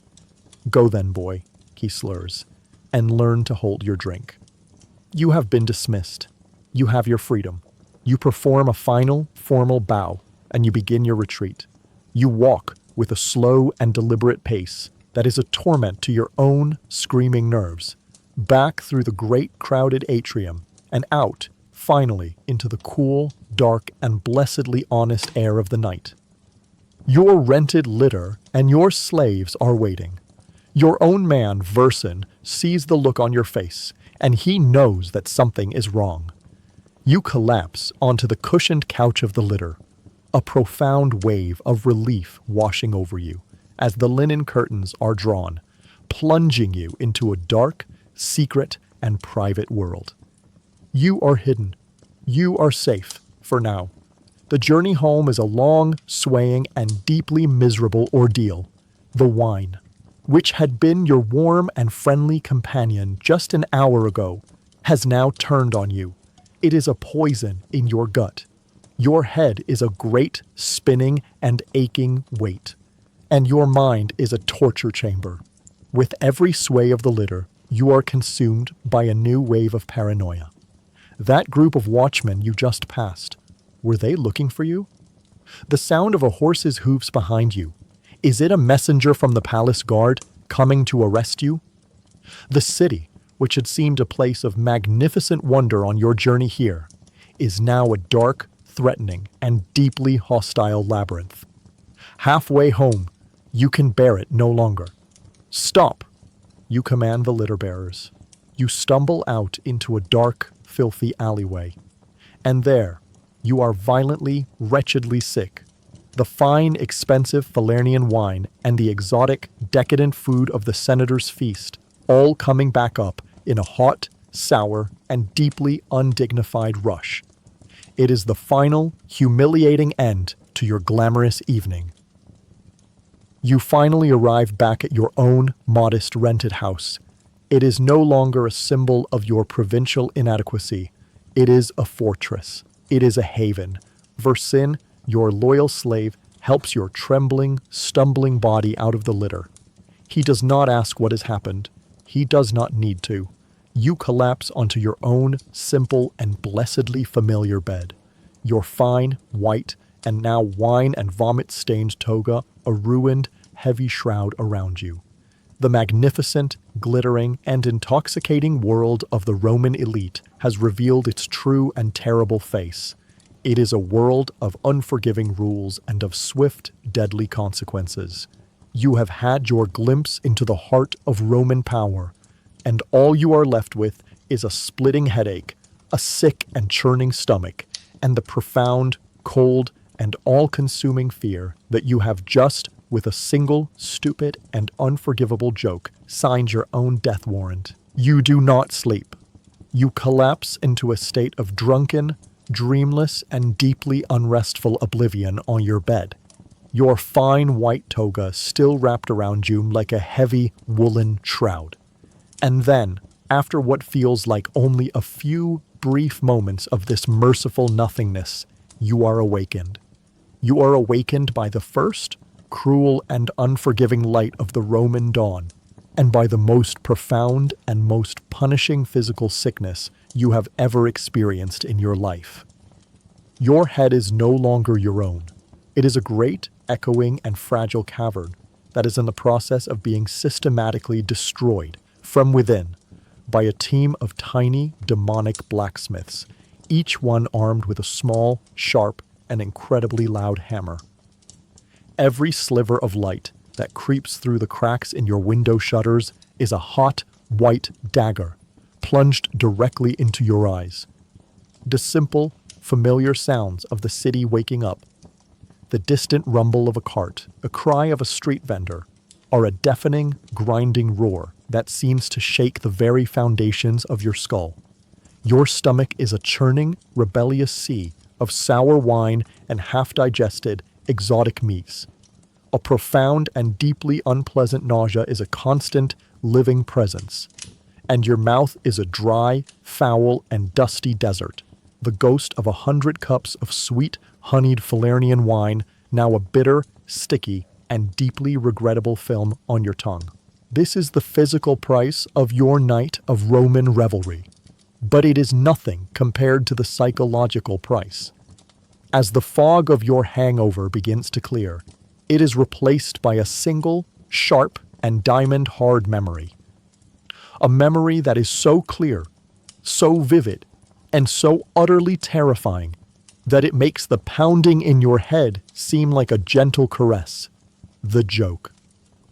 Go then, boy, he slurs, and learn to hold your drink. You have been dismissed. You have your freedom. You perform a final, formal bow, and you begin your retreat. You walk with a slow and deliberate pace that is a torment to your own screaming nerves, back through the great crowded atrium, and out, finally, into the cool, dark, and blessedly honest air of the night. Your rented litter and your slaves are waiting. Your own man, Verson, sees the look on your face, and he knows that something is wrong. You collapse onto the cushioned couch of the litter, a profound wave of relief washing over you as the linen curtains are drawn, plunging you into a dark, secret, and private world. You are hidden. You are safe, for now. The journey home is a long, swaying, and deeply miserable ordeal. The wine, which had been your warm and friendly companion just an hour ago, has now turned on you. It is a poison in your gut. Your head is a great, spinning, and aching weight, and your mind is a torture chamber. With every sway of the litter, you are consumed by a new wave of paranoia. That group of watchmen you just passed, were they looking for you? The sound of a horse's hoofs behind you, is it a messenger from the palace guard coming to arrest you? The city, which had seemed a place of magnificent wonder on your journey here, is now a dark, threatening, and deeply hostile labyrinth. Halfway home, you can bear it no longer. Stop! You command the litter bearers. You stumble out into a dark, filthy alleyway. And there, you are violently, wretchedly sick. The fine, expensive Falernian wine and the exotic, decadent food of the senator's feast, all coming back up in a hot, sour, and deeply undignified rush. It is the final, humiliating end to your glamorous evening. You finally arrive back at your own modest rented house. It is no longer a symbol of your provincial inadequacy. It is a fortress. It is a haven. Versin, your loyal slave, helps your trembling, stumbling body out of the litter. He does not ask what has happened. He does not need to. You collapse onto your own simple and blessedly familiar bed. Your fine, white, and now wine and vomit-stained toga, a ruined, heavy shroud around you. The magnificent, glittering, and intoxicating world of the Roman elite has revealed its true and terrible face. It is a world of unforgiving rules and of swift, deadly consequences. You have had your glimpse into the heart of Roman power, and all you are left with is a splitting headache, a sick and churning stomach, and the profound, cold, and all-consuming fear that you have just, with a single, stupid, and unforgivable joke, signed your own death warrant. You do not sleep. You collapse into a state of drunken, dreamless, and deeply unrestful oblivion on your bed. Your fine white toga still wrapped around you like a heavy woolen shroud. And then, after what feels like only a few brief moments of this merciful nothingness, you are awakened. You are awakened by the first, cruel and unforgiving light of the Roman dawn, and by the most profound and most punishing physical sickness you have ever experienced in your life. Your head is no longer your own. It is a great, echoing, and fragile cavern that is in the process of being systematically destroyed from within by a team of tiny, demonic blacksmiths, each one armed with a small, sharp, and incredibly loud hammer. Every sliver of light that creeps through the cracks in your window shutters is a hot, white dagger plunged directly into your eyes. The simple, familiar sounds of the city waking up, the distant rumble of a cart, a cry of a street vendor, are a deafening, grinding roar that seems to shake the very foundations of your skull. Your stomach is a churning, rebellious sea of sour wine and half-digested, exotic meats. A profound and deeply unpleasant nausea is a constant, living presence. And your mouth is a dry, foul, and dusty desert, the ghost of 100 cups of sweet, honeyed Falernian wine, now a bitter, sticky, and deeply regrettable film on your tongue. This is the physical price of your night of Roman revelry. But it is nothing compared to the psychological price. As the fog of your hangover begins to clear, it is replaced by a single, sharp, and diamond-hard memory. A memory that is so clear, so vivid, and so utterly terrifying that it makes the pounding in your head seem like a gentle caress. The joke.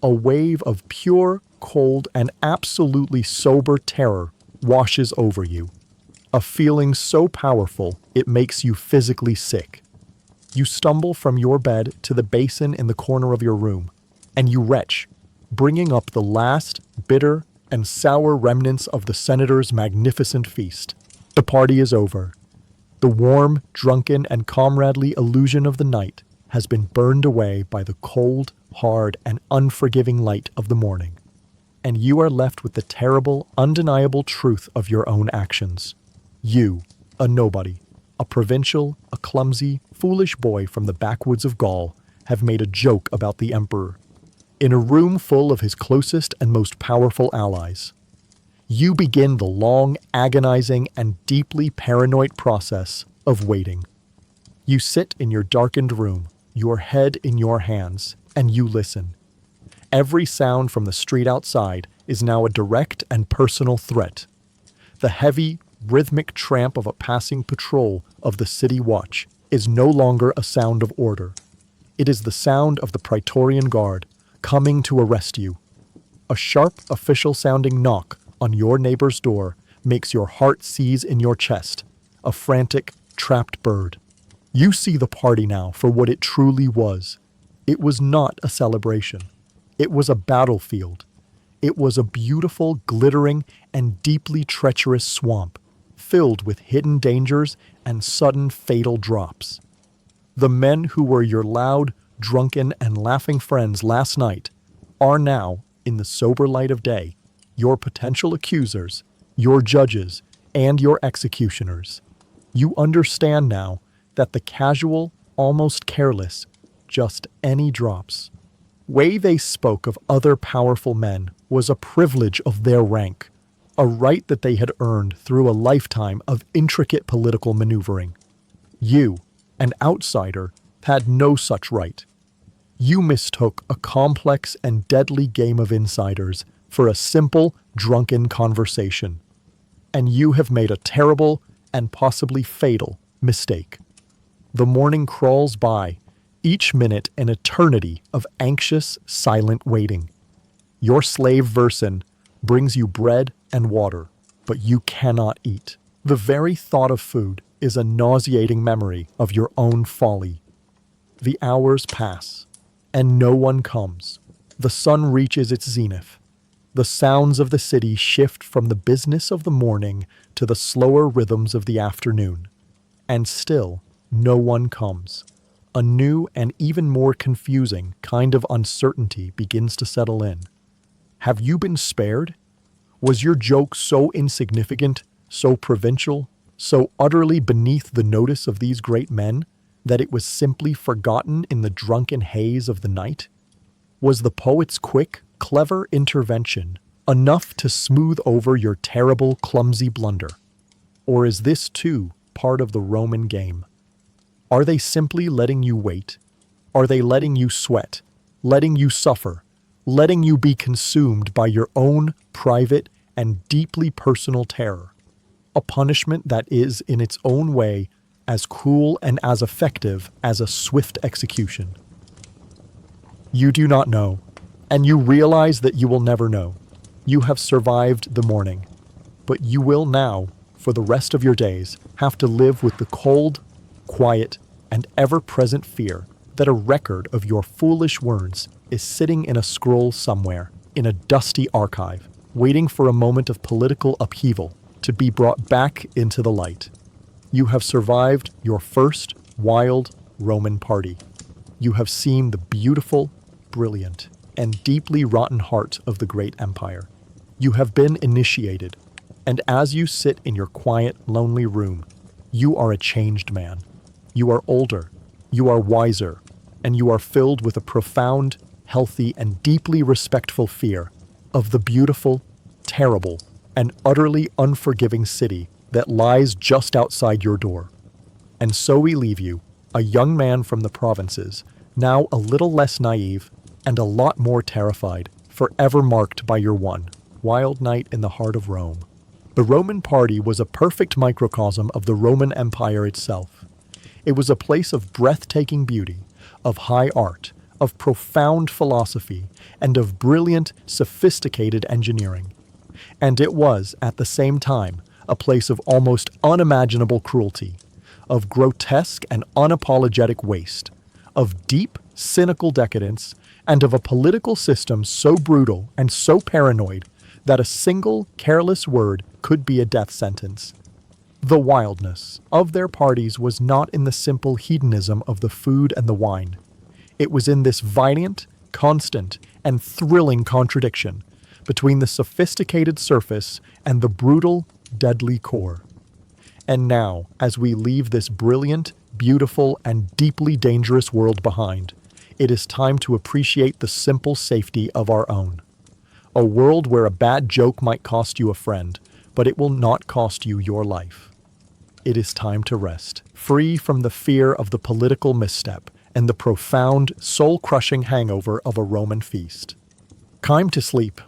A wave of pure, cold, and absolutely sober terror washes over you. A feeling so powerful it makes you physically sick. You stumble from your bed to the basin in the corner of your room, and you retch, bringing up the last, bitter, and sour remnants of the senator's magnificent feast. The party is over. The warm, drunken, and comradely illusion of the night has been burned away by the cold, hard, and unforgiving light of the morning. And you are left with the terrible, undeniable truth of your own actions. You, a nobody, a provincial, a clumsy, foolish boy from the backwoods of Gaul, have made a joke about the emperor, in a room full of his closest and most powerful allies. You begin the long, agonizing, and deeply paranoid process of waiting. You sit in your darkened room, your head in your hands, and you listen. Every sound from the street outside is now a direct and personal threat. The heavy, rhythmic tramp of a passing patrol of the city watch is no longer a sound of order. It is the sound of the Praetorian Guard coming to arrest you. A sharp, official-sounding knock on your neighbor's door makes your heart seize in your chest, a frantic, trapped bird. You see the party now for what it truly was. It was not a celebration. It was a battlefield. It was a beautiful, glittering, and deeply treacherous swamp, filled with hidden dangers and sudden fatal drops. The men who were your loud, drunken, and laughing friends last night are now, in the sober light of day, your potential accusers, your judges, and your executioners. You understand now that the casual, almost careless, just any drops way they spoke of other powerful men was a privilege of their rank, a right that they had earned through a lifetime of intricate political maneuvering. You, an outsider, had no such right. You mistook a complex and deadly game of insiders for a simple, drunken conversation. And you have made a terrible and possibly fatal mistake. The morning crawls by, each minute an eternity of anxious, silent waiting. Your slave Versin brings you bread and water, but you cannot eat. The very thought of food is a nauseating memory of your own folly. The hours pass, and no one comes. The sun reaches its zenith. The sounds of the city shift from the business of the morning to the slower rhythms of the afternoon. And still, no one comes. A new and even more confusing kind of uncertainty begins to settle in. Have you been spared? Was your joke so insignificant, so provincial, so utterly beneath the notice of these great men that it was simply forgotten in the drunken haze of the night? Was the poet's quick, clever intervention enough to smooth over your terrible, clumsy blunder? Or is this, too, part of the Roman game? Are they simply letting you wait? Are they letting you sweat, letting you suffer, letting you be consumed by your own private and deeply personal terror? A punishment that is, in its own way, as cruel and as effective as a swift execution. You do not know, and you realize that you will never know. You have survived the morning, but you will now, for the rest of your days, have to live with the cold, quiet, and ever-present fear that a record of your foolish words is sitting in a scroll somewhere, in a dusty archive, waiting for a moment of political upheaval to be brought back into the light. You have survived your first wild Roman party. You have seen the beautiful, brilliant, and deeply rotten heart of the great empire. You have been initiated, and as you sit in your quiet, lonely room, you are a changed man. You are older, you are wiser, and you are filled with a profound, healthy, and deeply respectful fear of the beautiful, terrible, and utterly unforgiving city that lies just outside your door. And so we leave you, a young man from the provinces, now a little less naive and a lot more terrified, forever marked by your one wild night in the heart of Rome. The Roman party was a perfect microcosm of the Roman Empire itself. It was a place of breathtaking beauty, of high art, of profound philosophy, and of brilliant, sophisticated engineering. And it was, at the same time, a place of almost unimaginable cruelty, of grotesque and unapologetic waste, of deep, cynical decadence, and of a political system so brutal and so paranoid that a single careless word could be a death sentence. The wildness of their parties was not in the simple hedonism of the food and the wine. It was in this violent, constant, and thrilling contradiction between the sophisticated surface and the brutal, deadly core. And now, as we leave this brilliant, beautiful, and deeply dangerous world behind, it is time to appreciate the simple safety of our own. A world where a bad joke might cost you a friend, but it will not cost you your life. It is time to rest, free from the fear of the political misstep and the profound, soul-crushing hangover of a Roman feast. Time to sleep,